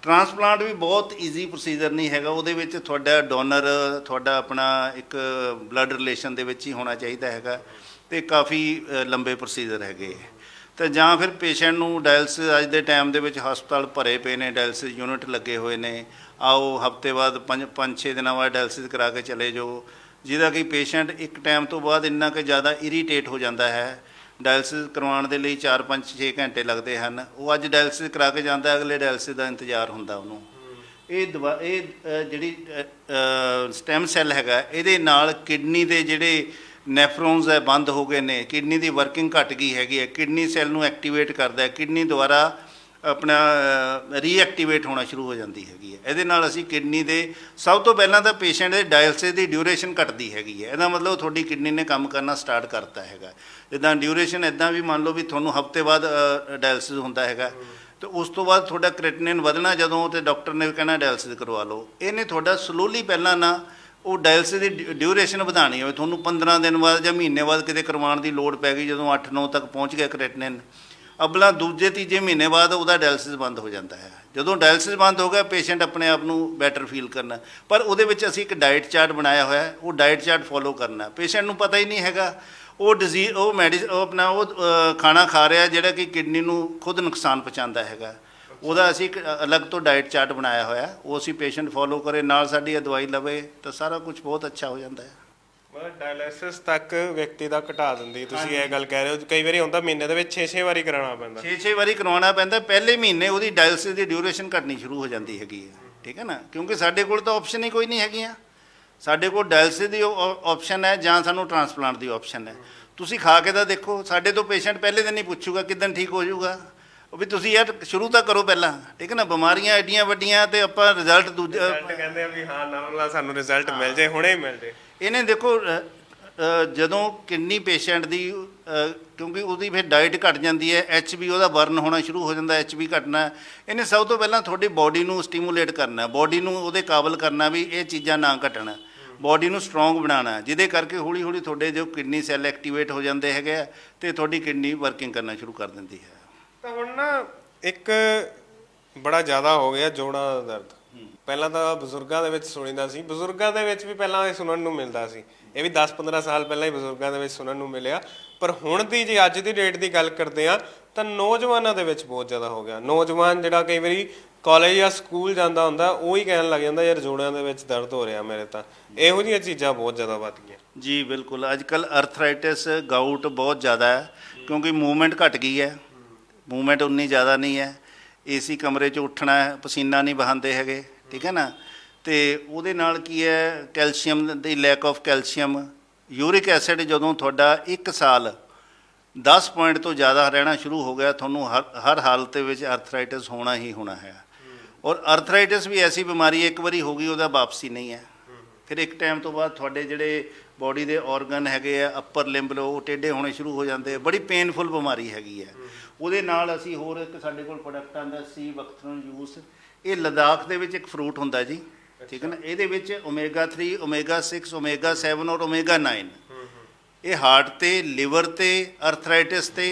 ਟਰਾਂਸਪਲਾਂਟ ਵੀ ਬਹੁਤ ਈਜ਼ੀ ਪ੍ਰੋਸੀਜਰ ਨਹੀਂ ਹੈਗਾ, ਉਹਦੇ ਵਿੱਚ ਤੁਹਾਡਾ ਡੋਨਰ ਤੁਹਾਡਾ ਆਪਣਾ ਇੱਕ ਬਲੱਡ ਰਿਲੇਸ਼ਨ ਦੇ ਵਿੱਚ ਹੀ ਹੋਣਾ ਚਾਹੀਦਾ ਹੈਗਾ, ਤੇ ਕਾਫੀ ਲੰਬੇ ਪ੍ਰੋਸੀਜਰ ਹੈਗੇ। ਤੇ ਜਾਂ ਫਿਰ ਪੇਸ਼ੈਂਟ ਨੂੰ ਡਾਇਲਸਿਸ, ਅੱਜ ਦੇ ਟਾਈਮ ਦੇ ਵਿੱਚ ਹਸਪਤਾਲ ਭਰੇ ਪਏ ਨੇ, ਡਾਇਲਸਿਸ ਯੂਨਿਟ ਲੱਗੇ ਹੋਏ ਨੇ, ਆਓ ਹਫਤੇ ਬਾਅਦ 5-6 ਦਿਨਾਂ ਬਾਅਦ ਡਾਇਲਸਿਸ ਕਰਾ ਕੇ ਚਲੇ ਜਾਓ। ਜਿਹਦਾ ਕਿ ਪੇਸ਼ੈਂਟ ਇੱਕ ਟਾਈਮ ਤੋਂ ਬਾਅਦ ਇੰਨਾ ਕਿ ਜ਼ਿਆਦਾ ਇਰੀਟੇਟ ਹੋ ਜਾਂਦਾ ਹੈ। ਡਾਇਲਸਿਸ ਕਰਵਾਉਣ ਦੇ ਲਈ 4-5-6 ਘੰਟੇ ਲੱਗਦੇ ਹਨ। ਉਹ ਅੱਜ ਡਾਇਲਸਿਸ ਕਰਾ ਕੇ ਜਾਂਦਾ, ਅਗਲੇ ਡਾਇਲਸਿਸ ਦਾ ਇੰਤਜ਼ਾਰ ਹੁੰਦਾ ਉਹਨੂੰ। ਇਹ ਜਿਹੜੀ ਸਟੈਮ ਸੈੱਲ ਹੈਗਾ, ਇਹਦੇ ਨਾਲ ਕਿਡਨੀ ਦੇ ਜਿਹੜੇ ਨੈਫਰੋਨਸ ਹੈ ਬੰਦ ਹੋ ਗਏ ਨੇ, ਕਿਡਨੀ ਦੀ ਵਰਕਿੰਗ ਘੱਟ ਗਈ ਹੈਗੀ ਹੈ, ਕਿਡਨੀ ਸੈੱਲ ਨੂੰ ਐਕਟੀਵੇਟ ਕਰਦਾ ਹੈ, ਕਿਡਨੀ ਦੁਆਰਾ ਆਪਣਾ ਰੀਐਕਟੀਵੇਟ ਹੋਣਾ ਸ਼ੁਰੂ ਹੋ ਜਾਂਦੀ ਹੈਗੀ ਹੈ। ਇਹਦੇ ਨਾਲ ਅਸੀਂ ਕਿਡਨੀ ਦੇ ਸਭ ਤੋਂ ਪਹਿਲਾਂ ਤਾਂ ਪੇਸ਼ੈਂਟ ਦੇ ਡਾਇਲਸਿਸ ਦੀ ਡਿਊਰੇਸ਼ਨ ਘਟਦੀ ਹੈਗੀ ਹੈ। ਇਹਦਾ ਮਤਲਬ ਤੁਹਾਡੀ ਕਿਡਨੀ ਨੇ ਕੰਮ ਕਰਨਾ ਸਟਾਰਟ ਕਰਤਾ ਹੈਗਾ। ਜਿੱਦਾਂ ਡਿਊਰੇਸ਼ਨ ਇੱਦਾਂ ਵੀ ਮੰਨ ਲਓ ਵੀ ਤੁਹਾਨੂੰ ਹਫਤੇ ਬਾਅਦ ਡਾਇਲਸਿਸ ਹੁੰਦਾ ਹੈਗਾ, ਅਤੇ ਉਸ ਤੋਂ ਬਾਅਦ ਤੁਹਾਡਾ ਕ੍ਰੈਟਿਨਿਨ ਵਧਣਾ ਜਦੋਂ, ਤੇ ਡਾਕਟਰ ਨੇ ਕਹਿਣਾ ਡਾਇਲਸਿਸ ਕਰਵਾ ਲਓ। ਇਹਨੇ ਤੁਹਾਡਾ ਸਲੋਲੀ ਪਹਿਲਾਂ ਨਾ ਉਹ ਡਾਇਲਸਿਸ ਦੀ ਡਿਊਰੇਸ਼ਨ ਵਧਾਉਣੀ ਹੋਵੇ, ਤੁਹਾਨੂੰ 15 ਦਿਨ ਬਾਅਦ ਜਾਂ ਮਹੀਨੇ ਬਾਅਦ ਕਿਤੇ ਕਰਵਾਉਣ ਦੀ ਲੋੜ ਪੈ ਗਈ, ਜਦੋਂ 8-9 ਤੱਕ ਪਹੁੰਚ ਗਿਆ ਕ੍ਰੈਟਿਨਿਨ, ਅਬਲਾ ਦੂਜੇ ਤੀਜੇ ਮਹੀਨੇ ਬਾਅਦ ਉਹਦਾ ਡਾਇਲਿਸਿਸ ਬੰਦ ਹੋ ਜਾਂਦਾ ਹੈ। ਜਦੋਂ ਡਾਇਲਿਸਿਸ ਬੰਦ ਹੋ ਗਿਆ ਪੇਸ਼ੈਂਟ ਆਪਣੇ ਆਪ ਨੂੰ ਬੈਟਰ ਫੀਲ ਕਰਨਾ, ਪਰ ਉਹਦੇ ਵਿੱਚ ਅਸੀਂ ਇੱਕ ਡਾਈਟ ਚਾਰਟ ਬਣਾਇਆ ਹੋਇਆ ਹੈ, ਉਹ ਡਾਈਟ ਚਾਰਟ ਫੋਲੋ ਕਰਨਾ। ਪੇਸ਼ੈਂਟ ਨੂੰ ਪਤਾ ਹੀ ਨਹੀਂ ਹੈਗਾ ਉਹ ਡਿਜ਼ੀਜ਼ ਉਹ ਆਪਣਾ ਖਾਣਾ ਖਾ ਰਿਹਾ ਜਿਹੜਾ ਕਿ ਕਿਡਨੀ ਨੂੰ ਖੁਦ ਨੁਕਸਾਨ ਪਹੁੰਚਾਉਂਦਾ ਹੈਗਾ। ਉਹਦਾ ਅਸੀਂ ਇੱਕ ਅਲੱਗ ਤੋਂ ਡਾਈਟ ਚਾਰਟ ਬਣਾਇਆ ਹੋਇਆ, ਉਹ ਅਸੀਂ ਪੇਸ਼ੈਂਟ ਫੋਲੋ ਕਰੇ, ਨਾਲ ਸਾਡੀ ਇਹ ਦਵਾਈ ਲਵੇ ਤਾਂ ਸਾਰਾ ਕੁਝ ਬਹੁਤ ਅੱਛਾ ਹੋ ਜਾਂਦਾ ਹੈ। ਮਤਲਬ ਡਾਇਲਿਸਿਸ ਤੱਕ ਵਿਅਕਤੀ ਦਾ ਘਟਾ ਦਿੰਦੀ, ਤੁਸੀਂ ਇਹ ਗੱਲ ਕਹਿ ਰਹੇ ਹੋ। ਕਈ ਵਾਰੀ ਹੁੰਦਾ ਮਹੀਨੇ ਦੇ ਵਿੱਚ 6-6 ਵਾਰੀ ਕਰਾਉਣਾ ਪੈਂਦਾ, 6 ਵਾਰੀ ਕਰਵਾਉਣਾ ਪੈਂਦਾ। ਪਹਿਲੇ ਮਹੀਨੇ ਉਹਦੀ ਡਾਇਲਿਸਿਸ ਦੀ ਡਿਊਰੇਸ਼ਨ ਘਟਣੀ ਸ਼ੁਰੂ ਹੋ ਜਾਂਦੀ ਹੈਗੀ ਹੈ, ਠੀਕ ਹੈ ਨਾ, ਕਿਉਂਕਿ ਸਾਡੇ ਕੋਲ ਤਾਂ ਆਪਸ਼ਨ ਹੀ ਕੋਈ ਨਹੀਂ ਹੈਗੀਆਂ। ਸਾਡੇ ਕੋਲ ਡਾਇਲਿਸਿਸ ਦੀ ਆਪਸ਼ਨ ਹੈ ਜਾਂ ਸਾਨੂੰ ਟ੍ਰਾਂਸਪਲਾਂਟ ਦੀ ਆਪਸ਼ਨ ਹੈ। ਤੁਸੀਂ ਖਾ ਕੇ ਤਾਂ ਦੇਖੋ, ਸਾਡੇ ਤੋਂ ਪੇਸ਼ੈਂਟ ਪਹਿਲੇ ਦਿਨ ਹੀ ਪੁੱਛੂਗਾ ਕਿੱਦਣ ਠੀਕ ਹੋ ਜਾਊਗਾ, ਵੀ ਤੁਸੀਂ ਯਾਰ ਸ਼ੁਰੂ ਤਾਂ ਕਰੋ ਪਹਿਲਾਂ, ਠੀਕ ਹੈ ਨਾ। ਬਿਮਾਰੀਆਂ ਐਡੀਆਂ ਵੱਡੀਆਂ ਤੇ ਆਪਾਂ ਰਿਜ਼ਲਟ ਕਹਿੰਦੇ ਆ ਵੀ ਹਾਂ ਨਾਲ ਸਾਨੂੰ ਰਿਜ਼ਲਟ ਮਿਲ ਜੇ, ਹੁਣੇ ਹੀ ਮਿਲ ਜੇ। ਇਹਨੇ ਦੇਖੋ ਜਦੋਂ ਕਿਡਨੀ ਪੇਸ਼ੈਂਟ ਦੀ ਕਿਉਂਕਿ ਉਹਦੀ ਫਿਰ ਡਾਈਟ ਘਟ ਜਾਂਦੀ ਹੈ, ਐਚਬੀ ਉਹਦਾ ਬਰਨ ਹੋਣਾ ਸ਼ੁਰੂ ਹੋ ਜਾਂਦਾ, ਐਚਬੀ ਘਟਣਾ। ਇਹਨੇ ਸਭ ਤੋਂ ਪਹਿਲਾਂ ਤੁਹਾਡੀ ਬੋਡੀ ਨੂੰ ਸਟੀਮੂਲੇਟ ਕਰਨਾ, ਬੋਡੀ ਨੂੰ ਉਹਦੇ ਕਾਬਲ ਕਰਨਾ ਵੀ ਇਹ ਚੀਜ਼ਾਂ ਨਾ ਘਟਣ, ਬੋਡੀ ਨੂੰ ਸਟਰੋਂਗ ਬਣਾਉਣਾ, ਜਿਹਦੇ ਕਰਕੇ ਹੌਲੀ ਹੌਲੀ ਤੁਹਾਡੇ ਜੋ ਕਿਡਨੀ ਸੈੱਲ ਐਕਟੀਵੇਟ ਹੋ ਜਾਂਦੇ ਹੈਗੇ ਆ ਅਤੇ ਤੁਹਾਡੀ ਕਿਡਨੀ ਵਰਕਿੰਗ ਕਰਨਾ ਸ਼ੁਰੂ ਕਰ ਦਿੰਦੀ ਹੈ। ਤਾਂ ਹੁਣ ਨਾ ਇੱਕ ਬੜਾ ਜ਼ਿਆਦਾ ਹੋ ਗਿਆ ਜੋੜਾਂ ਦਾ ਦਰਦ। ਪਹਿਲਾਂ ਤਾਂ ਬਜ਼ੁਰਗਾਂ ਦੇ ਵਿੱਚ ਸੁਣੀਦਾ ਸੀ, ਬਜ਼ੁਰਗਾਂ ਦੇ ਵਿੱਚ ਵੀ ਪਹਿਲਾਂ ਇਹ ਸੁਣਨ ਨੂੰ ਮਿਲਦਾ ਸੀ, ਇਹ ਵੀ 10-15 ਸਾਲ ਪਹਿਲਾਂ ਹੀ ਬਜ਼ੁਰਗਾਂ ਦੇ ਵਿੱਚ ਸੁਣਨ ਨੂੰ ਮਿਲਿਆ। ਪਰ ਹੁਣ ਦੀ ਜੇ ਅੱਜ ਦੀ ਡੇਟ ਦੀ ਗੱਲ ਕਰਦੇ ਆ ਤਾਂ ਨੌਜਵਾਨਾਂ ਦੇ ਵਿੱਚ ਬਹੁਤ ਜ਼ਿਆਦਾ ਹੋ ਗਿਆ। ਨੌਜਵਾਨ ਜਿਹੜਾ ਕਈ ਵਾਰੀ ਕਾਲਜ ਜਾਂ ਸਕੂਲ ਜਾਂਦਾ ਹੁੰਦਾ ਉਹ ਹੀ ਕਹਿਣ ਲੱਗ ਜਾਂਦਾ ਯਾਰ ਜੋੜਾਂ ਦੇ ਵਿੱਚ ਦਰਦ ਹੋ ਰਿਹਾ ਮੇਰੇ, ਤਾਂ ਇਹੋ ਜਿਹੀਆਂ ਚੀਜ਼ਾਂ ਬਹੁਤ ਜ਼ਿਆਦਾ ਵੱਧ ਗਈਆਂ। ਜੀ ਬਿਲਕੁਲ, ਅੱਜ ਕੱਲ੍ਹ ਅਰਥਰਾਈਟਿਸ ਗਾਊਟ ਬਹੁਤ ਜ਼ਿਆਦਾ ਹੈ, ਕਿਉਂਕਿ ਮੂਵਮੈਂਟ ਘਟ ਗਈ ਹੈ, ਮੂਵਮੈਂਟ ਉਨੀ ਜ਼ਿਆਦਾ ਨਹੀਂ ਹੈ। ਏਸੀ ਕਮਰੇ 'ਚ ਉੱਠਣਾ ਹੈ, ਪਸੀਨਾ ਨਹੀਂ ਬਹਾਉਂਦੇ ਹੈਗੇ, ਠੀਕ ਹੈ ਨਾ। ਅਤੇ ਉਹਦੇ ਨਾਲ ਕੀ ਹੈ, ਕੈਲਸ਼ੀਅਮ ਦੀ lack of calcium, uric acid ਜਦੋਂ ਤੁਹਾਡਾ 1 ਸਾਲ 10 ਪੁਆਇੰਟ ਤੋਂ ਜ਼ਿਆਦਾ ਰਹਿਣਾ ਸ਼ੁਰੂ ਹੋ ਗਿਆ, ਤੁਹਾਨੂੰ ਹਰ ਹਾਲਤ ਦੇ ਵਿੱਚ ਅਰਥਰਾਈਟਿਸ ਹੋਣਾ ਹੀ ਹੋਣਾ ਹੈ। ਔਰ ਅਰਥਰਾਈਟਿਸ ਵੀ ਐਸੀ ਬਿਮਾਰੀ ਇੱਕ ਵਾਰੀ ਹੋ ਗਈ ਉਹਦਾ ਵਾਪਸੀ ਨਹੀਂ ਹੈ। ਫਿਰ ਇੱਕ ਟਾਈਮ ਤੋਂ ਬਾਅਦ ਤੁਹਾਡੇ ਜਿਹੜੇ ਬੋਡੀ ਦੇ ਔਰਗਨ ਹੈਗੇ ਆ, ਅੱਪਰ ਲਿੰਬ ਲੋ, ਉਹ ਟੇਢੇ ਹੋਣੇ ਸ਼ੁਰੂ ਹੋ ਜਾਂਦੇ, ਬੜੀ ਪੇਨਫੁਲ ਬਿਮਾਰੀ ਹੈਗੀ ਹੈ। ਉਹਦੇ ਨਾਲ ਅਸੀਂ ਹੋਰ ਇੱਕ ਸਾਡੇ ਕੋਲ ਪ੍ਰੋਡਕਟ ਆਉਂਦਾ ਸੀ ਵਕਥਰਨ ਜੂਸ, ਇਹ ਲਦਾਖ ਦੇ ਵਿੱਚ ਇੱਕ ਫਰੂਟ ਹੁੰਦਾ ਜੀ, ਠੀਕ ਹੈ ਨਾ। ਇਹਦੇ ਵਿੱਚ ਓਮੇਗਾ 3, ਓਮੇਗਾ 6, ਓਮੇਗਾ 7 ਔਰ ਓਮੇਗਾ 9 ਇਹ ਹਾਰਟ 'ਤੇ, ਲਿਵਰ 'ਤੇ, ਅਰਥਰਾਈਟਿਸ 'ਤੇ,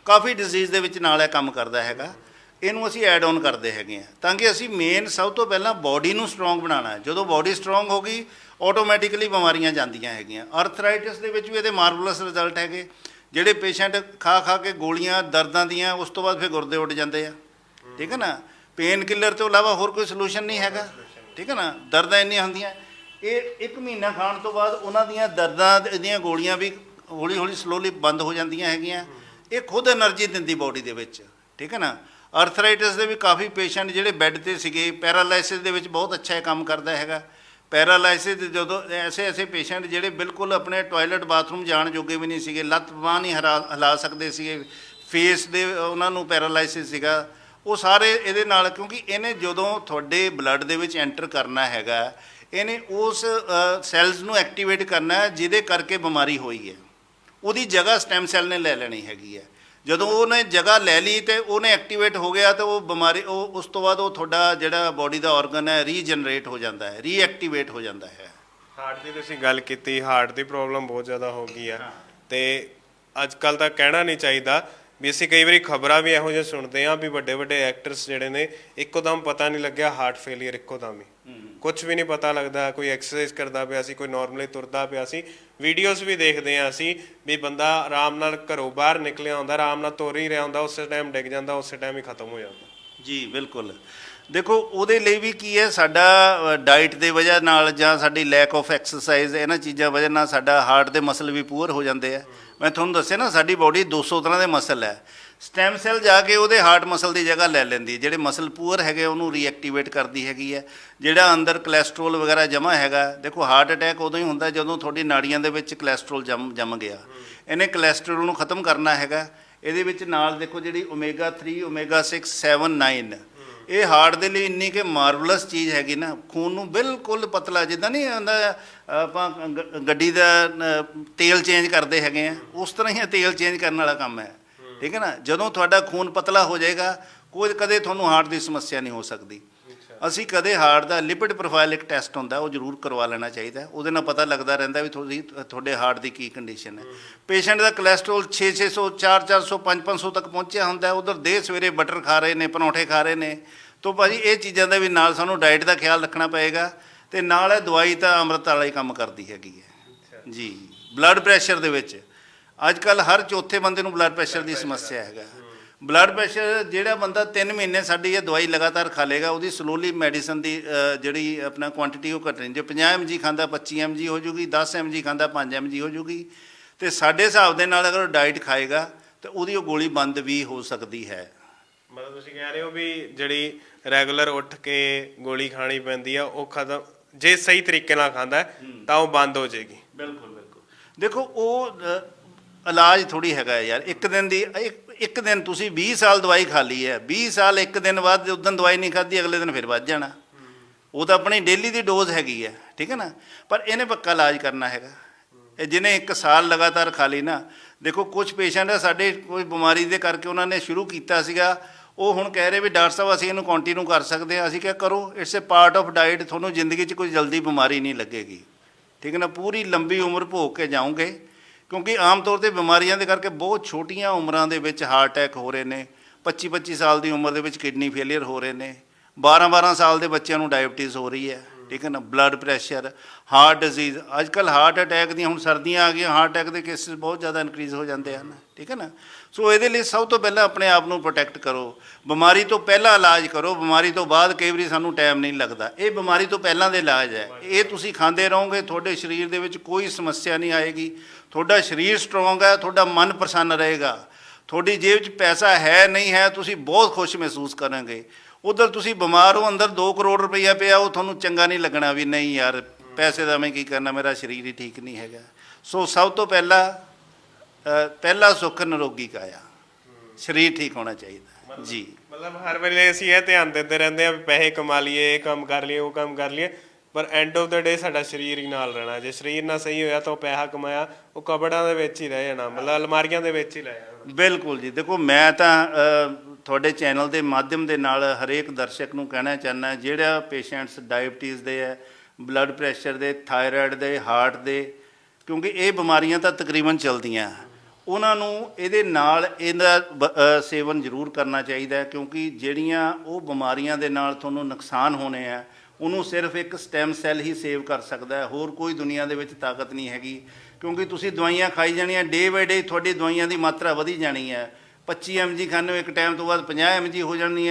ਕਾਫੀ ਡਿਜ਼ੀਜ਼ ਦੇ ਵਿੱਚ ਨਾਲ ਇਹ ਕੰਮ ਕਰਦਾ ਹੈਗਾ। ਇਹਨੂੰ ਅਸੀਂ ਐਡ ਔਨ ਕਰਦੇ ਹੈਗੇ ਆ ਤਾਂ ਕਿ ਅਸੀਂ ਮੇਨ ਸਭ ਤੋਂ ਪਹਿਲਾਂ ਬੋਡੀ ਨੂੰ ਸਟਰੋਂਗ ਬਣਾਉਣਾ ਹੈ। ਜਦੋਂ ਬੋਡੀ ਸਟਰੋਂਗ ਹੋ ਗਈ ਆਟੋਮੈਟਿਕਲੀ ਬਿਮਾਰੀਆਂ ਜਾਂਦੀਆਂ ਹੈਗੀਆਂ। ਅਰਥਰਾਈਟਿਸ ਦੇ ਵਿੱਚ ਵੀ ਇਹਦੇ ਮਾਰਵਲਸ ਰਿਜ਼ਲਟ ਹੈਗੇ। ਜਿਹੜੇ ਪੇਸ਼ੈਂਟ ਖਾ ਖਾ ਕੇ ਗੋਲੀਆਂ ਦਰਦਾਂ ਦੀਆਂ, ਉਸ ਤੋਂ ਬਾਅਦ ਫਿਰ ਗੁਰਦੇ ਉੱਡ ਜਾਂਦੇ ਆ, ਠੀਕ ਹੈ ਨਾ। ਪੇਨ ਕਿਲਰ ਤੋਂ ਇਲਾਵਾ ਹੋਰ ਕੋਈ ਸੋਲੂਸ਼ਨ ਨਹੀਂ ਹੈਗਾ, ਠੀਕ ਹੈ ਨਾ। ਦਰਦਾਂ ਇੰਨੀਆਂ ਹੁੰਦੀਆਂ, ਇਹ 1 ਮਹੀਨਾ ਖਾਣ ਤੋਂ ਬਾਅਦ ਉਹਨਾਂ ਦੀਆਂ ਦਰਦਾਂ ਦੀਆਂ ਗੋਲੀਆਂ ਵੀ ਹੌਲੀ ਹੌਲੀ ਸਲੋਲੀ ਬੰਦ ਹੋ ਜਾਂਦੀਆਂ ਹੈਗੀਆਂ। ਇਹ ਖੁਦ ਐਨਰਜੀ ਦਿੰਦੀ ਬੋਡੀ ਦੇ ਵਿੱਚ, ਠੀਕ ਹੈ ਨਾ। ਅਰਥਰਾਈਟਿਸ ਦੇ ਵੀ ਕਾਫੀ ਪੇਸ਼ੈਂਟ ਜਿਹੜੇ ਬੈੱਡ 'ਤੇ ਸੀਗੇ, ਪੈਰਾਲਾਈਸਿਸ ਦੇ ਵਿੱਚ ਬਹੁਤ ਅੱਛਾ ਇਹ ਕੰਮ ਕਰਦਾ ਹੈਗਾ। ਪੈਰਾਲਾਈਸਿਸ ਜਦੋਂ ਐਸੇ ਪੇਸ਼ੈਂਟ ਜਿਹੜੇ ਬਿਲਕੁਲ ਆਪਣੇ ਟੋਇਲਟ ਬਾਥਰੂਮ ਜਾਣ ਜੋਗੇ ਵੀ ਨਹੀਂ ਸੀਗੇ, ਲੱਤ ਬਾਂਹ ਨਹੀਂ ਹਿਲਾ ਸਕਦੇ ਸੀਗੇ, ਫੇਸ ਦੇ ਉਹਨਾਂ ਨੂੰ ਪੈਰਾਲਾਈਸਿਸ ਸੀਗਾ, ਉਹ ਸਾਰੇ ਇਹਦੇ ਨਾਲ, ਕਿਉਂਕਿ ਇਹਨੇ ਜਦੋਂ ਤੁਹਾਡੇ ਬਲੱਡ ਦੇ ਵਿੱਚ ਐਂਟਰ ਕਰਨਾ ਹੈਗਾ, ਇਹਨੇ ਉਸ ਸੈੱਲਸ ਨੂੰ ਐਕਟੀਵੇਟ ਕਰਨਾ ਹੈ ਜਿਹਦੇ ਕਰਕੇ ਬਿਮਾਰੀ ਹੋਈ ਹੈ। ਉਹਦੀ ਜਗ੍ਹਾ ਸਟੈਮ ਸੈੱਲ ਨੇ ਲੈ ਲੈਣੀ ਹੈਗੀ ਹੈ। ਜਦੋਂ ਉਹਨੇ ਜਗ੍ਹਾ ਲੈ ਲਈ ਅਤੇ ਉਹਨੇ ਐਕਟੀਵੇਟ ਹੋ ਗਿਆ ਤਾਂ ਉਹ ਬਿਮਾਰੀ ਉਸ ਤੋਂ ਬਾਅਦ ਉਹ ਤੁਹਾਡਾ ਜਿਹੜਾ ਬੋਡੀ ਦਾ ਔਰਗਨ ਹੈ ਰੀਜਨਰੇਟ ਹੋ ਜਾਂਦਾ ਹੈ, ਰੀਐਕਟੀਵੇਟ ਹੋ ਜਾਂਦਾ ਹੈ। ਹਾਰਟ ਦੀ ਤੁਸੀਂ ਗੱਲ ਕੀਤੀ, ਹਾਰਟ ਦੀ ਪ੍ਰੋਬਲਮ ਬਹੁਤ ਜ਼ਿਆਦਾ ਹੋ ਗਈ ਆ। ਅਤੇ ਅੱਜ ਕੱਲ੍ਹ ਤਾਂ ਕਹਿਣਾ ਨਹੀਂ ਚਾਹੀਦਾ ਵੀ ਅਸੀਂ ਕਈ ਵਾਰੀ ਖਬਰਾਂ ਵੀ ਇਹੋ ਜਿਹੀਆਂ ਸੁਣਦੇ ਹਾਂ ਵੀ ਵੱਡੇ ਵੱਡੇ ਐਕਟਰਸ ਜਿਹੜੇ ਨੇ ਇੱਕੋ ਦਮ ਪਤਾ ਨਹੀਂ ਲੱਗਿਆ ਹਾਰਟ ਫੇਲੀਅਰ, ਇੱਕੋ ਦਮ ਹੀ ਕੁਛ ਵੀ ਨਹੀਂ ਪਤਾ ਲੱਗਦਾ। ਕੋਈ ਐਕਸਰਸਾਈਜ਼ ਕਰਦਾ ਪਿਆ ਸੀ, ਕੋਈ ਨੋਰਮਲੀ ਤੁਰਦਾ ਪਿਆ ਸੀ, ਵੀਡੀਓਜ਼ ਵੀ ਦੇਖਦੇ ਹਾਂ ਅਸੀਂ ਵੀ ਬੰਦਾ ਆਰਾਮ ਨਾਲ ਘਰੋਂ ਬਾਹਰ ਨਿਕਲਿਆ ਹੁੰਦਾ, ਆਰਾਮ ਨਾਲ ਤੁਰ ਹੀ ਰਿਹਾ ਹੁੰਦਾ, ਉਸੇ ਟਾਈਮ ਡਿੱਗ ਜਾਂਦਾ, ਉਸੇ ਟਾਈਮ ਹੀ ਖਤਮ ਹੋ ਜਾਂਦਾ। ਜੀ ਬਿਲਕੁਲ। ਦੇਖੋ ਉਹਦੇ ਲਈ ਵੀ ਕੀ ਹੈ, ਸਾਡਾ ਡਾਈਟ ਦੇ ਵਜ੍ਹਾ ਨਾਲ ਜਾਂ ਸਾਡੀ ਲੈਕ ਆਫ ਐਕਸਰਸਾਈਜ਼, ਇਹਨਾਂ ਚੀਜ਼ਾਂ ਵਜ੍ਹਾ ਨਾਲ ਸਾਡਾ ਹਾਰਟ ਦੇ ਮਸਲ ਵੀ ਪੂਅਰ ਹੋ ਜਾਂਦੇ ਆ। ਮੈਂ ਤੁਹਾਨੂੰ ਦੱਸਿਆ ਨਾ ਸਾਡੀ ਬੋਡੀ 200 ਤਰ੍ਹਾਂ ਦੇ ਮਸਲ ਹੈ। ਸਟੈਮ ਸੈੱਲ ਜਾ ਕੇ ਉਹਦੇ ਹਾਰਟ ਮਸਲ ਦੀ ਜਗ੍ਹਾ ਲੈ ਲੈਂਦੀ, ਜਿਹੜੇ ਮਸਲ ਪੂਅਰ ਹੈਗੇ ਉਹਨੂੰ ਰੀਐਕਟੀਵੇਟ ਕਰਦੀ ਹੈਗੀ ਹੈ। ਜਿਹੜਾ ਅੰਦਰ ਕੋਲੈਸਟਰੋਲ ਵਗੈਰਾ ਜਮ੍ਹਾਂ ਹੈਗਾ, ਦੇਖੋ ਹਾਰਟ ਅਟੈਕ ਉਦੋਂ ਹੀ ਹੁੰਦਾ ਜਦੋਂ ਤੁਹਾਡੀ ਨਾੜੀਆਂ ਦੇ ਵਿੱਚ ਕੋਲੈਸਟਰੋਲ ਜੰਮ ਗਿਆ। ਇਹਨੇ ਕੋਲੈਸਟਰੋਲ ਨੂੰ ਖਤਮ ਕਰਨਾ ਹੈਗਾ। ਇਹਦੇ ਵਿੱਚ ਨਾਲ ਦੇਖੋ ਜਿਹੜੀ ਓਮੇਗਾ 3, ਓਮੇਗਾ 6, 7, 9 ਇਹ ਹਾਰਟ ਦੇ ਲਈ ਇੰਨੀ ਕਿ ਮਾਰਵਲਸ ਚੀਜ਼ ਹੈਗੀ ਨਾ। ਖੂਨ ਨੂੰ ਬਿਲਕੁਲ ਪਤਲਾ, ਜਿੱਦਾਂ ਨਹੀਂ ਹੁੰਦਾ ਆਪਾਂ ਗੱਡੀ ਦਾ ਤੇਲ ਚੇਂਜ ਕਰਦੇ ਹੈਗੇ ਆ, ਉਸ ਤਰ੍ਹਾਂ ਹੀ ਤੇਲ ਚੇਂਜ ਕਰਨ ਵਾਲਾ ਕੰਮ ਹੈ, ਠੀਕ ਹੈ ਨਾ। ਜਦੋਂ ਤੁਹਾਡਾ ਖੂਨ ਪਤਲਾ ਹੋ ਜਾਏਗਾ, ਕਦੇ ਤੁਹਾਨੂੰ ਹਾਰਟ ਦੀ ਸਮੱਸਿਆ ਨਹੀਂ ਹੋ ਸਕਦੀ। ਅਸੀਂ ਕਦੇ ਹਾਰਟ ਦਾ ਲਿਪਿਡ ਪ੍ਰੋਫਾਈਲ ਇੱਕ ਟੈਸਟ ਹੁੰਦਾ ਉਹ ਜ਼ਰੂਰ ਕਰਵਾ ਲੈਣਾ ਚਾਹੀਦਾ। ਉਹਦੇ ਨਾਲ ਪਤਾ ਲੱਗਦਾ ਰਹਿੰਦਾ ਵੀ ਤੁਹਾਡੇ ਹਾਰਟ ਦੀ ਕੀ ਕੰਡੀਸ਼ਨ ਹੈ। ਪੇਸ਼ੈਂਟ ਦਾ ਕੋਲੇਸਟ੍ਰੋਲ 600 400 500 ਤੱਕ ਪਹੁੰਚਿਆ ਹੁੰਦਾ, ਉਧਰ ਦੇ ਸਵੇਰੇ ਬਟਰ ਖਾ ਰਹੇ ਨੇ, ਪਰੌਂਠੇ ਖਾ ਰਹੇ ਨੇ। ਤੋਂ ਭਾਜੀ ਇਹ ਚੀਜ਼ਾਂ ਦਾ ਵੀ ਨਾਲ ਸਾਨੂੰ ਡਾਈਟ ਦਾ ਖਿਆਲ ਰੱਖਣਾ ਪਏਗਾ, ਤੇ ਨਾਲ ਇਹ ਦਵਾਈ ਤਾਂ ਅੰਮ੍ਰਿਤ ਵਾਲਾ ਹੀ ਕੰਮ ਕਰਦੀ ਹੈਗੀ ਹੈ ਜੀ। ਬਲੱਡ ਪ੍ਰੈਸ਼ਰ ਦੇ ਵਿੱਚ ਅੱਜ ਕੱਲ੍ਹ ਹਰ ਚੌਥੇ ਬੰਦੇ ਨੂੰ ਬਲੱਡ ਪ੍ਰੈਸ਼ਰ ਦੀ ਸਮੱਸਿਆ ਹੈਗਾ। ਬਲੱਡ ਪ੍ਰੈਸ਼ਰ ਜਿਹੜਾ ਬੰਦਾ 3 ਮਹੀਨੇ ਸਾਡੀ ਇਹ ਦਵਾਈ ਲਗਾਤਾਰ ਖਾ ਲੇਗਾ, ਉਹਦੀ ਸਲੋਲੀ ਮੈਡੀਸਨ ਦੀ ਜਿਹੜੀ ਆਪਣਾ ਕੁਆਂਟੀਟੀ ਉਹ ਘਟਣੀ। ਜੇ 50 mg ਖਾਂਦਾ 25 mg ਹੋ ਜੂਗੀ, 10 mg ਖਾਂਦਾ 5 mg ਹੋ ਜੂਗੀ। ਤੇ ਸਾਡੇ ਹਿਸਾਬ ਦੇ ਨਾਲ ਅਗਰ ਡਾਈਟ ਖਾਏਗਾ ਤਾਂ ਉਹਦੀ ਉਹ ਗੋਲੀ ਬੰਦ ਵੀ ਹੋ ਸਕਦੀ ਹੈ। ਮਤਲਬ ਤੁਸੀਂ ਕਹਿ ਰਹੇ ਹੋ ਵੀ ਜਿਹੜੀ ਰੈਗੂਲਰ ਉੱਠ ਕੇ ਗੋਲੀ ਖਾਣੀ ਪੈਂਦੀ ਆ ਉਹ ਖਤਮ, ਜੇ ਸਹੀ ਤਰੀਕੇ ਨਾਲ ਖਾਂਦਾ ਤਾਂ ਉਹ ਬੰਦ ਹੋ ਜਾਏਗੀ। ਬਿਲਕੁਲ ਬਿਲਕੁਲ। ਦੇਖੋ ਉਹ ਇਲਾਜ ਥੋੜੀ ਹੈਗਾ ਯਾਰ, ਇੱਕ ਦਿਨ ਦੀ ਇੱਕ ਦਿਨ ਤੁਸੀਂ 20 ਸਾਲ ਦਵਾਈ ਖਾ ਲਈ ਹੈ, 20 ਸਾਲ ਇੱਕ ਦਿਨ ਬਾਅਦ ਉਦੋਂ ਦਵਾਈ ਨਹੀਂ ਖਾਧੀ ਅਗਲੇ ਦਿਨ ਫਿਰ ਵੱਧ ਜਾਣਾ। ਉਹ ਤਾਂ ਆਪਣੀ ਡੇਲੀ ਦੀ ਡੋਜ਼ ਹੈਗੀ ਹੈ, ਠੀਕ ਹੈ ਨਾ। ਪਰ ਇਹਨੇ ਪੱਕਾ ਇਲਾਜ ਕਰਨਾ ਹੈਗਾ। ਇਹ ਜਿਹਨੇ 1 ਸਾਲ ਲਗਾਤਾਰ ਖਾ ਲਈ ਨਾ, ਦੇਖੋ ਕੁਝ ਪੇਸ਼ੈਂਟ ਸਾਡੇ ਕੋਈ ਬਿਮਾਰੀ ਦੇ ਕਰਕੇ ਉਹਨਾਂ ਨੇ ਸ਼ੁਰੂ ਕੀਤਾ ਸੀਗਾ, ਉਹ ਹੁਣ ਕਹਿ ਰਹੇ ਵੀ ਡਾਕਟਰ ਸਾਹਿਬ ਅਸੀਂ ਇਹਨੂੰ ਕੰਟੀਨਿਊ ਕਰ ਸਕਦੇ ਹਾਂ। ਅਸੀਂ ਕਿਹਾ ਕਰੋ, it's a part of diet. ਤੁਹਾਨੂੰ ਜ਼ਿੰਦਗੀ 'ਚ ਕੋਈ ਜਲਦੀ ਬਿਮਾਰੀ ਨਹੀਂ ਲੱਗੇਗੀ, ਠੀਕ ਹੈ ਨਾ। ਪੂਰੀ ਲੰਬੀ ਉਮਰ ਭੋਗ ਕੇ ਜਾਓਗੇ, ਕਿਉਂਕਿ ਆਮ ਤੌਰ 'ਤੇ ਬਿਮਾਰੀਆਂ ਦੇ ਕਰਕੇ ਬਹੁਤ ਛੋਟੀਆਂ ਉਮਰਾਂ ਦੇ ਵਿੱਚ ਹਾਰਟ ਅਟੈਕ ਹੋ ਰਹੇ ਨੇ। 25-25 ਸਾਲ ਦੀ ਉਮਰ ਦੇ ਵਿੱਚ ਕਿਡਨੀ ਫੇਲੀਅਰ ਹੋ ਰਹੇ ਨੇ। 12-12 ਸਾਲ ਦੇ ਬੱਚਿਆਂ ਨੂੰ ਡਾਇਬਟੀਜ਼ ਹੋ ਰਹੀ ਹੈ, ਠੀਕ ਹੈ ਨਾ। ਬਲੱਡ ਪ੍ਰੈਸ਼ਰ, ਹਾਰਟ ਡਿਜ਼ੀਜ਼, ਅੱਜ ਕੱਲ੍ਹ ਹਾਰਟ ਅਟੈਕ ਦੀਆਂ ਹੁਣ ਸਰਦੀਆਂ ਆ ਗਈਆਂ, ਹਾਰਟ ਅਟੈਕ ਦੇ ਕੇਸਿਸ ਬਹੁਤ ਜ਼ਿਆਦਾ ਇਨਕਰੀਜ਼ ਹੋ ਜਾਂਦੇ ਹਨ, ਠੀਕ ਹੈ ਨਾ। ਸੋ ਇਹਦੇ ਲਈ ਸਭ ਤੋਂ ਪਹਿਲਾਂ ਆਪਣੇ ਆਪ ਨੂੰ ਪ੍ਰੋਟੈਕਟ ਕਰੋ। ਬਿਮਾਰੀ ਤੋਂ ਪਹਿਲਾਂ ਇਲਾਜ ਕਰੋ, ਬਿਮਾਰੀ ਤੋਂ ਬਾਅਦ ਕਈ ਵਾਰੀ ਸਾਨੂੰ ਟਾਈਮ ਨਹੀਂ ਲੱਗਦਾ। ਇਹ ਬਿਮਾਰੀ ਤੋਂ ਪਹਿਲਾਂ ਦੇ ਇਲਾਜ ਹੈ। ਇਹ ਤੁਸੀਂ ਖਾਂਦੇ ਰਹੋਗੇ, ਤੁਹਾਡੇ ਸਰੀਰ ਦੇ ਵਿੱਚ ਕੋਈ ਸਮੱਸਿਆ ਨਹੀਂ ਆਏਗੀ। ਤੁਹਾਡਾ ਸਰੀਰ ਸਟਰੋਂਗ ਹੈ, ਤੁਹਾਡਾ ਮਨ ਪ੍ਰਸੰਨ ਰਹੇਗਾ। ਤੁਹਾਡੀ ਜੇਬ 'ਚ ਪੈਸਾ ਹੈ ਨਹੀਂ ਹੈ, ਤੁਸੀਂ ਬਹੁਤ ਖੁਸ਼ ਮਹਿਸੂਸ ਕਰਾਂਗੇ। ਉਧਰ ਤੁਸੀਂ ਬਿਮਾਰ ਹੋ, ਅੰਦਰ 2 ਕਰੋੜ ਰੁਪਈਆ ਪਿਆ, ਉਹ ਤੁਹਾਨੂੰ ਚੰਗਾ ਨਹੀਂ ਲੱਗਣਾ ਵੀ ਨਹੀਂ ਯਾਰ ਪੈਸੇ ਦਾ ਮੈਂ ਕੀ ਕਰਨਾ, ਮੇਰਾ ਸਰੀਰ ਹੀ ਠੀਕ ਨਹੀਂ ਹੈਗਾ। ਸੋ ਸਭ ਤੋਂ ਪਹਿਲਾ ਸੁੱਖ ਨਿਰੋਗੀ ਕਾਇਆ, ਸਰੀਰ ਠੀਕ ਹੋਣਾ ਚਾਹੀਦਾ ਜੀ। ਮਤਲਬ ਹਰ ਵੇਲੇ ਅਸੀਂ ਇਹ ਧਿਆਨ ਦਿੰਦੇ ਰਹਿੰਦੇ ਆ ਵੀ ਪੈਸੇ ਕਮਾ ਲਈਏ, ਇਹ ਕੰਮ ਕਰ ਲਈਏ, ਉਹ ਕੰਮ ਕਰ ਲਈਏ, ਪਰ ਐਂਡ ਆਫ ਦਾ ਡੇ ਸਾਡਾ ਸਰੀਰ ਹੀ ਨਾਲ ਰਹਿਣਾ। ਜੇ ਸਰੀਰ ਨਾ ਸਹੀ ਹੋਇਆ ਤਾਂ ਉਹ ਪੈਸਾ ਕਮਾਇਆ ਉਹ ਕਬੜਾਂ ਦੇ ਵਿੱਚ ਹੀ ਰਹਿ ਜਾਣਾ, ਮਤਲਬ ਅਲਮਾਰੀਆਂ ਦੇ ਵਿੱਚ ਹੀ ਰਹਿ ਜਾਣਾ। ਬਿਲਕੁਲ ਜੀ। ਦੇਖੋ ਮੈਂ ਤਾਂ ਤੁਹਾਡੇ ਚੈਨਲ ਦੇ ਮਾਧਿਅਮ ਦੇ ਨਾਲ ਹਰੇਕ ਦਰਸ਼ਕ ਨੂੰ ਕਹਿਣਾ ਚਾਹੁੰਦਾ, ਜਿਹੜਾ ਪੇਸ਼ੈਂਟਸ ਡਾਇਬਟੀਜ਼ ਦੇ ਹੈ, ਬਲੱਡ ਪ੍ਰੈਸ਼ਰ ਦੇ, ਥਾਇਰਾਇਡ ਦੇ, ਹਾਰਟ ਦੇ, ਕਿਉਂਕਿ ਇਹ ਬਿਮਾਰੀਆਂ ਤਾਂ ਤਕਰੀਬਨ ਚੱਲਦੀਆਂ, ਉਹਨਾਂ ਨੂੰ ਇਹਦੇ ਨਾਲ ਇਹਦਾ ਸੇਵਨ ਜ਼ਰੂਰ ਕਰਨਾ ਚਾਹੀਦਾ। ਕਿਉਂਕਿ ਜਿਹੜੀਆਂ ਉਹ ਬਿਮਾਰੀਆਂ ਦੇ ਨਾਲ ਤੁਹਾਨੂੰ ਨੁਕਸਾਨ ਹੋਣੇ ਆ, ਉਹਨੂੰ ਸਿਰਫ ਇੱਕ ਸਟੈਮ ਸੈੱਲ ਹੀ ਸੇਵ ਕਰ ਸਕਦਾ ਹੈ। ਹੋਰ ਕੋਈ ਦੁਨੀਆ ਦੇ ਵਿੱਚ ਤਾਕਤ ਨਹੀਂ ਹੈਗੀ। ਕਿਉਂਕਿ ਤੁਸੀਂ ਦਵਾਈਆਂ ਖਾਈ ਜਾਣੀਆਂ, ਡੇ ਬਾਈ ਡੇ ਤੁਹਾਡੀ ਦਵਾਈਆਂ ਦੀ ਮਾਤਰਾ ਵਧੀ ਜਾਣੀ ਹੈ। 25 mg ਖਾਂਦੇ ਹੋ, ਇੱਕ ਟਾਈਮ ਤੋਂ ਬਾਅਦ 50 mg ਹੋ ਜਾਣੀ ਹੈ।